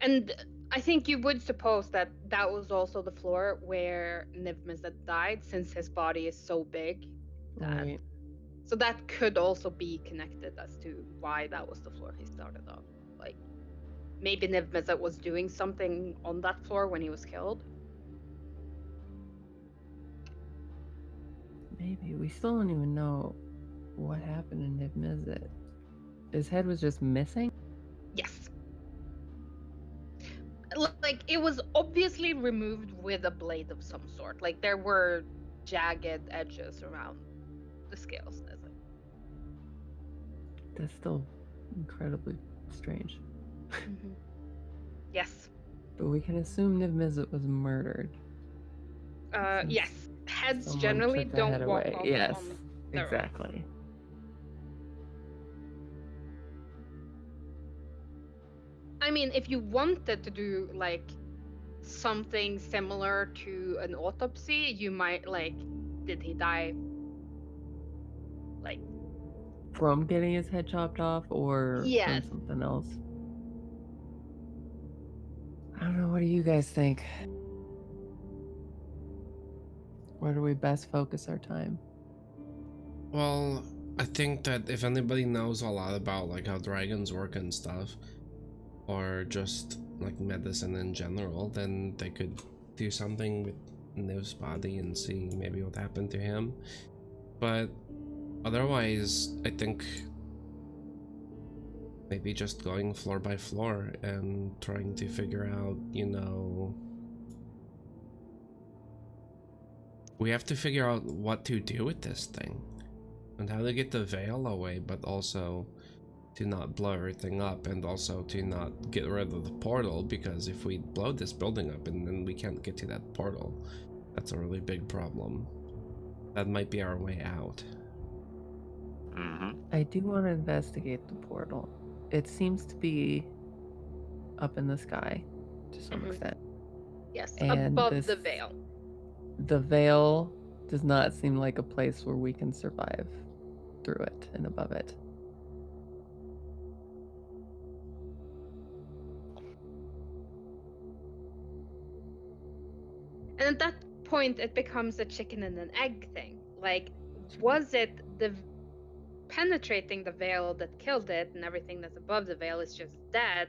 And I think you would suppose that that was also the floor where Niv-Mizzet died, since his body is so big. Right. So that could also be connected as to why that was the floor he started on. Like, maybe Niv-Mizzet was doing something on that floor when he was killed. Maybe. We still don't even know what happened in Niv-Mizzet. His head was just missing? Yes. Like, it was obviously removed with a blade of some sort. Like, there were jagged edges around the scales. That's still incredibly strange. Yes. But we can assume Niv-Mizzet was murdered. Yes. Heads Someone generally took the don't head walk away. off Yes, on their own. exactly. I mean, if you wanted to do, like, something similar to an autopsy, you might, like, did he die, like, From getting his head chopped off or yes. from something else? I don't know. What do you guys think? Where do we best focus our time? Well, I think that if anybody knows a lot about like how dragons work and stuff, or just like medicine in general, then they could do something with Niv's body and see maybe what happened to him. But otherwise, I think maybe just going floor by floor and trying to figure out, you know, we have to figure out what to do with this thing and how to get the veil away, but also to not blow everything up, and also to not get rid of the portal, because if we blow this building up and then we can't get to that portal, that's a really big problem. That might be our way out. I do want to investigate the portal. It seems to be up in the sky to some extent. Yes, And above the veil. The veil does not seem like a place where we can survive through it and above it. And at that point, it becomes a chicken and an egg thing. Like, was it the penetrating the veil that killed it, and everything that's above the veil is just dead?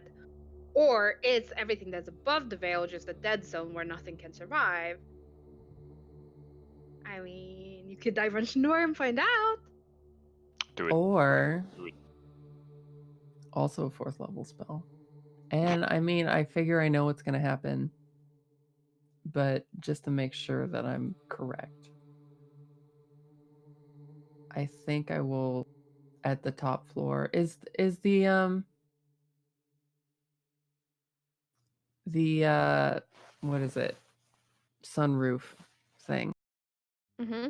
Or is everything that's above the veil just a dead zone where nothing can survive? I mean, you could dive into Nor and find out. Do it. Or Do it. also a 4th level spell. And I mean, I figure I know what's going to happen, but just to make sure that I'm correct, I think I will at the top floor. Is the what is it? Sunroof thing. Mm-hmm.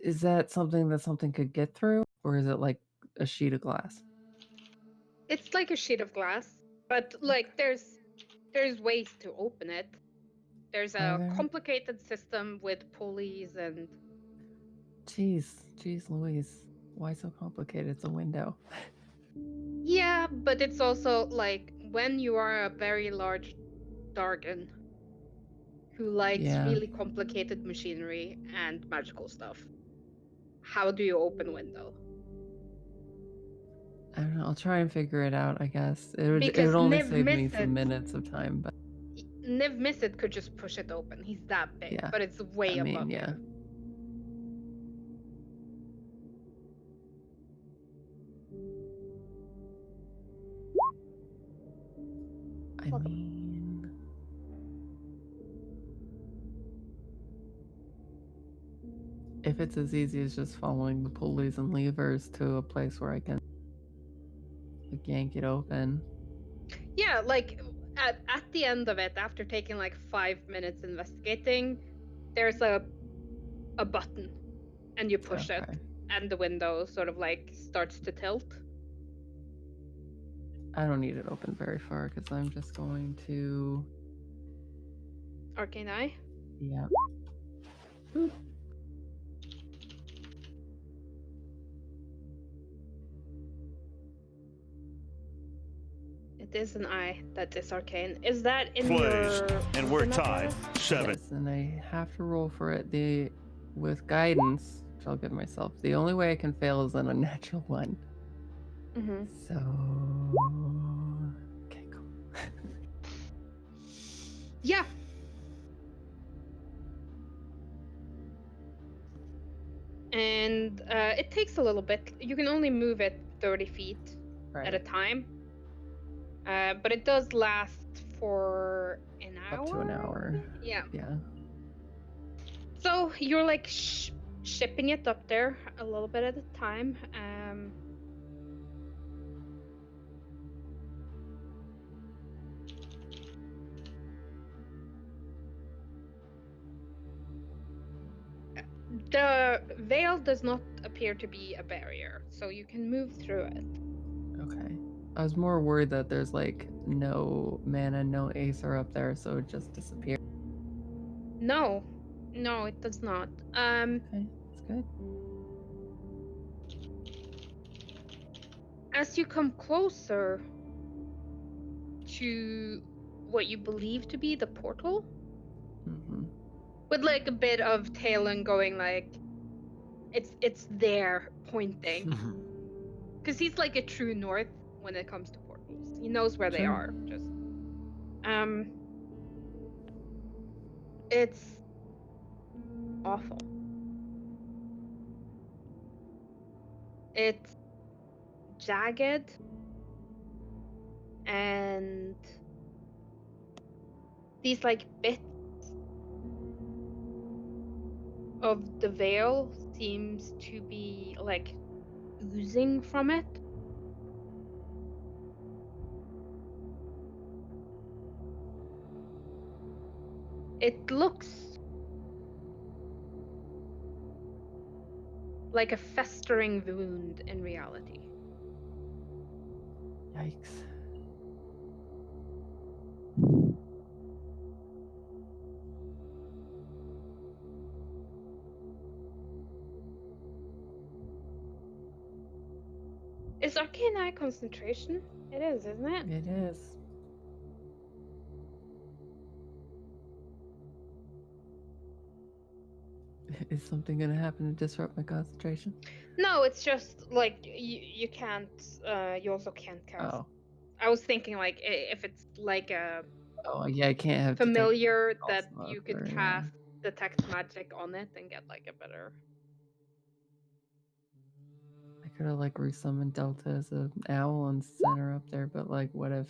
Is that something that something could get through, or is it like a sheet of glass? It's like a sheet of glass, but like there's ways to open it. There's Are a there? complicated system with pulleys and Jeez, Louise. Why so complicated? It's a window. yeah, but it's also like when you are a very large Dargon who likes Yeah. really complicated machinery and magical stuff. How do you open window? I don't know. I'll try and figure it out, I guess. It would Because only Niv save me Mizzet- some minutes of time, but Niv Mizzet could just push it open. He's that big, yeah. but it's way I mean, above yeah. him. I mean, if it's as easy as just following the pulleys and levers to a place where I can like, yank it open. Yeah, like at the end of it, after taking like 5 minutes investigating, there's a button, and you push it, Okay. and the window sort of like starts to tilt. I don't need it open very far because I'm just going to. Arcane Eye. Yeah. It is an eye that is arcane. Is that in Plays, your and we're wisdom tied apparatus? 7. Yes, and I have to roll for it. With guidance, which I'll give myself. The only way I can fail is on a natural one. Mm-hmm. So. Okay, cool. Yeah. And it takes a little bit. You can only move it 30 feet at a Right. time. But it does last for an hour. Up to an hour. Yeah. Yeah. So you're like shipping it up there a little bit at a time. The veil does not appear to be a barrier, so you can move through it. Okay. I was more worried that there's like no mana, no aether up there, so it just disappeared. No, it does not. Okay, that's good. As you come closer to what you believe to be the portal, Mm-hmm. with like a bit of Talon going like, it's there, pointing, because he's like a true north when it comes to portals. He knows where they Sure. are. Just it's awful. It's jagged and these like bits of the veil seems to be like oozing from it. It looks like a festering wound in reality. Yikes. Is Arcane Eye concentration? It is, isn't it? It is. Is something gonna happen to disrupt my concentration? No, it's just like you can't. You also can't cast. Oh. I was thinking like if it's like a Oh yeah, I can't have familiar detect that also you could for, cast detect magic on it and get like a better. could have like resummon Delta as an owl and sent her up there, but like, what if?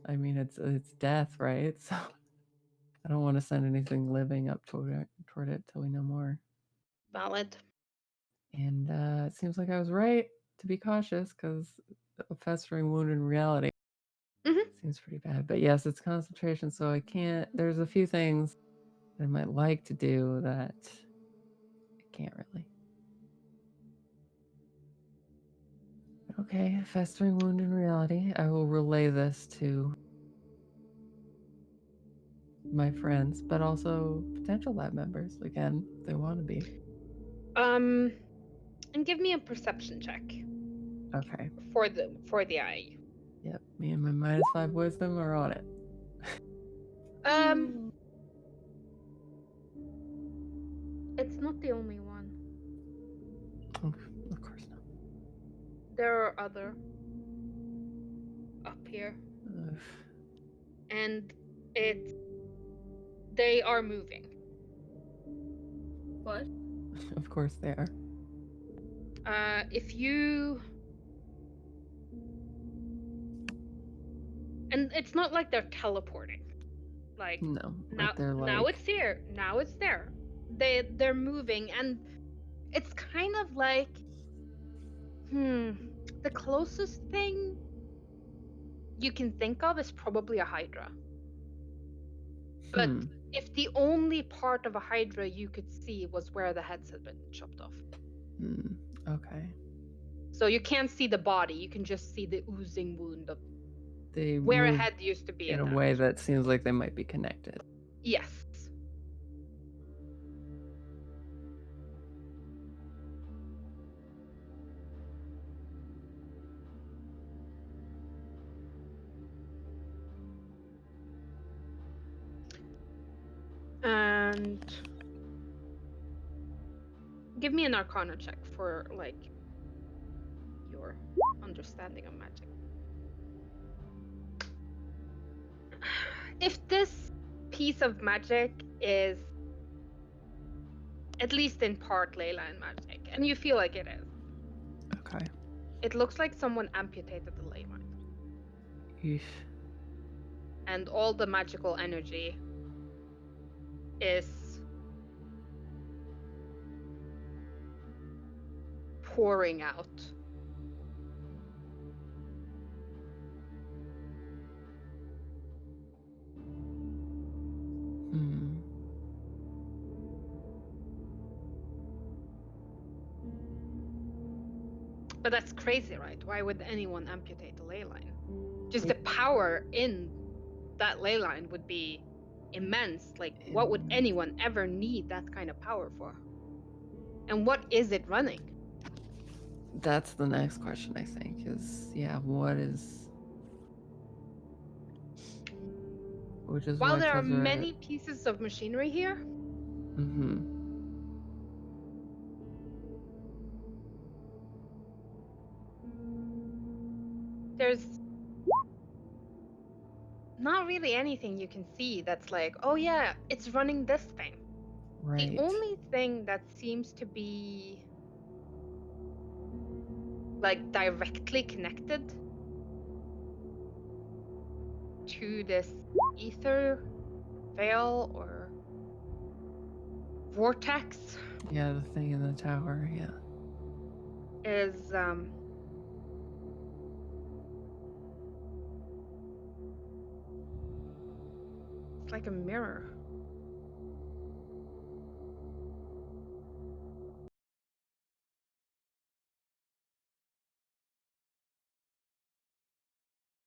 I mean, it's death, right? So I don't want to send anything living up toward it till we know more. Valid. And it seems like I was right to be cautious because a festering wound in reality seems pretty bad. But yes, it's concentration, so I can't. There's a few things that I might like to do that I can't really. Okay, festering wound in reality. I will relay this to my friends, but also potential lab members, again, if they want to be. And give me a perception check Okay. for the eye. Yep, me and my -5 wisdom are on it. It's not the only one. Of course not. There are other up here, Ugh. and they are moving. What? Of course they are. If you, and it's not like they're teleporting. Like No, now, like they're now like it's here. Now it's there. They're moving, and it's kind of like, the closest thing you can think of is probably a hydra. But if the only part of a hydra you could see was where the heads had been chopped off. Okay. So you can't see the body, you can just see the oozing wound of They where a move head used to be in a attached. way that seems like they might be connected. Yes. And give me an arcana check for like your understanding of magic. If this piece of magic is at least in part leyline magic, and you feel like it is, Okay. it looks like someone amputated the ley line. Yeesh. And all the magical energy is pouring out. But that's crazy, right? Why would anyone amputate a ley line? Just the power in that ley line would be immense. Like, what would anyone ever need that kind of power for? And what is it running? That's the next question, I think, is what is. Which is While why there are Tezzeret... many pieces of machinery here, there's not really anything you can see that's like, oh yeah, it's running this thing. Right. The only thing that seems to be like directly connected to this ether veil or vortex, yeah, the thing in the tower, is it's like a mirror.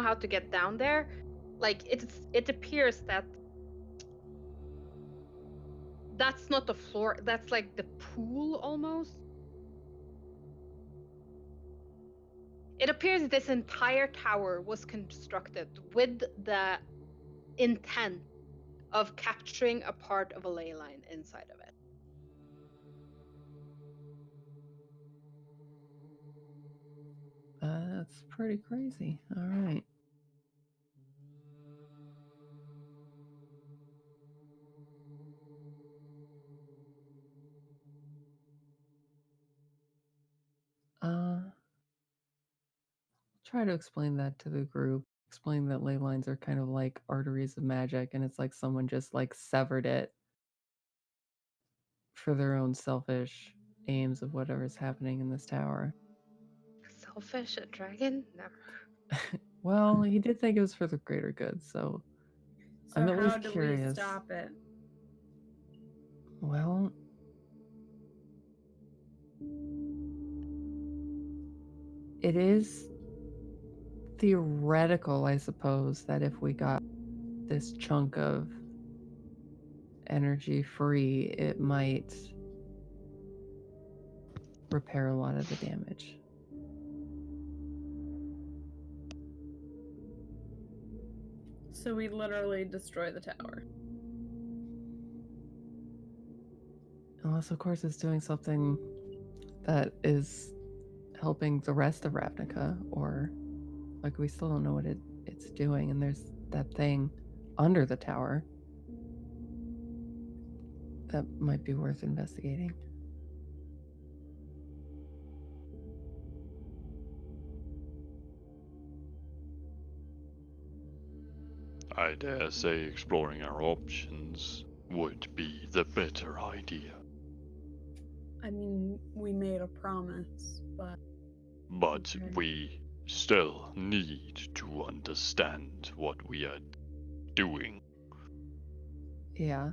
How to get down there? Like it appears that that's not the floor, that's like the pool almost. It appears this entire tower was constructed with the intent of capturing a part of a ley line inside of it. That's pretty crazy. All right. try to explain that to the group. Explain that ley lines are kind of like arteries of magic, and it's like someone just like severed it for their own selfish aims of whatever's happening in this tower. Selfish, a dragon? No. Well, he did think it was for the greater good, so So I'm at how least do curious. we stop it? Well, it is theoretical, I suppose, that if we got this chunk of energy free, it might repair a lot of the damage. So we literally destroy the tower. Unless, of course, it's doing something that is helping the rest of Ravnica, or like we still don't know what it's doing, and there's that thing under the tower that might be worth investigating. I dare say exploring our options would be the better idea. I mean, we made a promise, but But Okay. we still need to understand what we are doing. Yeah,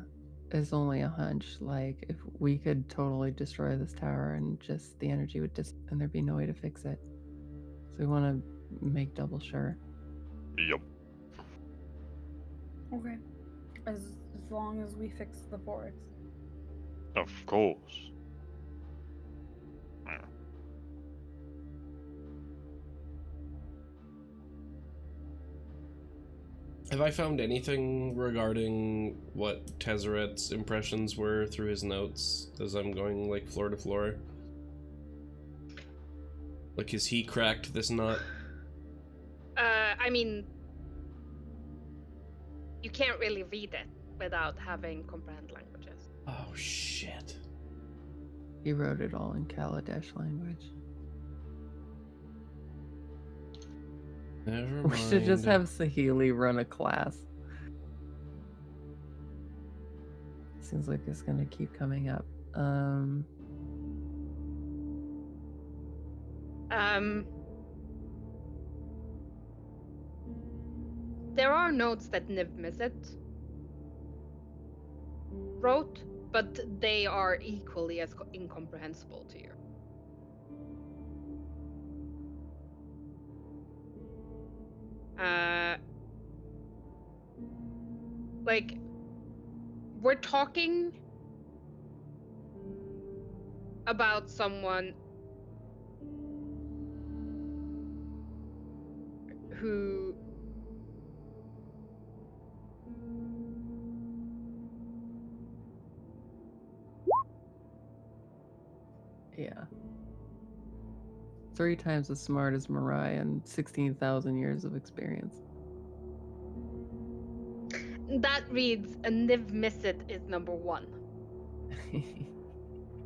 it's only a hunch. Like, if we could totally destroy this tower and just the energy would and there'd be no way to fix it. So we want to make double sure. Yup. okay. As long as we fix the forest. Of course. Have I found anything regarding what Tezzeret's impressions were through his notes as I'm going like floor to floor? Like, has he cracked this nut? I mean, you can't really read it without having comprehend languages. Oh shit. He wrote it all in Kaladesh language. Never We mind. should just have Sahili run a class. Seems like it's gonna keep coming up. There are notes that Niv Mizzet wrote, but they are equally as incomprehensible to you. Like, we're talking about someone who Yeah. 3 times as smart as Mariah and 16,000 years of experience. that reads a Niv Mizzet is number 1.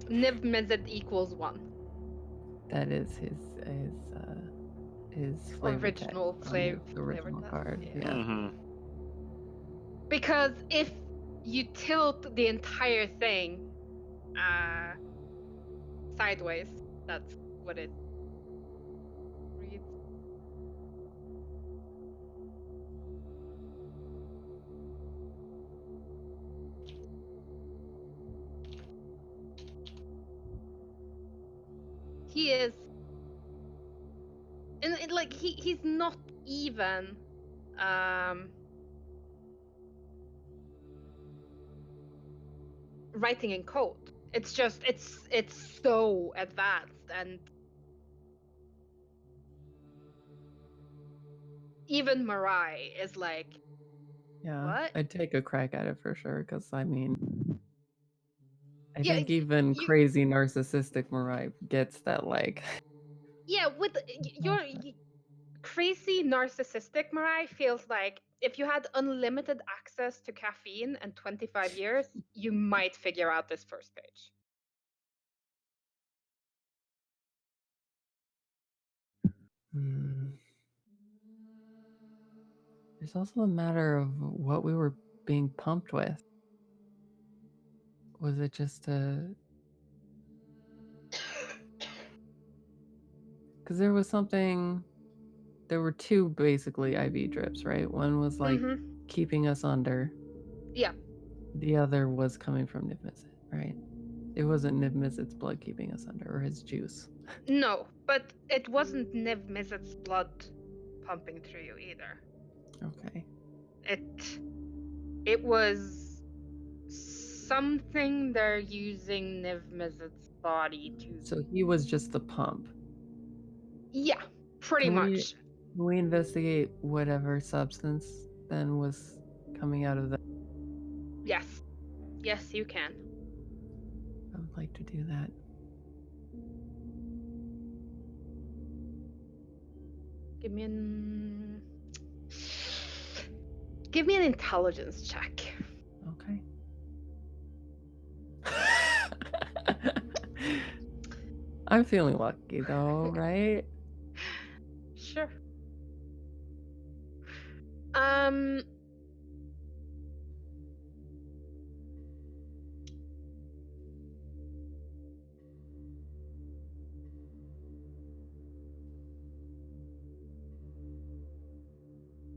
Niv Mizzet equals 1. That is his flavor Original text on flavor the original text, card. yeah. Yeah. Mm-hmm. Because if you tilt the entire thing sideways, that's what it reads. He is, and like he's not even writing in code. It's just it's so advanced, and even Marai is like, Yeah. what? I'd take a crack at it for sure, because I mean, I Yeah, think even you, crazy narcissistic Mariah gets that, like. yeah, with your crazy narcissistic Marai feels like if you had unlimited access to caffeine and 25 years, you might figure out this first page. Hmm. There's also a matter of what we were being pumped with. Was it just a... Because there was something... There were two basically IV drips, right? One was like keeping us under. Yeah. The other was coming from Niv-Mizzet, right? It wasn't Niv-Mizzet's blood keeping us under, or his juice. No, but it wasn't Niv-Mizzet's blood pumping through you either. Okay. It was something they're using Niv-Mizzet's body to. So he was just the pump. Yeah, pretty Can much. we investigate whatever substance then was coming out of that? Yes. Yes, you can. I would like to do that. Give me an intelligence check. Okay. I'm feeling lucky though, right? Sure.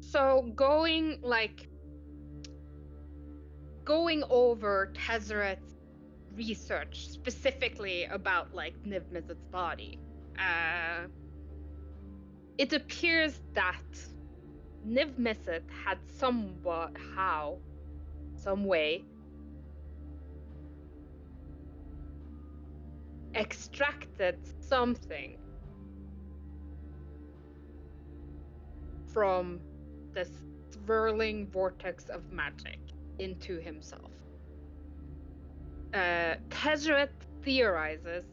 So going over Tezzeret's research specifically about like Niv-Mizzet's body, it appears that Niv-Mizzet had some way extracted something from this swirling vortex of magic into himself. Tezzeret theorizes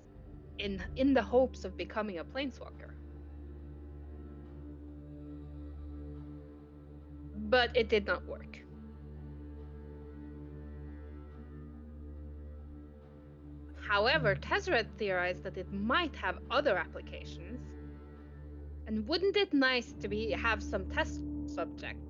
in the hopes of becoming a planeswalker. But it did not work. However, Tezzeret theorized that it might have other applications. And wouldn't it nice to have some test subjects?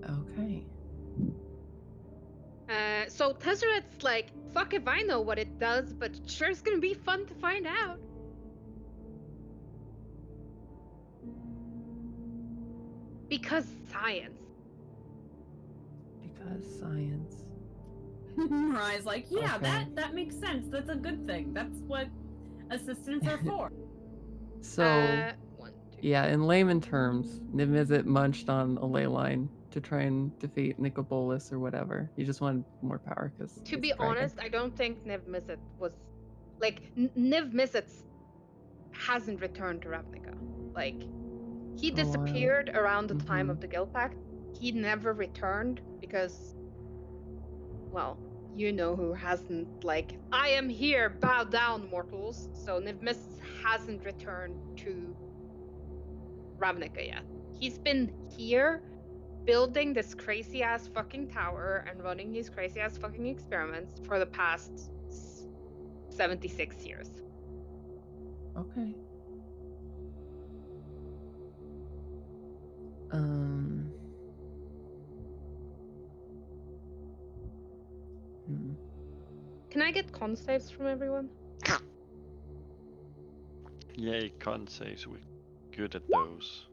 Okay. So Tezzeret's like, fuck if I know what it does, but it sure is gonna be fun to find out. Because science. Because science. Mariah's like, yeah, Okay. that makes sense. That's a good thing. That's what assistants are for. So, 1, 2. yeah, in layman terms, Niv-Mizzet munched on a ley line to try and defeat Nicobolus or whatever. He just wanted more power because To be honest, I don't think Niv-Mizzet was like Niv-Mizzet hasn't returned to Ravnica. Like he disappeared around the time of the Guild Pact. He never returned because, well, you know who hasn't, like, I am here, bow down, mortals. So Niv-Mizzet hasn't returned to Ravnica yet. He's been here building this crazy ass fucking tower and running these crazy ass fucking experiments for the past 76 years. Okay. Can I get con saves from everyone? Yay, con saves. We're good at those.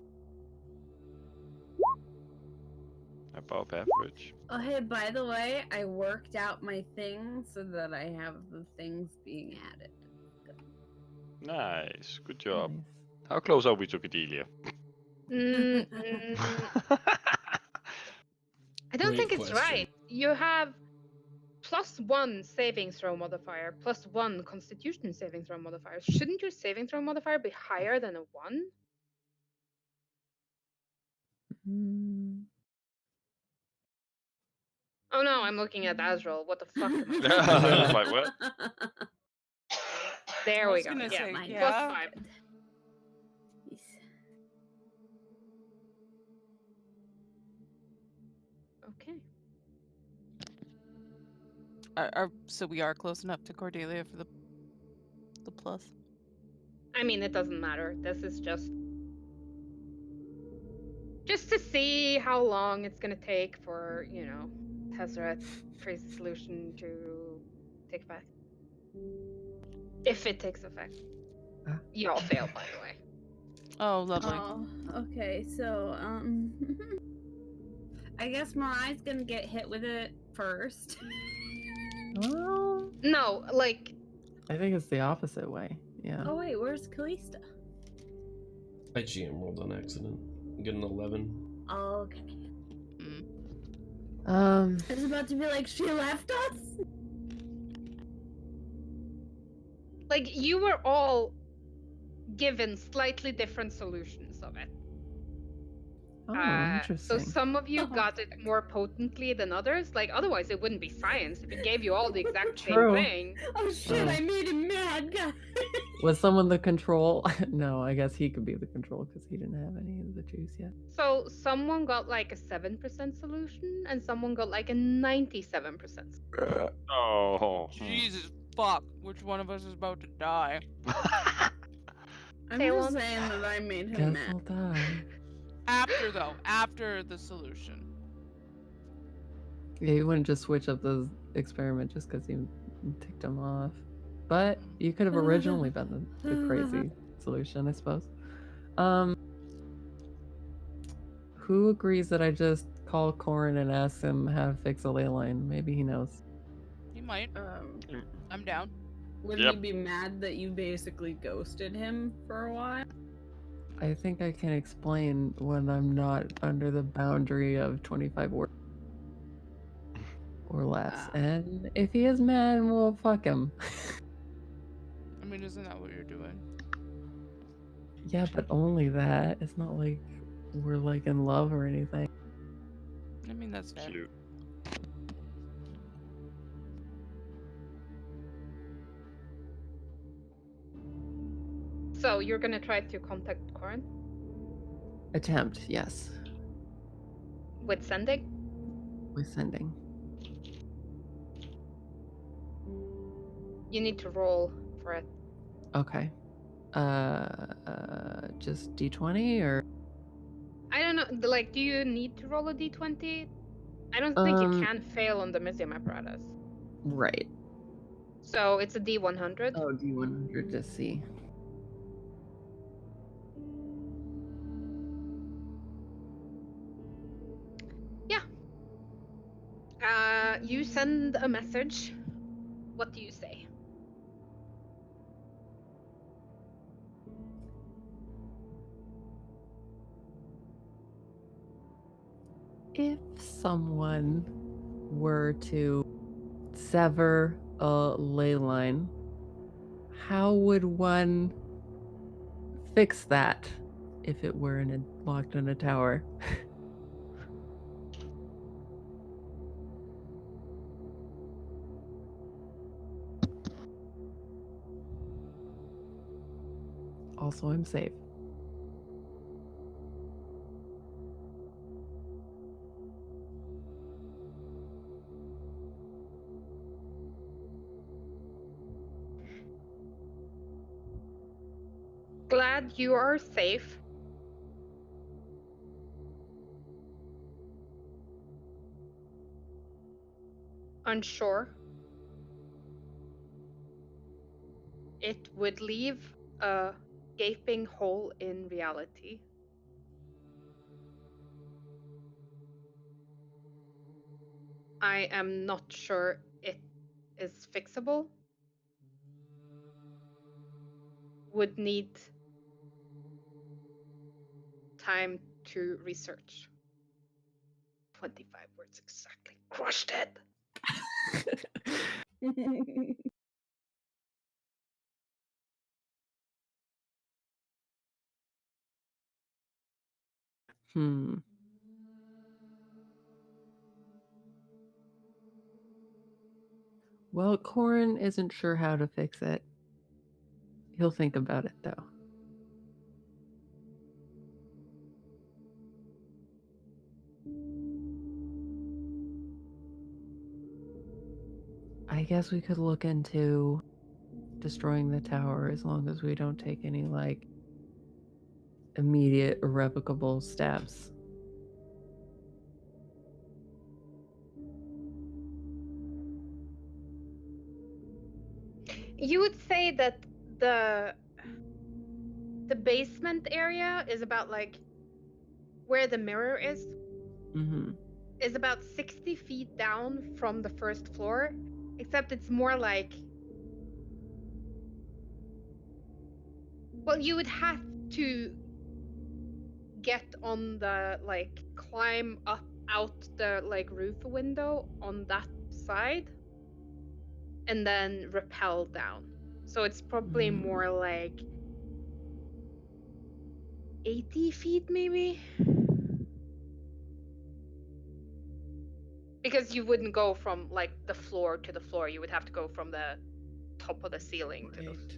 Above average. Oh, hey, by the way, I worked out my thing so that I have the things being added. Nice. Good job. Nice. How close are we to Cadelia? I don't Great think it's question. right. You have +1 saving throw modifier, +1 constitution saving throw modifier. Shouldn't your saving throw modifier be higher than a 1? Oh no, I'm looking at Azrael. What the fuck am I? I was like, what? There I we was go. gonna Yeah, say, mine. yeah. +5. Yes. Okay. So we are close enough to Cordelia for the plus. I mean, it doesn't matter. This is just to see how long it's gonna take for, Tezzeret crazy solution to take effect. If it takes effect. Ah. You all fail, by the way. Oh, lovely. Oh, okay. So, I guess Mariah's gonna get hit with it first. Well, No, like, I think it's the opposite way. Yeah. Oh wait, where's Kalista? I GM rolled on accident. Get an 11. Okay. Um. I was about to be like, she left us. like you were all given slightly different solutions of it. Oh, So interesting. some of you got it more potently than others. Like, otherwise it wouldn't be science if it gave you all the exact same True. thing. Oh shit! Oh. I made him mad, guys. Was someone the control? No, I guess he could be the control because he didn't have any of the juice yet. So someone got like a 7% solution, and someone got like a 97%. Oh. Jesus fuck! Which one of us is about to die? I'm Talon? just saying that I made him Guess mad. I'll die. After the solution. Yeah, you wouldn't just switch up the experiment just because you ticked him off. But you could have originally been the crazy solution, I suppose. Who agrees that I just call Corin and ask him how to fix a ley line? Maybe he knows. He might. Um, I'm down. would Yep. he be mad that you basically ghosted him for a while? I think I can explain when I'm not under the boundary of 25 words or less. Ah. And if he is mad, we'll fuck him. I mean, isn't that what you're doing? Yeah, but only that. It's not like we're like in love or anything. I mean, that's fair. Cute. So you're gonna try to contact Corin Attempt, yes. with sending? With sending. You need to roll for it. Okay. Just D20 or I don't know. Like, do you need to roll a d20? I don't think you can fail on the museum apparatus. right. So it's a d100. Oh, D100 to see. You send a message. What do you say? If someone were to sever a ley line, how would one fix that if it were locked in a tower? Also, I'm safe. Glad you are safe. Unsure. It would leave a gaping hole in reality. I am not sure it is fixable. Would need time to research. 25 words exactly. Crushed it. Hmm. Well, Corin isn't sure how to fix it. He'll think about it, though. I guess we could look into destroying the tower as long as we don't take any, like, immediate irrevocable steps. You would say that the basement area is about like where the mirror Mm-hmm. is about 60 feet down from the first floor, except it's more like, well, you would have to get on the like climb up out the like roof window on that side and then rappel down. So it's probably more like 80 feet maybe. Because you wouldn't go from like the floor to the floor, you would have to go from the top of the ceiling to the Right.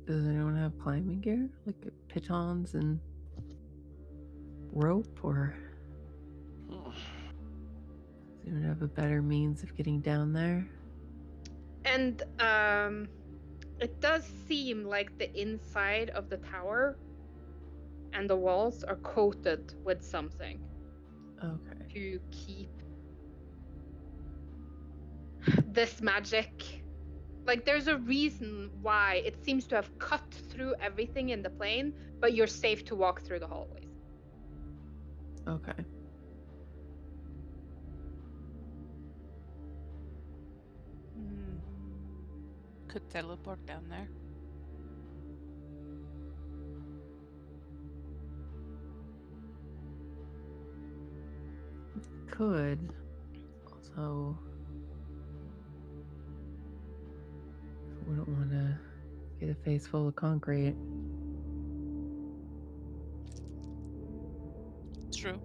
Does anyone have climbing gear? Like pitons and rope? Or does anyone have a better means of getting down there? And it does seem like the inside of the tower and the walls are coated with something Okay. to keep this magic. Like there's a reason why it seems to have cut through everything in the plane, but you're safe to walk through the hallways. Okay. Could teleport down there. Could. Also, we don't want to get a face full of concrete. True.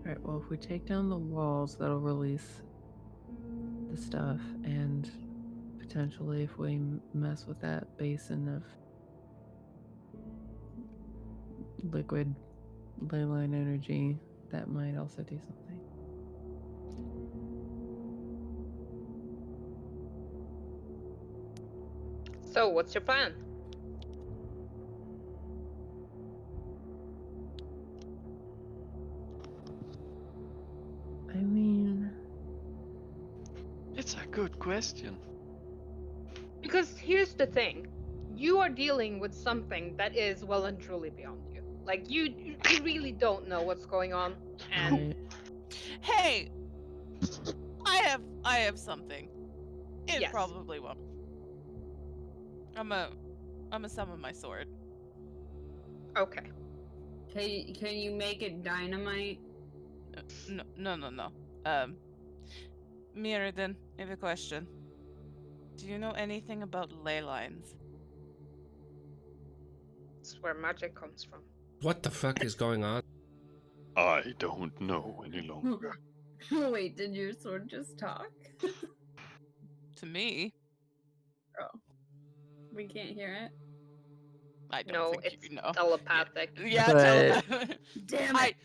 Alright, well, if we take down the walls, that'll release the stuff, and potentially if we mess with that basin of liquid ley line energy, that might also do something. So what's your plan? I mean, It's a good question. Because here's the thing. You are dealing with something that is well and truly beyond you. Like you really don't know what's going on. And right. Hey, I have something. It yes. probably won't. I'm a summon my sword. Okay. Can you make it dynamite? No. Mirrodin, I have a question. Do you know anything about ley lines? That's where magic comes from. What the fuck is going on? I don't know any longer. Wait, did your sword just talk? To me, Oh, we can't hear it. I don't No, think it's you know. telepathic. Yeah, But- telepathic. Damn it!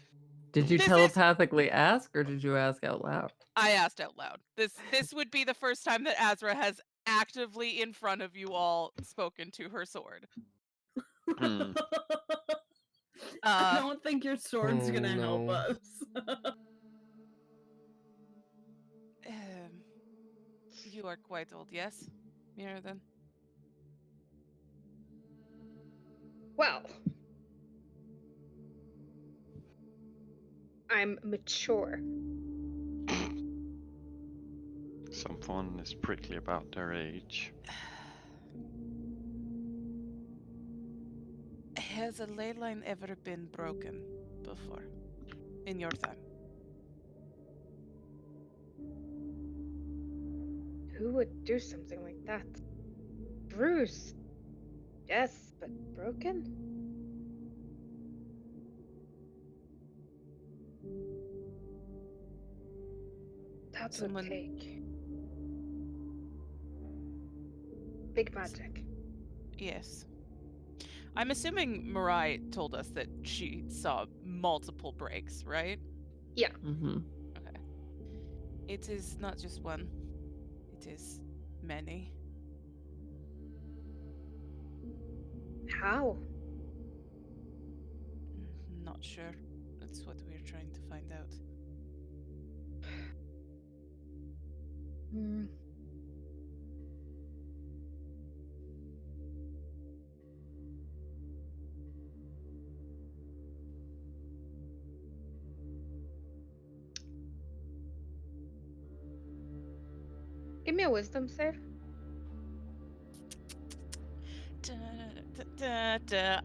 Did you This is- telepathically ask, or did you ask out loud? I asked out loud. This would be the first time that Azra has actively in front of you all spoken to her sword. Hmm. I don't think your sword's Oh, gonna help no. us. You are quite old, yes, Mirrodin? Well, I'm mature. Someone is prickly about their age. Has a ley line ever been broken before? in your time. Who would do something like that? Bruce. Yes, but broken? That would Someone- take big magic. Yes. I'm assuming Mirai told us that she saw multiple breaks, right? Mm-hmm. Okay. It is not just one. It is many. How? Not sure. That's what we're trying to find out. Hmm. Give me a wisdom save.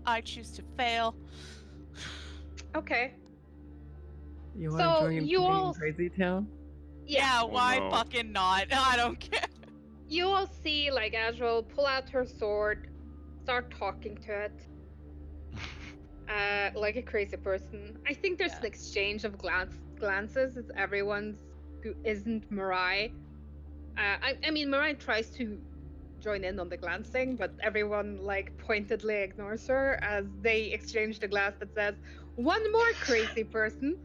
I choose to fail. Okay. You want to So join you me all in Crazy Town? Yeah, Oh, why no. fucking not? I don't care. You all see like Azrael pull out her sword, start talking to it. Like a crazy person. I think there's Yeah. an exchange of glances. It's everyone's who isn't Mirai. I mean, Mirai tries to join in on the glancing, but everyone like pointedly ignores her as they exchange the glance that says, "One more crazy person."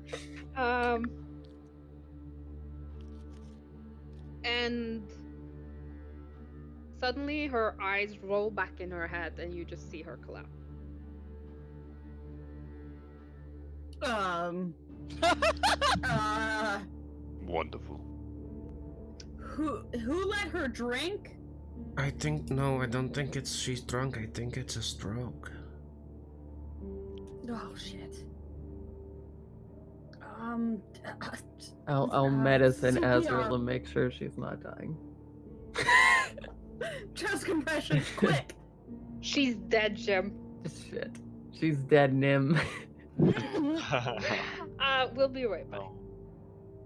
And suddenly her eyes roll back in her head, and you just see her collapse. Wonderful. Who let her drink? I don't think she's drunk. I think it's a stroke. Oh shit. I'll medicine CPR. Azrael to make sure she's not dying. Chest compression, quick. She's dead, Jim. Shit. She's dead, Nim. We'll be right back. No.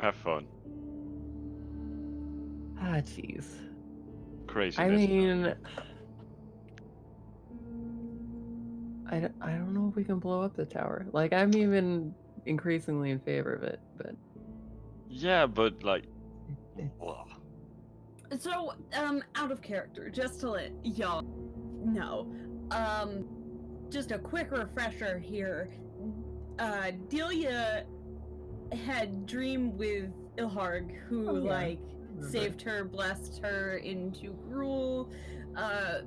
Have fun. Ah, jeez. Craziness. I mean, I don't know if we can blow up the tower. Like, I'm even increasingly in favor of it, but Yeah, but like, it's, well, So, out of character, just to let y'all know, just a quick refresher here. Delia had dreamed with Ilharg, who, Oh, yeah. like, saved her, blessed her into Gruul,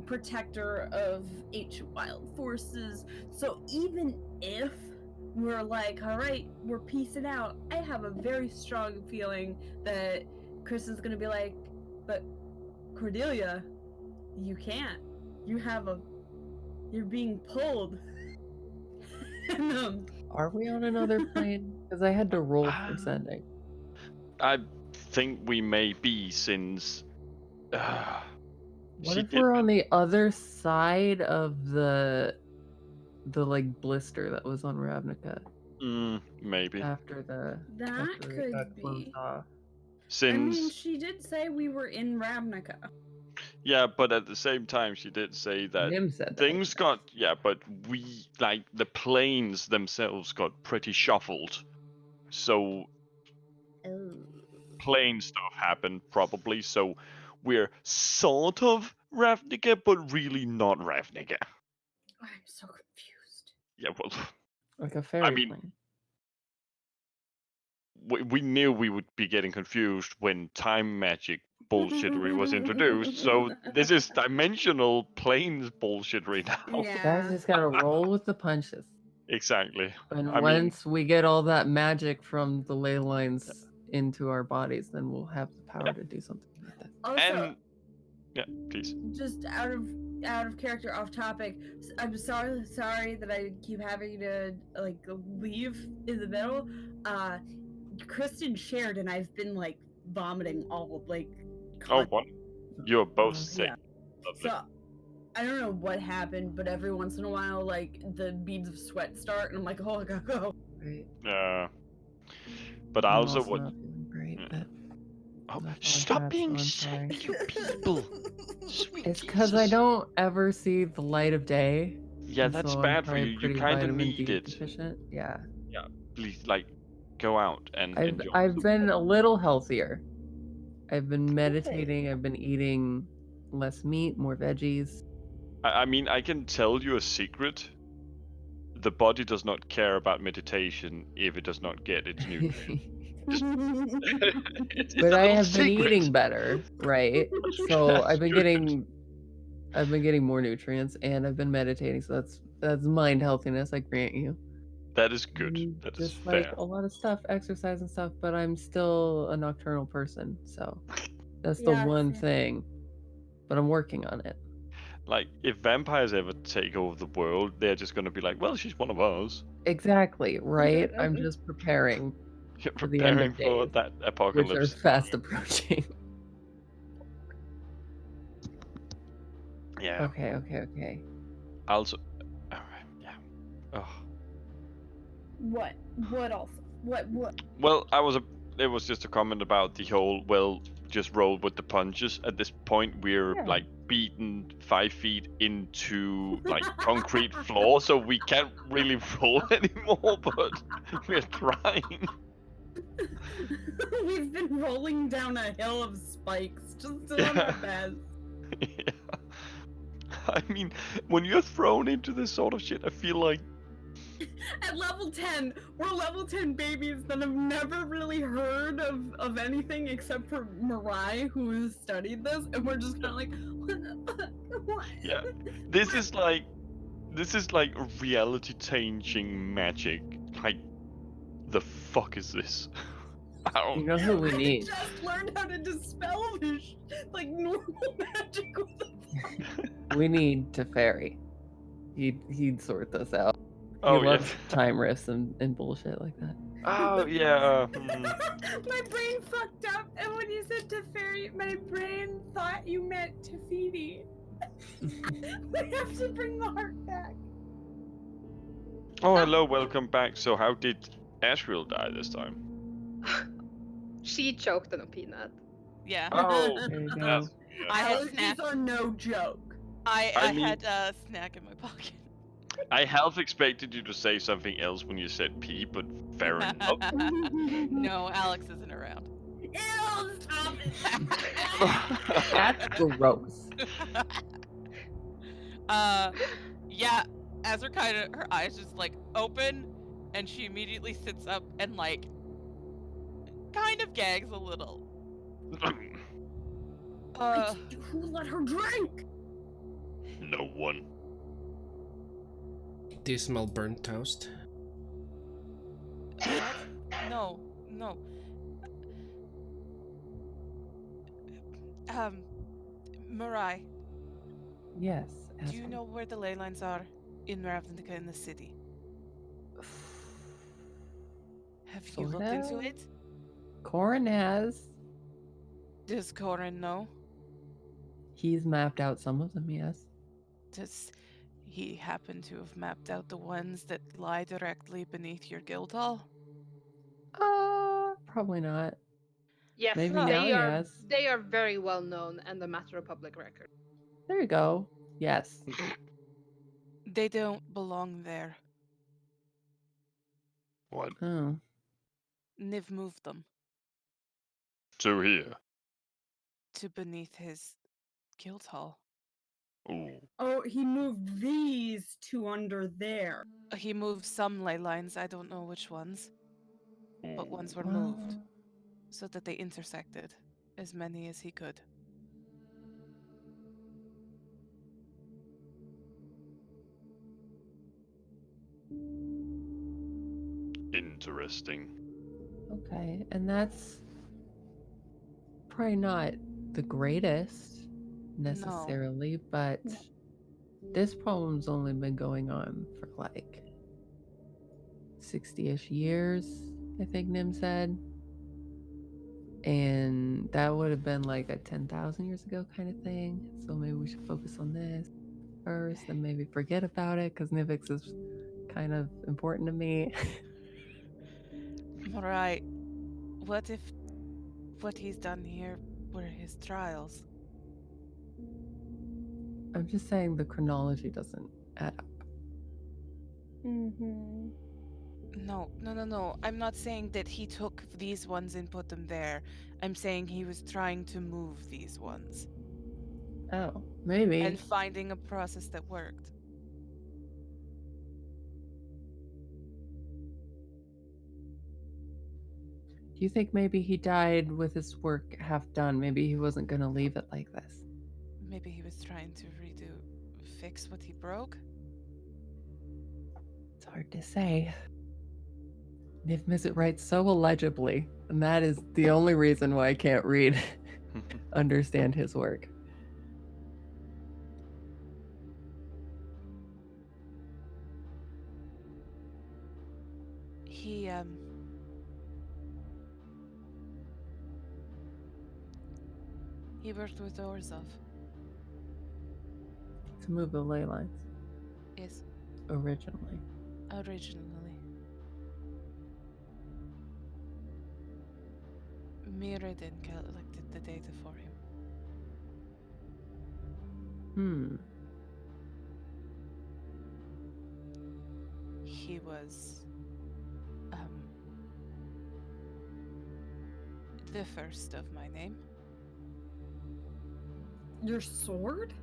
protector of ancient wild forces. So even if we're like, all right, we're peacing out, I have a very strong feeling that Chris is gonna be like, but Cordelia, you can't. You're being pulled. And, are we on another plane? Because I had to roll for Ah. sending. I think we may be since. What she if did. we're on the other side of the like blister that was on Ravnica Maybe. after that after it got could closed be. off? Since. I mean, she did say we were in Ravnica. Yeah, but at the same time, she did say that Nim said that. things got. Yeah, but we. Like, the planes themselves got pretty shuffled. So, Oh. plane stuff happened, probably. So, we're sort of Ravnica, but really not Ravnica. I'm so confused. Yeah, well. Like a fairy mean, plane. We knew we would be getting confused when time magic bullshittery was introduced. So this is dimensional planes bullshittery now. Guys Yeah. just gotta roll with the punches. Exactly. And I mean, once we get all that magic from the ley lines into our bodies, then we'll have the power to do something with it. Also, and yeah, please. just out of character, off topic. I'm sorry that I keep having to like leave in the middle. Kristen shared, and I've been like vomiting all like. Oh, what? You're both Uh, sick. Yeah. Lovely. So I don't know what happened, but every once in a while, like the beads of sweat start, and I'm like, oh, I gotta go. Right. But I'm also also what? not feeling great, Mm. but Oh, that's all I stop got, being so I'm sick, sorry. you people! Sweet It's because I Jesus. don't ever see the light of day. Yeah, and that's so I'm bad for probably you. You pretty kind of vitamin need D it. deficient. Yeah. Yeah, please, like, go out and enjoy. I've been a little healthier. I've been Good. meditating. I've been eating less meat, more veggies. I mean, I can tell you a secret. The body does not care about meditation if it does not get its nutrients. It's But a I little have been secret. eating better, right? So That's I've been good. getting more nutrients, and I've been meditating. So that's mind healthiness, I grant you. That is good. And That is just fair. like a lot of stuff, exercise and stuff, but I'm still a nocturnal person. So that's the Yeah, one same. thing. But I'm working on it. Like, if vampires ever take over the world, they're just gonna be like, well, she's one of us. Exactly, right? I'm just preparing You're for the end preparing of for days, that which are apocalypse. fast approaching. Yeah. Okay. Also, yeah. Oh. What? What else? What? Well, it was just a comment about the whole, well, just roll with the punches. At this point, we're Yeah. like beaten 5 feet into like concrete floor, so we can't really roll anymore, but we're trying. We've been rolling down a hill of spikes, just doing Yeah. our best. Yeah. I mean, when you're thrown into this sort of shit, I feel like At level 10, we're level 10 babies that have never really heard of anything except for Mirai, who has studied this, and we're just kind of like, what the fuck? What? yeah, this is like reality changing magic. Like, the fuck is this? I You don't. know who we I need? just learned how to dispel this, like, normal magic. What the fuck? We need Teferi. He'd sort this out. He Oh yeah. loves time rifts and bullshit like that. Oh yeah. My brain fucked up, and when you said Teferi, my brain thought you meant Tefiti. We have to bring the heart back. Oh, hello, welcome back. So, how did Ashriel die this time? She choked on a peanut. Yeah. Oh, There you go. that's I had Allergies snack. are no joke. I I mean- had a snack in my pocket. I half expected you to say something else when you said pee, but fair enough. No, Alex isn't around. Ew, stop it. That's gross. Yeah, as her eyes just like open, and she immediately sits up and like kind of gags a little. Who let her drink? No one. Do you smell burnt toast? What? No. Mirai, Yes. do you know where the ley lines are in Ravnica in the city? Have you looked into Sorta. it? Corin has. Does Corin know? He's mapped out some of them, yes. Does he happen to have mapped out the ones that lie directly beneath your guild hall? Probably not. Yes, Maybe Huh. now, they are. yes. They are very well known and a matter of public record. There you go. Yes. They don't belong there. What? Oh. Niv moved them To here. to beneath his guild hall. Ooh. Oh, he moved these two under there. He moved some ley lines, I don't know which ones, but ones were moved Well, so that they intersected, as many as he could. Interesting. okay. And that's probably not the greatest necessarily, but this problem's only been going on for like 60-ish years, I think Nim said. And that would have been like a 10,000 years ago kind of thing. So maybe we should focus on this first and maybe forget about it because Nivix is kind of important to me. Right. What if what he's done here were his trials? I'm just saying the chronology doesn't add up. Mm-hmm. No. I'm not saying that he took these ones and put them there. I'm saying he was trying to move these ones Oh, maybe. and finding a process that worked. Do you think maybe he died with his work half done? Maybe he wasn't going to leave it like this. Maybe he was trying to fix what he broke? It's hard to say. Niv Mizzet writes so illegibly, and that is the only reason why I can't read, understand his work. He worked with Orzov. To move the ley lines, Yes, originally. originally. Mirrodin collected the data for him. He was the first of my name. Your sword?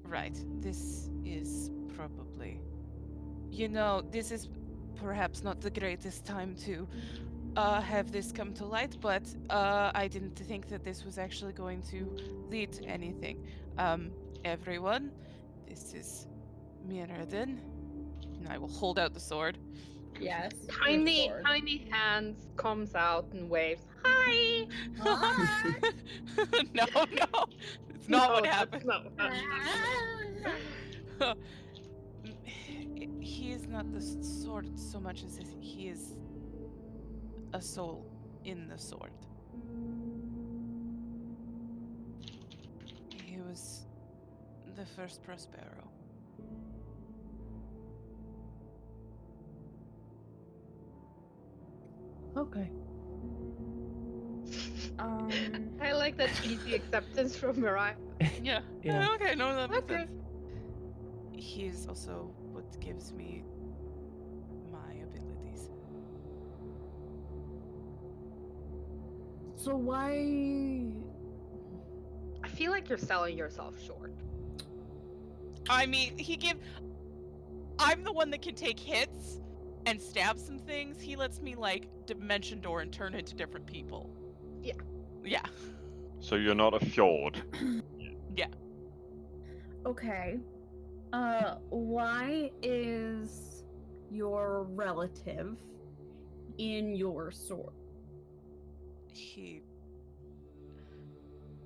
Right. This is probably... this is perhaps not the greatest time to have this come to light, but I didn't think that this was actually going to lead to anything. Everyone, this is Mirrodin, and I will hold out the sword. Yes. Tiny hands comes out and waves. Hi. No, it's not what that's happened. not what happened. He is not the sword so much as he is a soul in the sword. He was the first Prospero. Okay. I like that easy acceptance from Mariah. Yeah. Yeah. Okay, no, that makes Okay. sense. He is also what gives me my abilities. So why? I feel like you're selling yourself short. I mean, I'm the one that can take hits and stab some things. He lets me, dimension door and turn into different people. Yeah. Yeah. So you're not a fjord. Yeah. Okay. Why is your relative in your sword? He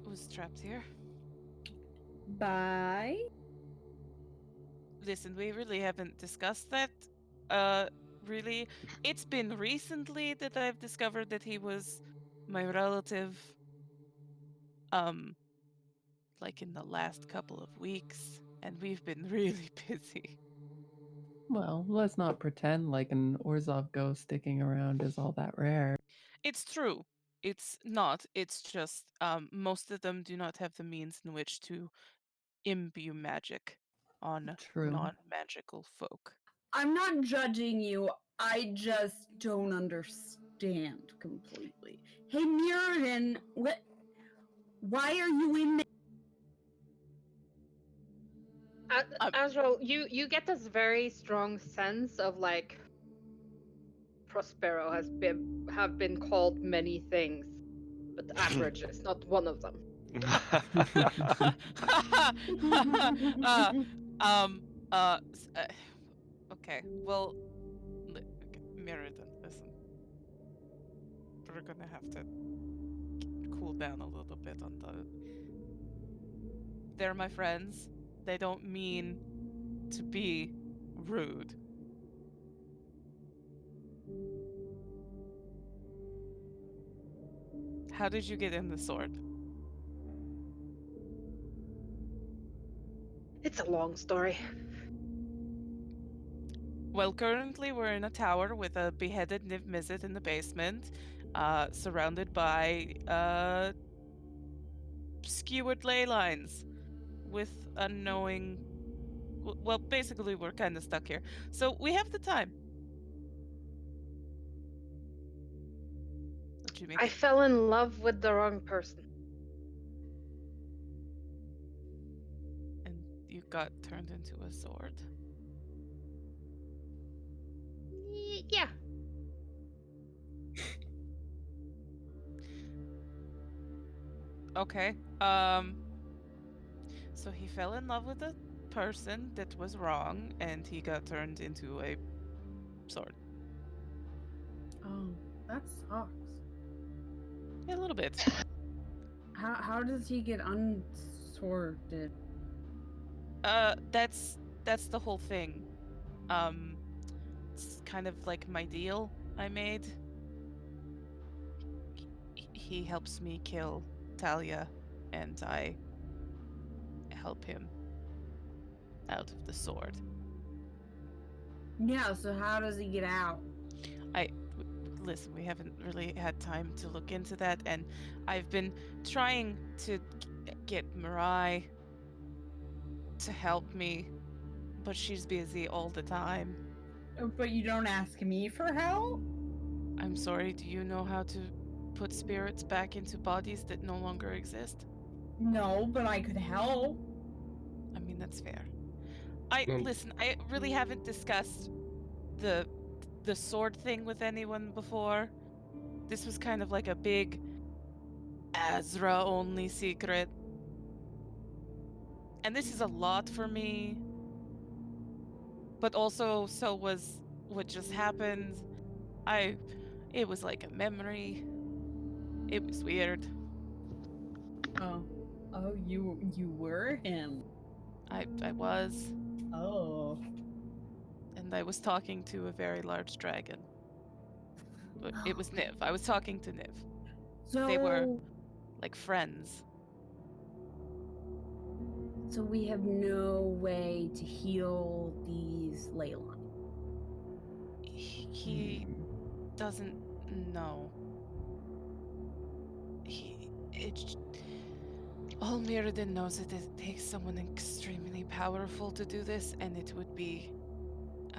was trapped here. By? Listen, we really haven't discussed that. Really. It's been recently that I've discovered that he was my relative. In the last couple of weeks, and we've been really busy. Well, let's not pretend like an Orzov ghost sticking around is all that rare. It's true. It's not. It's just most of them do not have the means in which to imbue magic on True. non-magical folk. I'm not judging you. I just don't understand completely. Hey, Mirrodin, what? Why are you in there? Azrael, you get this very strong sense of Prospero have been called many things, but average is not one of them. Okay. Well, Mirrodin, listen. We're gonna have to cool down a little bit on the... They're my friends. They don't mean to be rude. How did you get in the sword? It's a long story. Well, currently we're in a tower with a beheaded Niv Mizzet in the basement, surrounded by skewered ley lines with unknowing. Well, basically we're kind of stuck here, so we have the time. What do you mean? I fell in love with the wrong person. And you got turned into a sword. Yeah. Okay. So he fell in love with a person that was wrong, and he got turned into a sword. Oh, that sucks. A little bit. How does he get unsorted? That's the whole thing. It's kind of like my deal I made. He helps me kill Talia, and I help him out of the sword. Yeah, so how does he get out? Listen, we haven't really had time to look into that, and I've been trying to get Mirai to help me, but she's busy all the time. But you don't ask me for help? I'm sorry, do you know how to put spirits back into bodies that no longer exist? No, but I could help. I mean, that's fair. Um, Listen, I really haven't discussed the sword thing with anyone before. This was kind of like a big Azra only secret. And this is a lot for me. But also, so was what just happened. It was like a memory. It was weird. Oh, you were him. I was, Oh, and I was talking to a very large dragon. But it was Niv. I was talking to Niv. so They were like friends. So we have no way to heal these ley lines. He doesn't know. All Mirrodin knows that it takes someone extremely powerful to do this, and it would be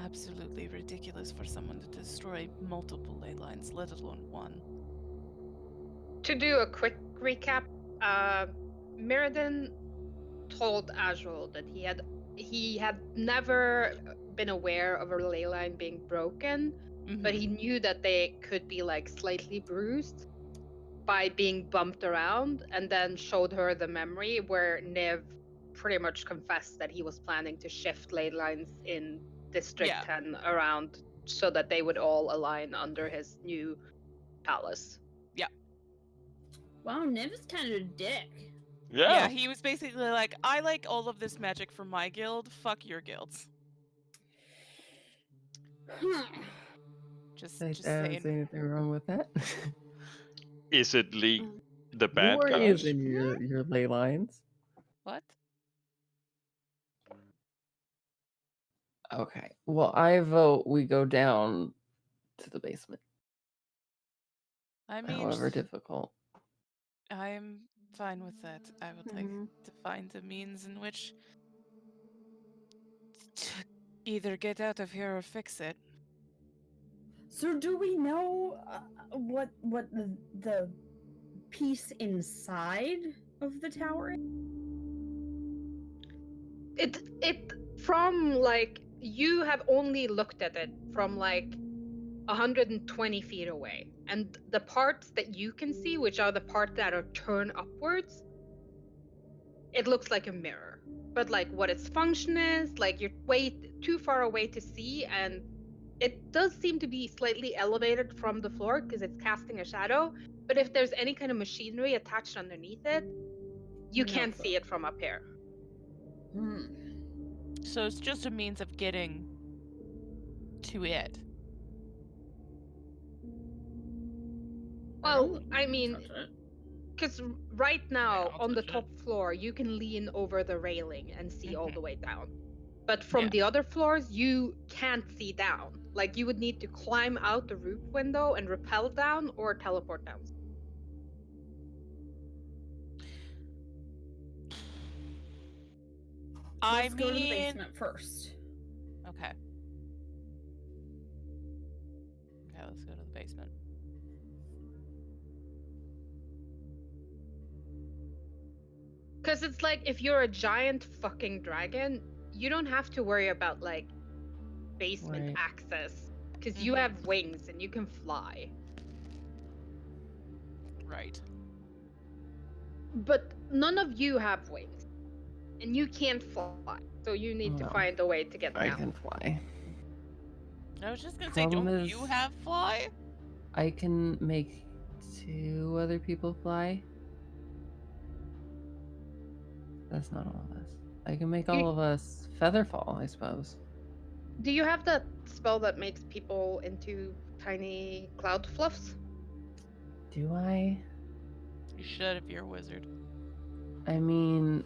absolutely ridiculous for someone to destroy multiple ley lines, let alone one. To do a quick recap, Mirrodin told Azrael that he had never been aware of a ley line being broken, but he knew that they could be like slightly bruised by being bumped around, and then showed her the memory where Niv pretty much confessed that he was planning to shift ley lines in District Yeah. 10 around so that they would all align under his new palace. Wow, Niv is kind of a dick. Yeah, he was basically like, I like all of this magic from my guild, fuck your guilds. Just I don't see saying. anything wrong with that. Is it the bad War guys? is in your ley lines. What? Okay. Well, I vote we go down to the basement. I mean, However difficult. I'm fine with that. I would like to find a means in which to either get out of here or fix it. So do we know what the piece inside of the tower is? It from like, you have only looked at it from like 120 feet away, and the parts that you can see, which are the parts that are turned upwards, it looks like a mirror. But like what its function is, like you're way too far away to see, and it does seem to be slightly elevated from the floor because it's casting a shadow. But if there's any kind of machinery attached underneath it, you can't see it from up here. So it's just a means of getting to it. Well, I mean, because right now on the top floor, you can lean over the railing and see all the way down. But from Yeah. the other floors, you can't see down. Like you would need to climb out the roof window and rappel down or teleport down. I Let's go to the mean, basement first. okay. Okay, let's go to the basement. Because it's like if you're a giant fucking dragon, you don't have to worry about like basement Right. access because you Mhm. have wings and you can fly. Right. But none of you have wings and you can't fly. So you need to Well, find a way to get I down. can fly. I was just gonna say, Problem don't is, you have fly? I can make 2 other people fly. That's not all of us. I can make all of us feather fall, I suppose. Do you have that spell that makes people into tiny cloud fluffs? Do I? You should if you're a wizard. I mean,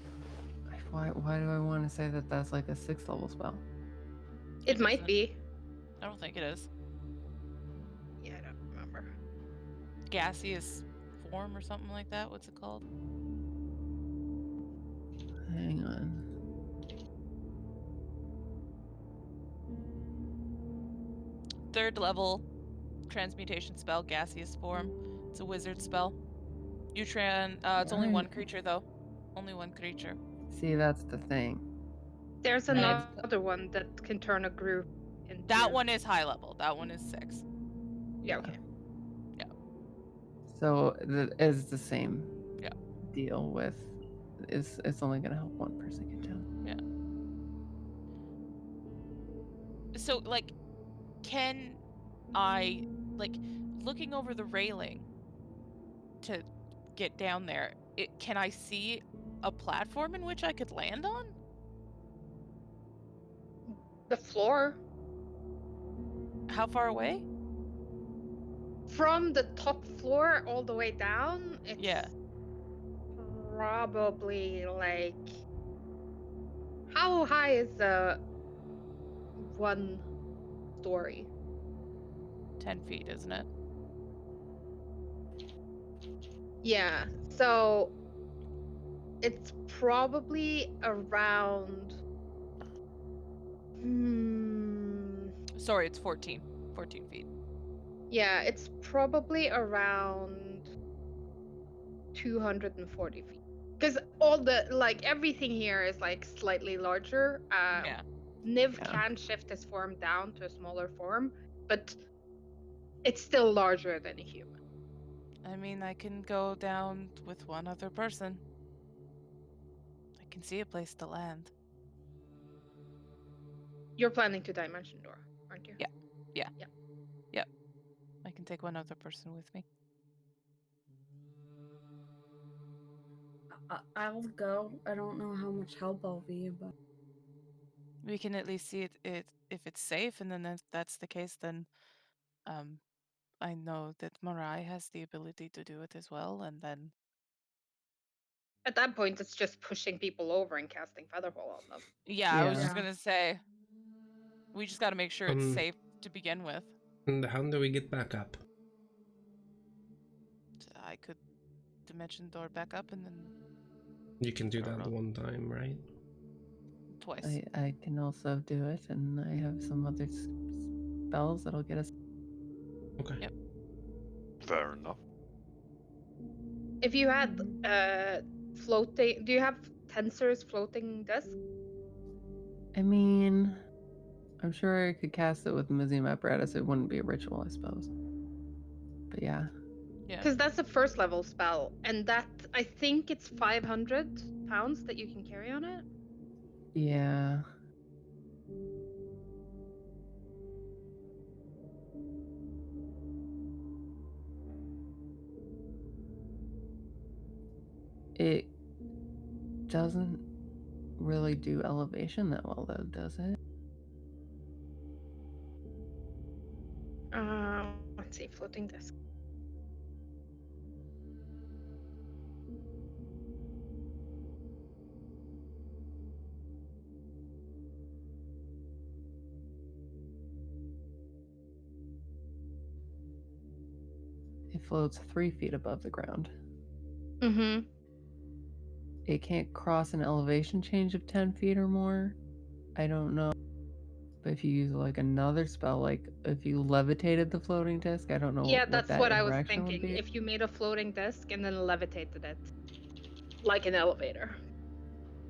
why do I want to say that that's like a 6th level spell? It might isn't. be. I don't think it is. Yeah, I don't remember. Gaseous form or something like that. What's it called? Hang on. Third level transmutation spell, gaseous form. It's a wizard spell. It's only one Alright. creature though. Only one creature. See, that's the thing. There's Right. another one that can turn a group into. That one is high level. That one is 6. Yeah, okay. So it's the same Yeah. deal with it's only gonna help one person get down. So like, can I, like, looking over the railing to get down there, can I see a platform in which I could land on? The floor. How far away? From the top floor all the way down, it's Yeah. probably like. How high is the one story? 10 feet, isn't it? Yeah, so it's probably around. Sorry, it's 14. 14 feet. Yeah, it's probably around 240 feet. Because all the, like, everything here is, like, slightly larger. Yeah. Niv Yeah. can shift his form down to a smaller form, but it's still larger than a human. I mean, I can go down with one other person. I can see a place to land. You're planning to dimension door, aren't you? Yeah. Yeah. Yeah. Yep. I can take one other person with me. I'll go. I don't know how much help I'll be, but We can at least see it if it's safe, and then if that's the case, then I know that Marai has the ability to do it as well, and then At that point, it's just pushing people over and casting Featherfall on them. yeah, I was Yeah. just gonna say we just got to make sure it's safe to begin with. And how do we get back up? I could dimension door back up and then You can do that Alright. one time, right? twice. I can also do it, and I have some other spells that'll get us. Okay. Yep. Fair enough. If you had floating, do you have Tensor's floating disc? I mean, I'm sure I could cast it with museum apparatus. It wouldn't be a ritual, I suppose. But yeah. Yeah. Because that's a first level spell, and that, I think it's 500 pounds that you can carry on it. Yeah. It doesn't really do elevation that well, though, does it? Let's see, floating disc. It floats 3 feet above the ground. Mm-hmm. It can't cross an elevation change of 10 feet or more. I don't know. But if you use like another spell, like if you levitated the floating disc, I don't know Yeah, what that's that what I was interaction would thinking. be. If you made a floating disc and then levitated it, like an elevator.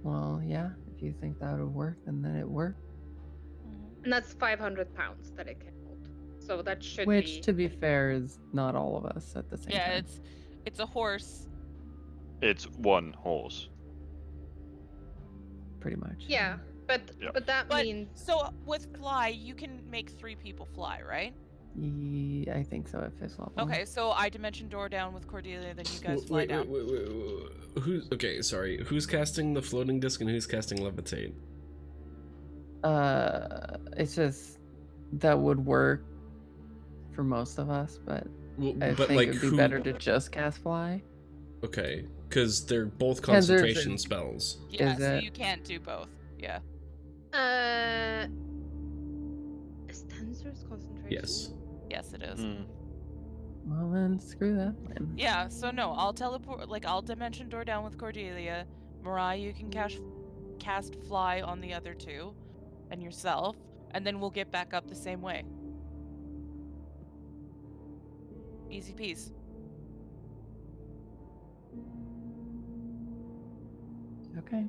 Well, yeah, if you think that would work, then it worked. And that's 500 pounds that it can hold. So that should Which, be. to be fair, is not all of us at the same Yeah, time. it's a horse. It's one horse. Pretty much. Yeah, but Yeah. but that But means so with fly, you can make 3 people fly, right? Yeah, I think so at 5th level. Okay, so I dimension door down with Cordelia, then you guys fly Wait. down. Who's okay? Sorry, who's casting the floating disc and who's casting levitate? It's just that would work for most of us, but Well, I but think like it'd be who? better to just cast fly. Okay, because they're both Tenzors concentration and- spells. Yeah, Is so it- you can't do both. Yeah. is Tensor's concentration? Yes. Yes, it is. Mm. Well then, screw that plan. Yeah, so no, I'll teleport, like, I'll dimension door down with Cordelia. Mariah, you can cast fly on the other two, and yourself, and then we'll get back up the same way. Easy peas. Okay.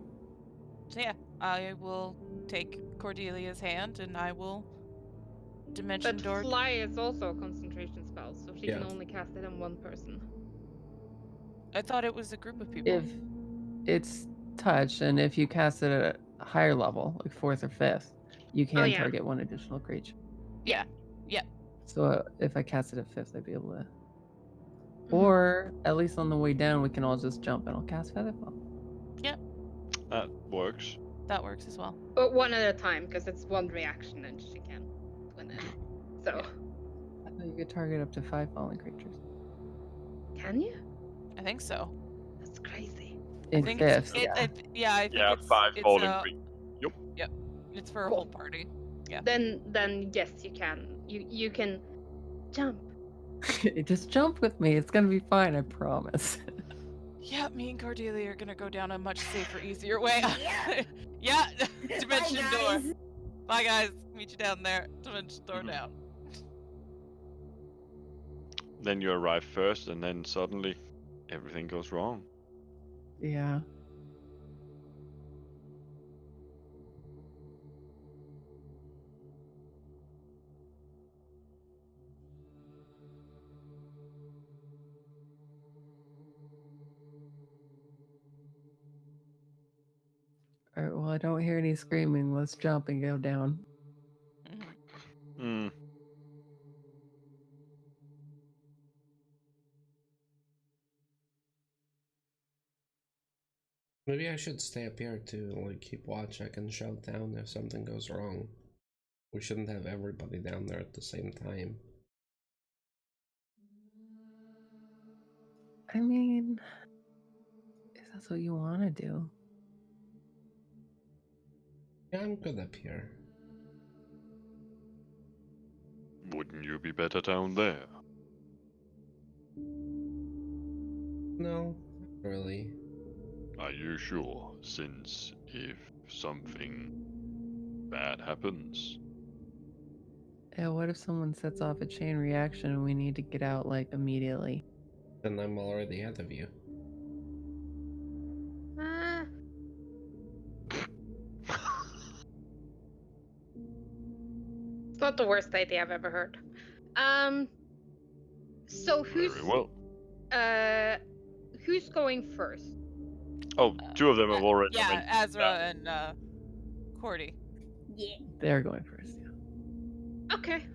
So yeah, I will take Cordelia's hand, and I will dimension But door. fly is also a concentration spell, so she can Yeah. only cast it on one person. I thought it was a group of people. If it's touch, and if you cast it at a higher level, like 4th or 5th, you can yeah. target one additional creature. Yeah. So if I cast it at 5th, I'd be able to. Mhm. Or at least on the way down, we can all just jump and I'll cast Featherfall. That works. That works as well. But one at a time, because it's one reaction and she can win it. So, I thought you could target up to 5 fallen creatures. can you? I think so. That's crazy. I In think 5th, it's, yeah. I think Yeah, it's 5 it's, falling creatures. Yep. It's for a Cool. whole party. Yeah. Then yes, you can. You can jump. Just jump with me. It's gonna be fine, I promise. Yeah, me and Cordelia are gonna go down a much safer, easier way. Yeah, dimension door. Bye guys, meet you down there. Dimension door Mhm. down. Then you arrive first, and then suddenly everything goes wrong. Yeah. Alright, well, I don't hear any screaming. Let's jump and go down. Mhm. Hmm. Maybe I should stay up here to like keep watch. I can shout down if something goes wrong. We shouldn't have everybody down there at the same time. I mean, if that's what you want to do. Yeah, I'm good up here. Wouldn't you be better down there? No, not really. Are you sure? Since if something bad happens, Yeah, what if someone sets off a chain reaction and we need to get out, like, immediately? Then I'm already ahead of you. Ah, it's not the worst idea I've ever heard. So very well. who's going first? Oh, 2 of them have already. Yeah, went Azra and Cordy. Yeah. They're going first, yeah. Okay.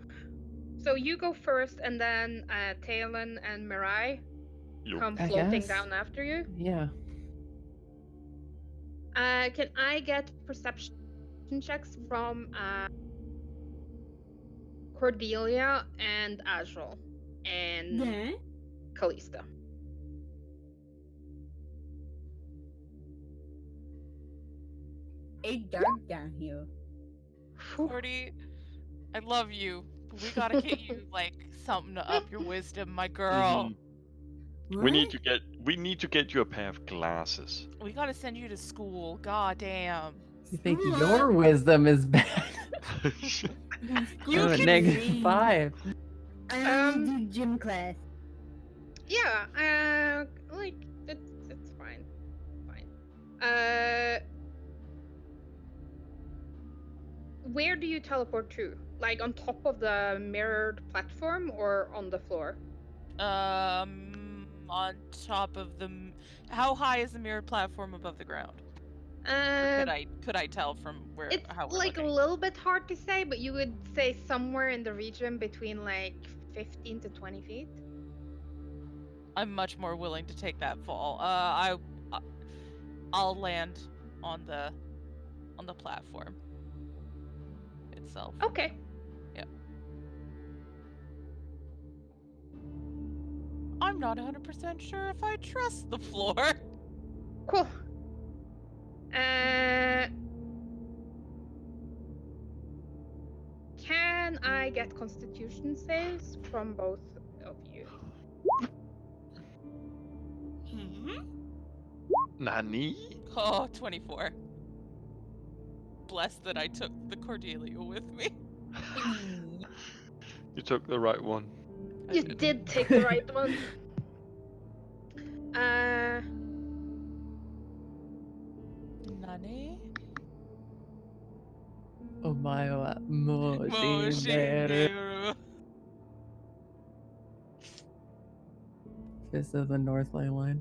So you go first, and then Talon and Mirai You- come I floating guess. down after you. Yeah. Can I get perception checks from Cordelia and Azrael and Callista? It's dark down here. Cordy, I love you, But we gotta get you like something to up your wisdom, my girl. We need to get you a pair of glasses. We gotta send you to school. God damn. You think your wisdom is bad? You I'm a can -5. I only do gym class. Yeah, like it's fine. Where do you teleport to? Like on top of the mirrored platform or on the floor? On top of the. How high is the mirrored platform above the ground? Or could I tell from where? It's how we're like looking? a little bit hard to say, but you would say somewhere in the region between like 15 to 20 feet. I'm much more willing to take that fall. I'll land on the platform itself. Okay. I'm not 100% sure if I trust the floor. Cool. Can I get constitution saves from both of you? Nani? Oh, 24. Blessed that I took the Cordelia with me. You took the right one. You did take the right one. Nani? Omae wa Moshimeru. Fist of the North Ley line.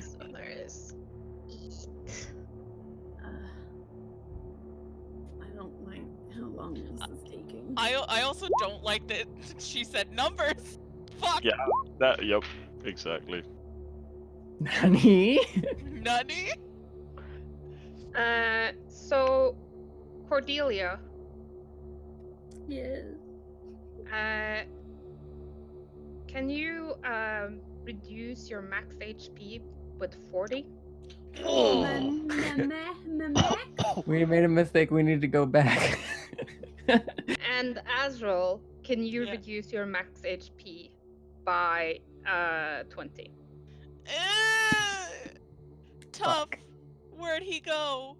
So there is eat. I don't like how long this is taking. I also don't like that she said numbers. Fuck. Yeah. Yep. Exactly. Nani? Nani? So Cordelia. Yes. Can you reduce your max HP with 40? We made a mistake. We need to go back. And Azrael, can you Yeah. reduce your max HP by 20? Tough. Where'd he go?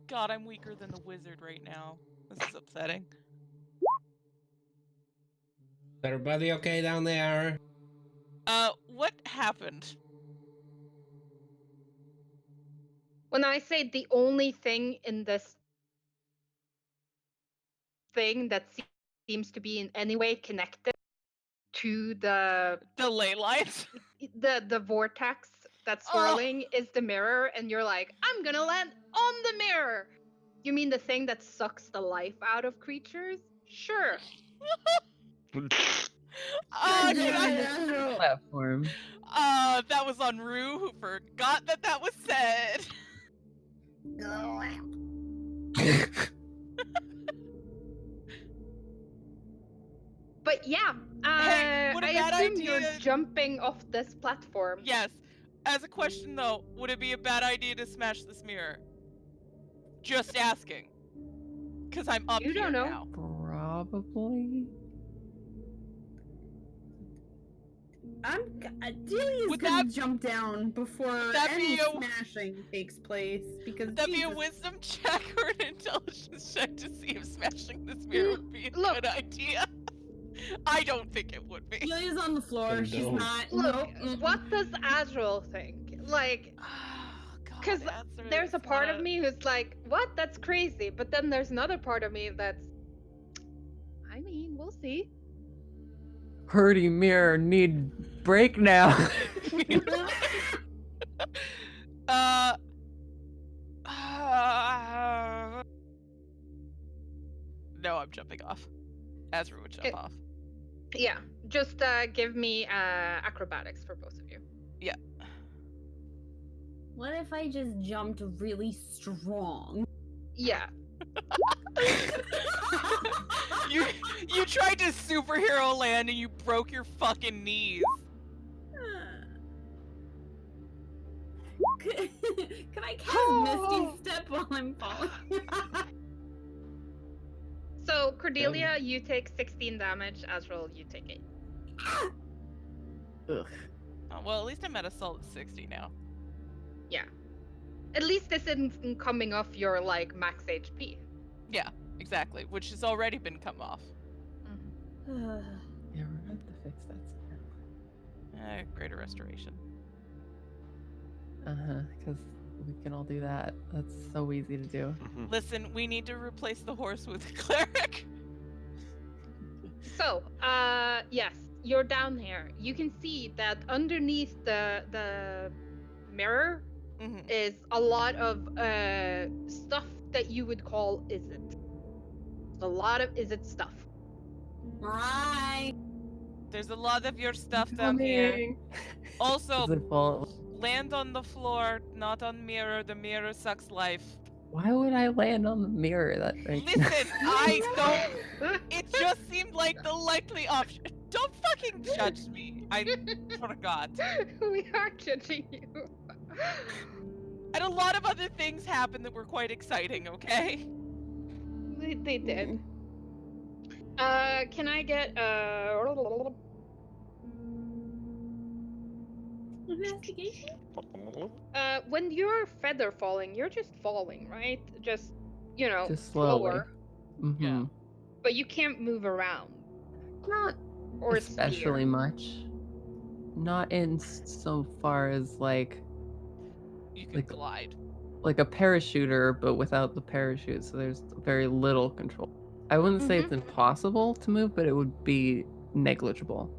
God, I'm weaker than the wizard right now. This is upsetting. Is everybody okay down there? What happened? When I say the only thing in this thing that seems to be in any way connected to the ley lines? the vortex that's swirling is the mirror, and you're like, I'm gonna land on the mirror. You mean the thing that sucks the life out of creatures? Sure. Platform. That was on Rue, who forgot that was said. But yeah, Hey, what a I bad assume you're idea. jumping off this platform. Yes. As a question though, would it be a bad idea to smash this mirror? Just asking. Cause I'm up You here don't know. now. Probably. Delia's Would gonna that- jump down before that any be a- smashing takes place because Would that be a Jesus. wisdom check or an intelligence check to see if smashing this mirror would be a Look. good idea? I don't think it would be. Delia's on the floor. Then She's don't. not. Look, Nope. what does Azrael think? Like, God, 'cause Azrael there's a is part not of me who's like, what? That's crazy. But then there's another part of me that's, I mean, we'll see. Purdy mirror need break now. No, I'm jumping off. Azra would jump off. Yeah, just give me acrobatics for both of you. What if I just jumped really strong? Yeah, You tried to superhero land and you broke your fucking knees. Can I cast Misty Step while I'm falling? So, Cordelia, you take 16 damage. Azrael, you take 8. Ugh. Oh, well, at least I'm at a solid 60 now. Yeah. At least this isn't coming off your, like, max HP. Yeah, exactly. Which has already been come off. Yeah, we're gonna have to fix that somehow. Greater restoration. Because we can all do that. That's so easy to do. Listen, we need to replace the horse with a cleric. So, yes, you're down here. You can see that underneath the mirror is a lot of stuff that you would call Izzet. A lot of Izzet stuff. Right. There's a lot of your stuff down here. Also, Does it fall? land on the floor, not on mirror. The mirror sucks life. Why would I land on the mirror? That Listen, I don't. It just seemed like the likely option. Don't fucking judge me. I forgot. We are judging you. And a lot of other things happened that were quite exciting, okay? They did. Can I get Investigation? when you're feather falling, you're just falling, right? Just, Just slowly. slower. Mm-hmm. Yeah. But you can't move around. Not Or especially steer. much. Not in so far as like You can Like- glide. a parachuter, but without the parachute, so there's very little control. I wouldn't say it's impossible to move, but it would be negligible.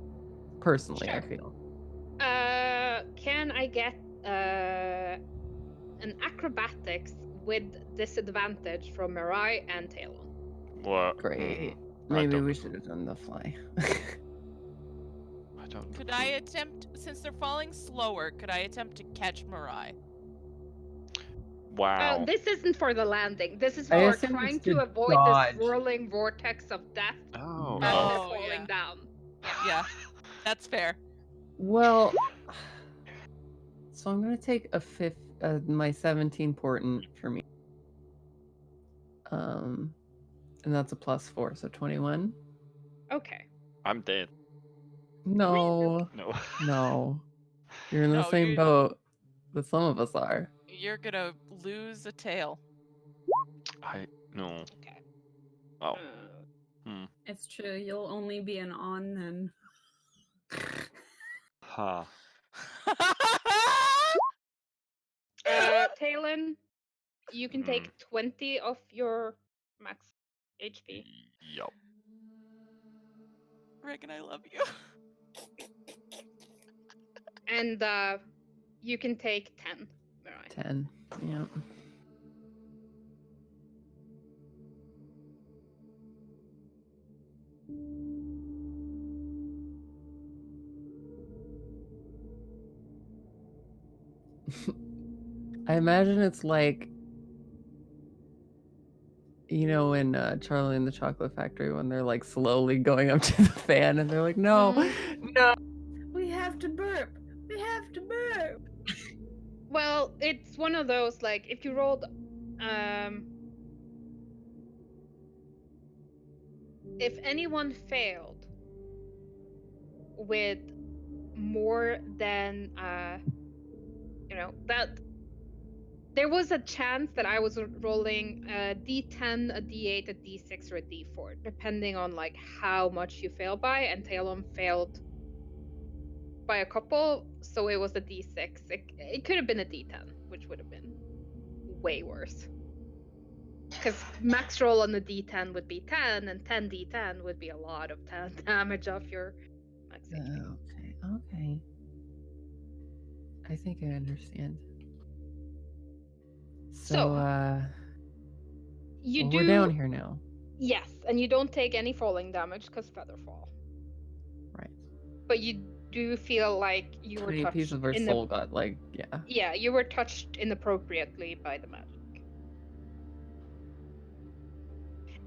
Personally, I Sure. feel. Can I get an acrobatics with disadvantage from Mirai and Talon? What? Great. I Maybe don't we know. should have done the fly. I don't. Could I attempt, since they're falling slower, could I attempt to catch Mirai? Wow. This isn't for the landing. This is I for assumed trying it's to to avoid dodge. the swirling vortex of death Oh. and Oh, falling yeah. down. Yeah, that's fair. Well, so I'm gonna take my 17 portent for me. And that's a +4, so 21. Okay. I'm dead. No, No. no, you're in the No, same boat that some of us are. You're gonna lose a tail. No. Okay. Oh. It's true. You'll only be an on then. Ha. Talon, you can take 20 of your max HP. Yup. Reagan, I love you. And you can take 10. Mirai. 10. Yeah. I imagine it's like, in Charlie and the Chocolate Factory when they're like slowly going up to the fan and they're like, no, no. We have to burp. We have to burp. Well, it's one of those, like, if you rolled, if anyone failed with more than, that there was a chance that I was rolling a D10, a D8, a D6, or a D4, depending on like how much you failed by, and Talon failed by a couple, so it was a D6. It could have been a D10, which would have been way worse. Because max roll on the D10 would be 10, and 10 D10 would be a lot of 10 damage off your max HP. Okay. I think I understand. So, You well, do. we're down here now. Yes, and you don't take any falling damage because feather fall. Right. But you do feel like you were Tiny touched. piece of her soul got Yeah, you were touched inappropriately by the magic.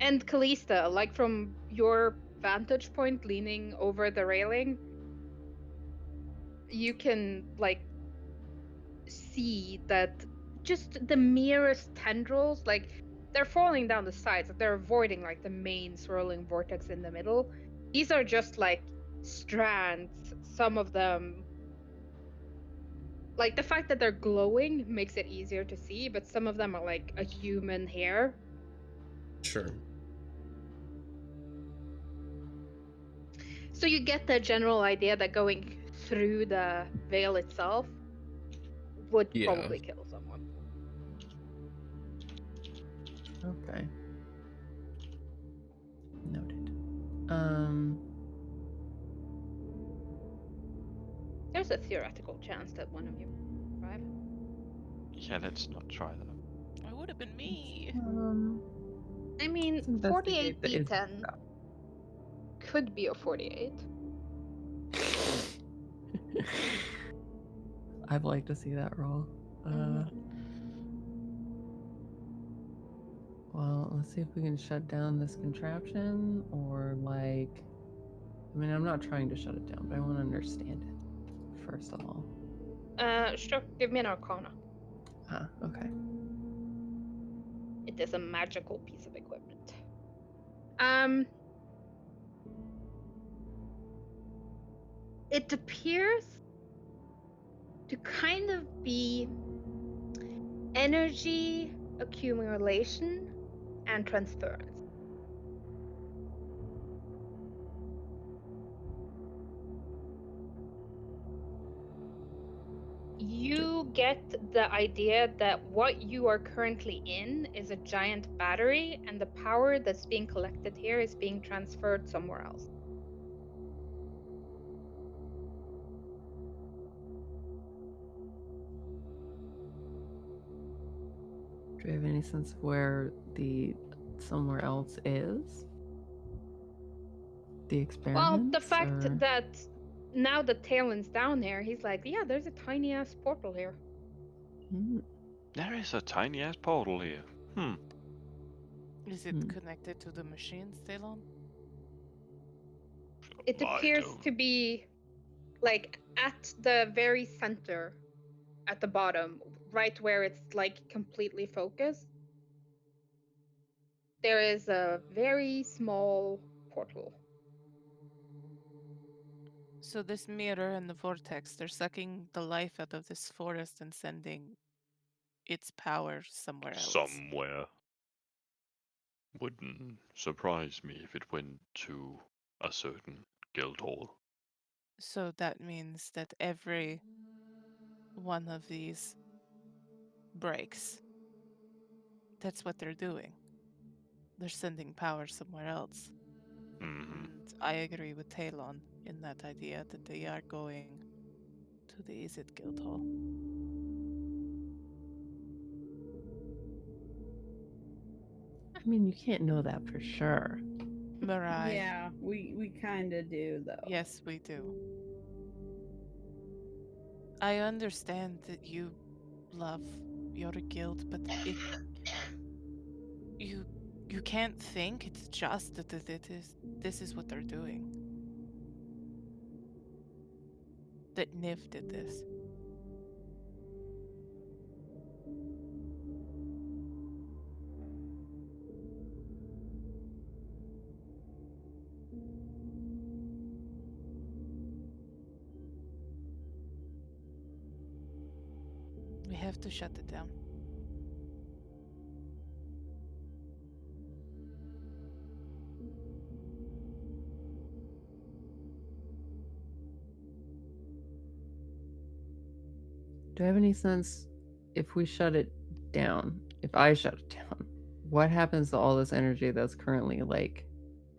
And Callista, like from your vantage point leaning over the railing, you can like see that just the merest tendrils, like they're falling down the sides, like they're avoiding like the main swirling vortex in the middle. These are just like strands, some of them. Like the fact that they're glowing makes it easier to see, but some of them are like a human hair. Sure. So you get the general idea that going through the veil itself would Yeah. probably kill someone. Okay. Noted. There's a theoretical chance that one of you survive. Yeah, let's not try that. It would have been me. I mean, let's investigate 48 the is d10 stuff. could be a 48. I'd like to see that roll. Well, let's see if we can shut down this contraption, or like, I mean, I'm not trying to shut it down, but I want to understand it first of all. Sure, give me an arcana. Ah, okay. It is a magical piece of equipment. It appears to kind of be energy accumulation and transference. You get the idea that what you are currently in is a giant battery, and the power that's being collected here is being transferred somewhere else. Do you have any sense of where the somewhere else is? The experiment? Well, the fact that now that Talon's down there, he's like, yeah, there's a tiny ass portal here. There is a tiny ass portal here. Is it connected to the machines, Talon? It appears to be like at the very center, at the bottom, right where it's like completely focused. There is a very small portal. So this mirror and the vortex, they're sucking the life out of this forest and sending its power somewhere else. Somewhere. Wouldn't surprise me if it went to a certain guild hall. So that means that every one of these breaks. That's what they're doing. They're sending power somewhere else. And I agree with Talon in that idea that they are going to the Izzet Guild Hall. I mean, you can't know that for sure. Mirai. Yeah, we kind of do though. Yes, we do. I understand that you love your guild, but you can't think it's just that this is what they're doing. That Niv did this. We have to shut it down. Do I have any sense if we shut it down, if I shut it down, what happens to all this energy that's currently like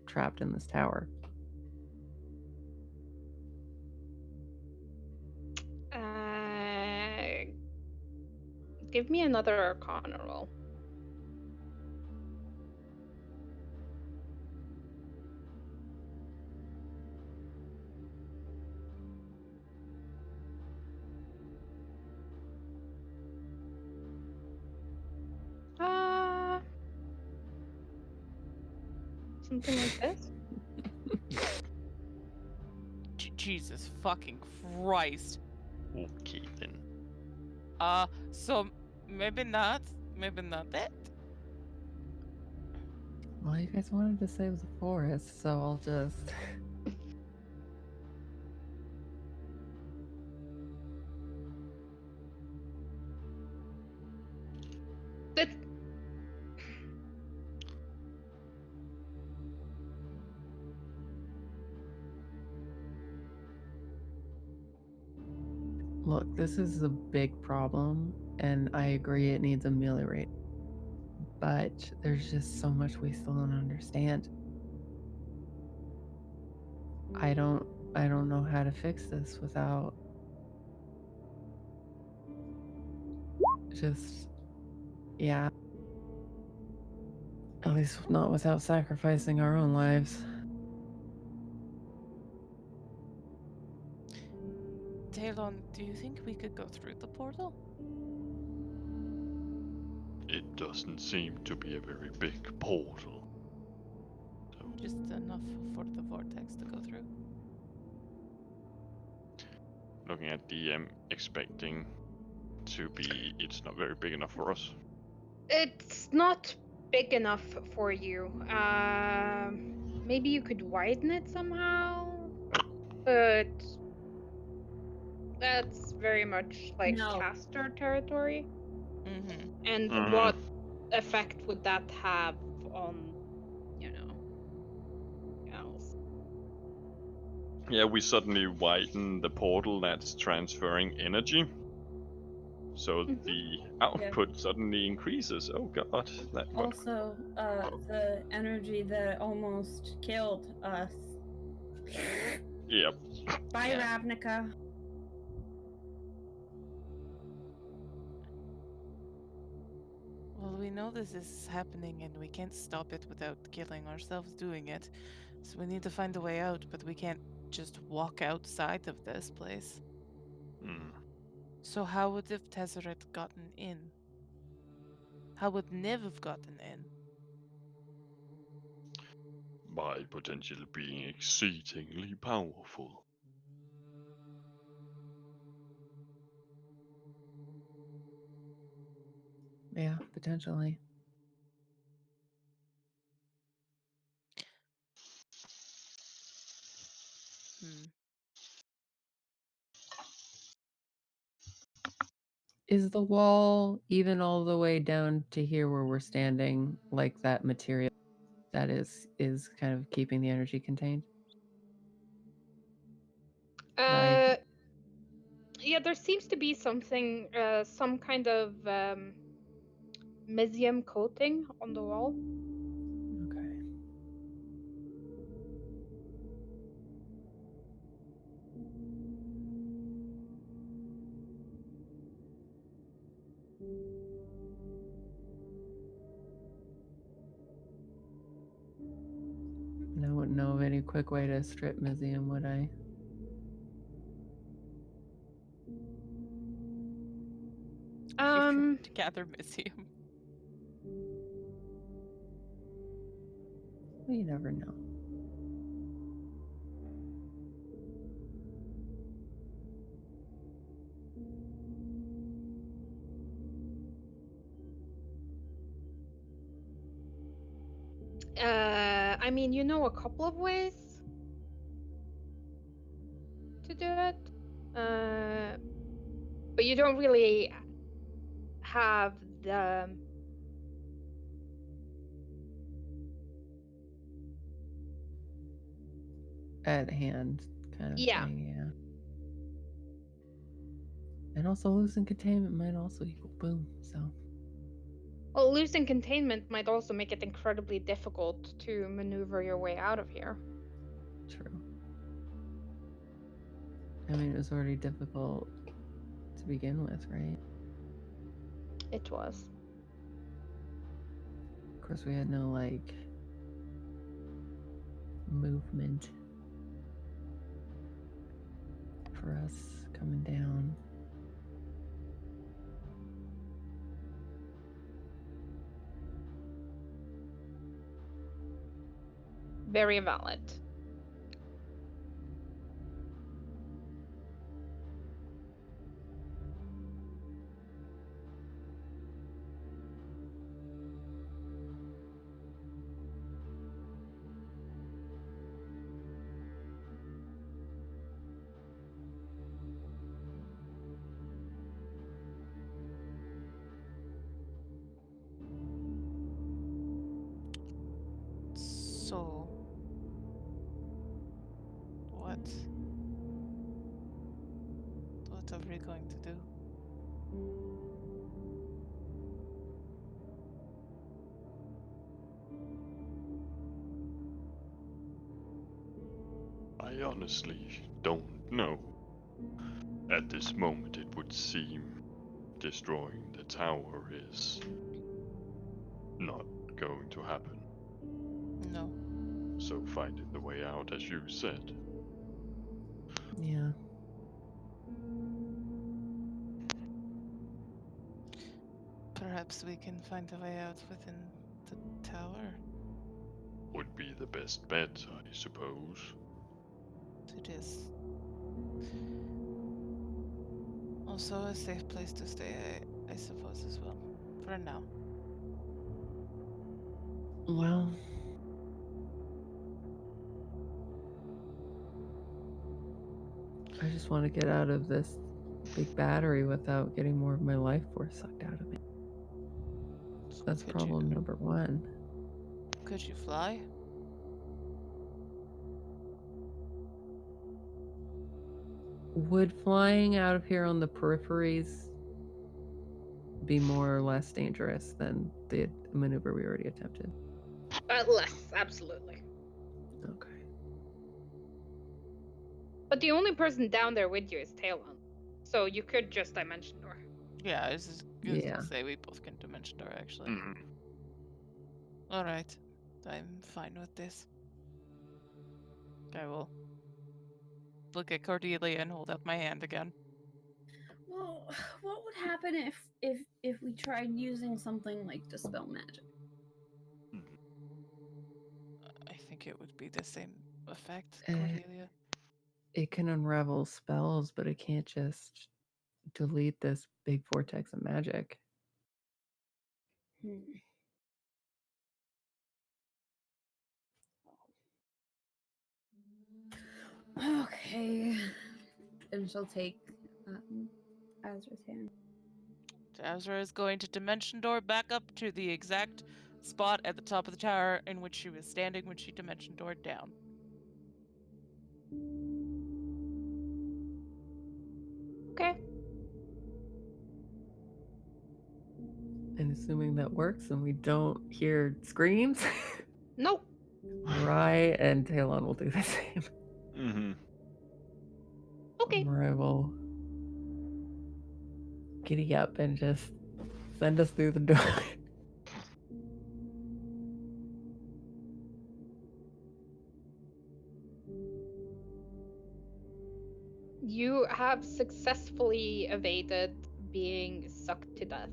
trapped in this tower? Give me another arcana roll. Something like this? Jesus fucking Christ. Okay then. So maybe not. Maybe not that. Well, you guys wanted to save the forest, so I'll just. That Look, this is a big problem, and I agree it needs ameliorated. But there's just so much we still don't understand. I don't know how to fix this without just yeah. At least not without sacrificing our own lives. Talon, do you think we could go through the portal? It doesn't seem to be a very big portal. So, Just enough for the vortex to go through. looking at DM, expecting to be, it's not very big enough for us. it's not big enough for you. Maybe you could widen it somehow, but that's very much like No. caster territory. Mm-hmm. And Mhm. what effect would that have on, you know, else? Yeah, we suddenly widen the portal that's transferring energy. So Mhm. the output suddenly increases. Oh god, that what? Also, the energy that almost killed us. Yep. Bye, Yeah. Ravnica. Well, we know this is happening and we can't stop it without killing ourselves doing it. So we need to find a way out, but we can't just walk outside of this place. Hmm. So how would have Tezzeret gotten in? How would Niv have gotten in? By potentially being exceedingly powerful. Yeah, potentially. Hmm. Is the wall even all the way down to here where we're standing, like that material that is kind of keeping the energy contained? Yeah, there seems to be something, some kind of mesium coating on the wall. Okay. And I wouldn't know of any quick way to strip Museum, would I? You're Um, trying to gather Misium. Well, you never know. I mean, you know a couple of ways to do it, but you don't really have the At hand kind of yeah. thing, yeah. And also losing containment might also equal boom, so. Well, losing containment might also make it incredibly difficult to maneuver your way out of here. True. I mean, it was already difficult to begin with, right? It was. Of course, we had no, like, movement for us coming down. Very valid. So, what are we going to do? I honestly don't know. At this moment, it would seem destroying the tower is not going to happen. No. So finding the way out, as you said. Yeah. Perhaps we can find a way out within the tower. Would be the best bet, I suppose. It is. Also a safe place to stay, I suppose, as well. For now. Well, I just want to get out of this big battery without getting more of my life force sucked out of me. That's problem number one. Could you fly? Would flying out of here on the peripheries be more or less dangerous than the maneuver we already attempted? Less, absolutely. Okay. But the only person down there with you is Talon. So you could just dimension door. Yeah, I was just Yeah. gonna say we both can dimension door, actually. Mm. Alright. I'm fine with this. I will look at Cordelia and hold out my hand again. Well, what would happen if we tried using something like dispel magic? I think it would be the same effect, Eh. Cordelia. It can unravel spells, but it can't just delete this big vortex of magic. Okay. And she'll take Azra's hand. Azra is going to dimension door back up to the exact spot at the top of the tower in which she was standing when she dimension doored down. Okay. And assuming that works and we don't hear screams, Nope. Rye and Talon will do the same. Mm-hmm. Okay. Rye will giddy up and just send us through the door. You have successfully evaded being sucked to death.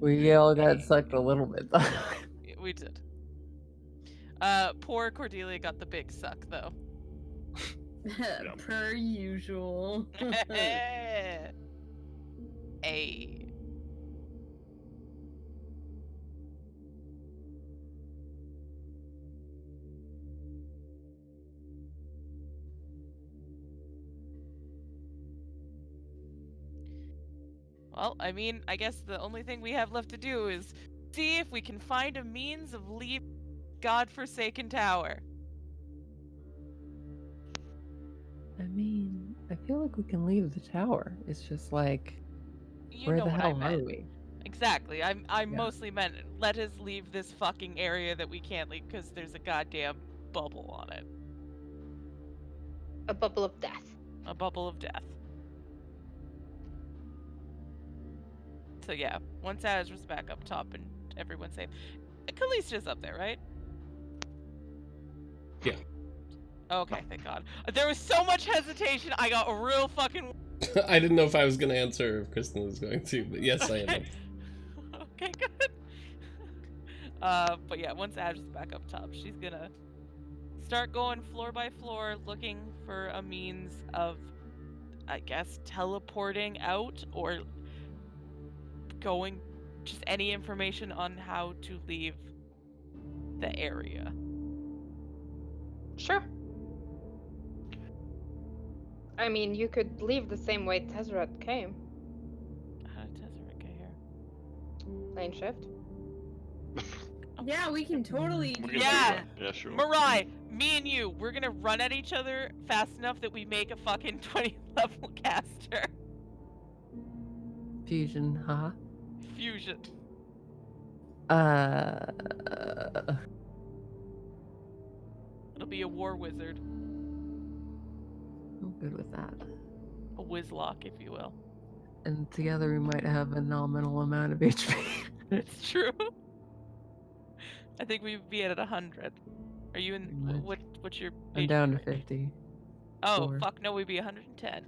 We all got sucked a little bit though. We did. Poor Cordelia got the big suck though. Per usual. Hey. Well, I mean, I guess the only thing we have left to do is see if we can find a means of leaving godforsaken tower. I mean, I feel like we can leave the tower. It's just like, You where know the what hell I are meant. we? Exactly. I Yeah. mostly meant let us leave this fucking area that we can't leave because there's a goddamn bubble on it. A bubble of death. A bubble of death. So yeah, once Azra's back up top and everyone's safe. Callista's up there, right? Yeah. Okay, thank God. There was so much hesitation, I got real fucking... I didn't know if I was going to answer or if Kristen was going to, but yes, I am. Okay, good. But yeah, once Ash is back up top, she's gonna start going floor by floor, looking for a means of, I guess, teleporting out or going, just any information on how to leave the area. Sure. I mean, you could leave the same way Tezzeret came. How did Tezzeret get here? Plane shift. Yeah, we can totally We do can do Yeah. that. Yeah, sure. Mirai, me and you, we're gonna run at each other fast enough that we make a fucking 20 level caster. Fusion, haha. Fusion. It'll be a war wizard. I'm good with that. A whizlock, if you will. And together we might have a nominal amount of HP. It's true. I think we'd be at 100. Are you in? Pretty much. What's your? I'm HP down to right 50. now? Oh 4. fuck! No, we'd be 110.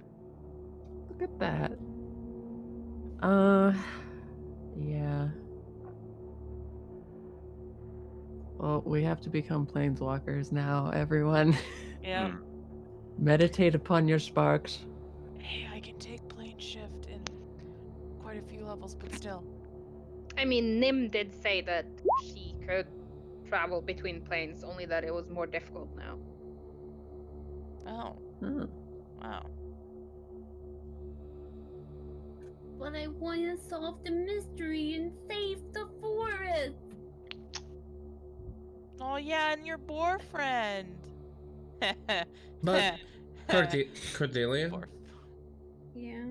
Look at that. Yeah. Well, we have to become planeswalkers now, everyone. Yeah. Meditate upon your sparks. Hey, I can take plane shift in quite a few levels, but still. I mean, Nim did say that she could travel between planes, only that it was more difficult now. Oh, Oh. wow. But I want to solve the mystery and save the forest. Oh yeah, and your boyfriend. But Cordelia, Boar- Yeah.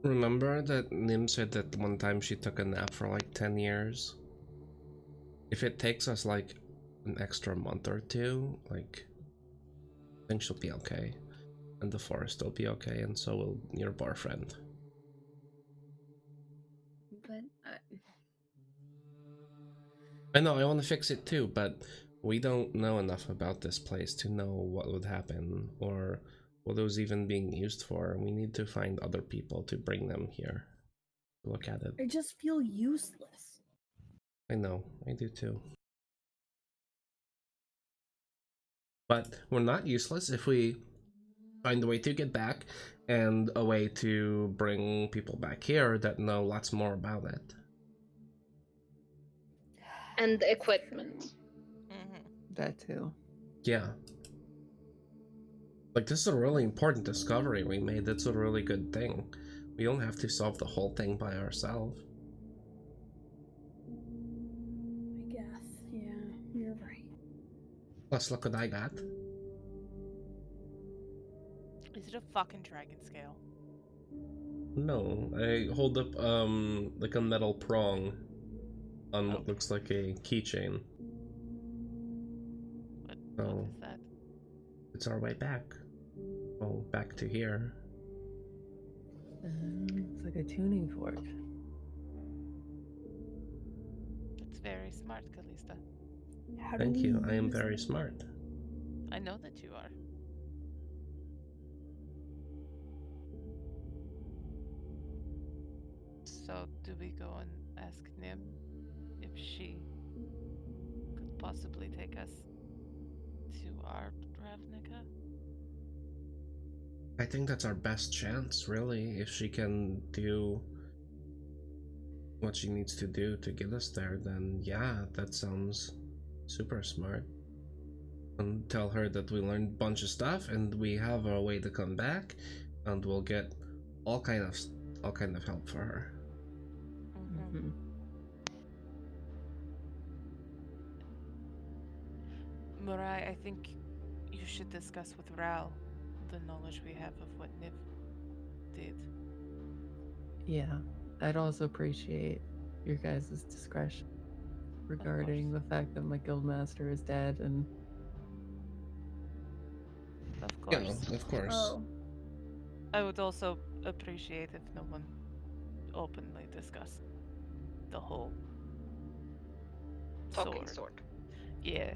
remember that Nim said that one time she took a nap for like 10 years? If it takes us like an extra month or two, like, I think she'll be okay. And the forest will be okay, and so will your boyfriend. But I know, I want to fix it too, but we don't know enough about this place to know what would happen or what it was even being used for. We need to find other people to bring them here to look at it. I just feel useless. I know, I do too. But we're not useless if we find a way to get back and a way to bring people back here that know lots more about it. And equipment. Mhm. That too. Yeah. Like, this is a really important discovery we made. That's a really good thing. We don't have to solve the whole thing by ourselves. I guess. Yeah, you're right. Plus, look what I got. Is it a fucking dragon scale? No, I hold up, like a metal prong on what Okay. looks like a keychain. What Oh. is that? It's our way back. Oh, back to here. It's like a tuning fork. It's very smart, Kalista. Thank you, I am very smart. I know that you are. So, do we go and ask Nim if she could possibly take us to our Ravnica? I think that's our best chance, really, if she can do what she needs to do to get us there, then yeah, that sounds super smart. And tell her that we learned a bunch of stuff and we have a way to come back, and we'll get all kind of help for her. Mm-hmm. Murai, I think you should discuss with Ral the knowledge we have of what Niv did. Yeah, I'd also appreciate your guys' discretion regarding the fact that my guildmaster is dead and Of course. Yeah, of course. Oh, I would also appreciate if no one openly discussed the whole Talking sword. sword. Yeah.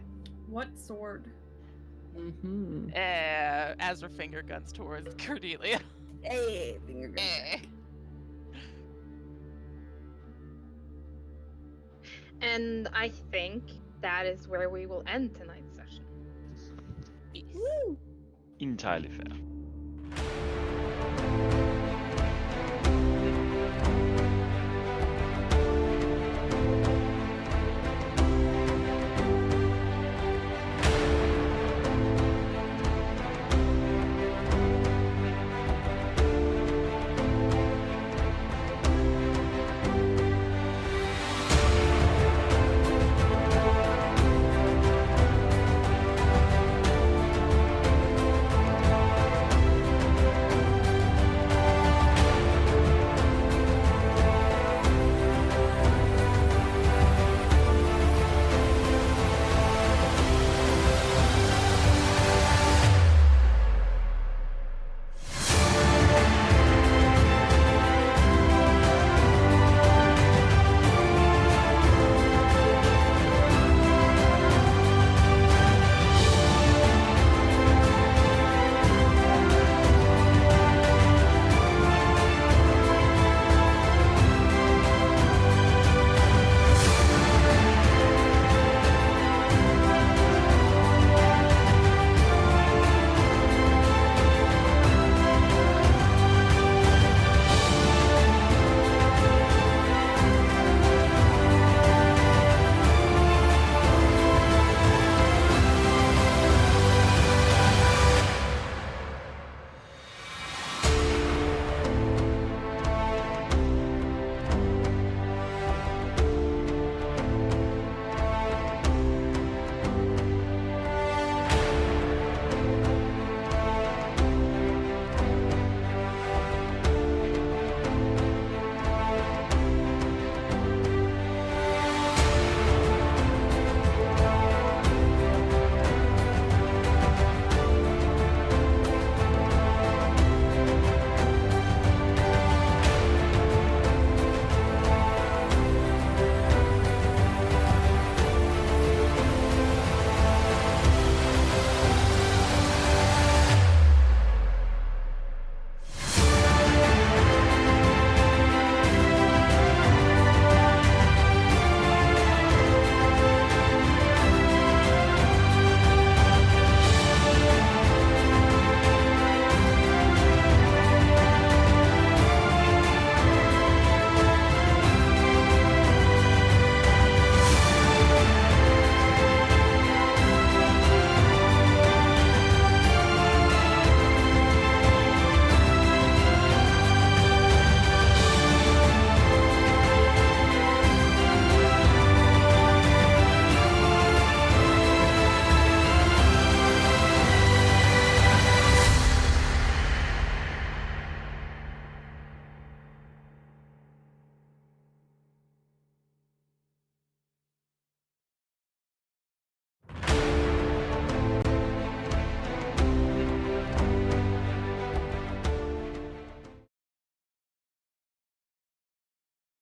what sword? As her finger guns towards Cordelia. Hey, finger gun. And I think that is where we will end tonight's session. Peace. Woo! Entirely fair.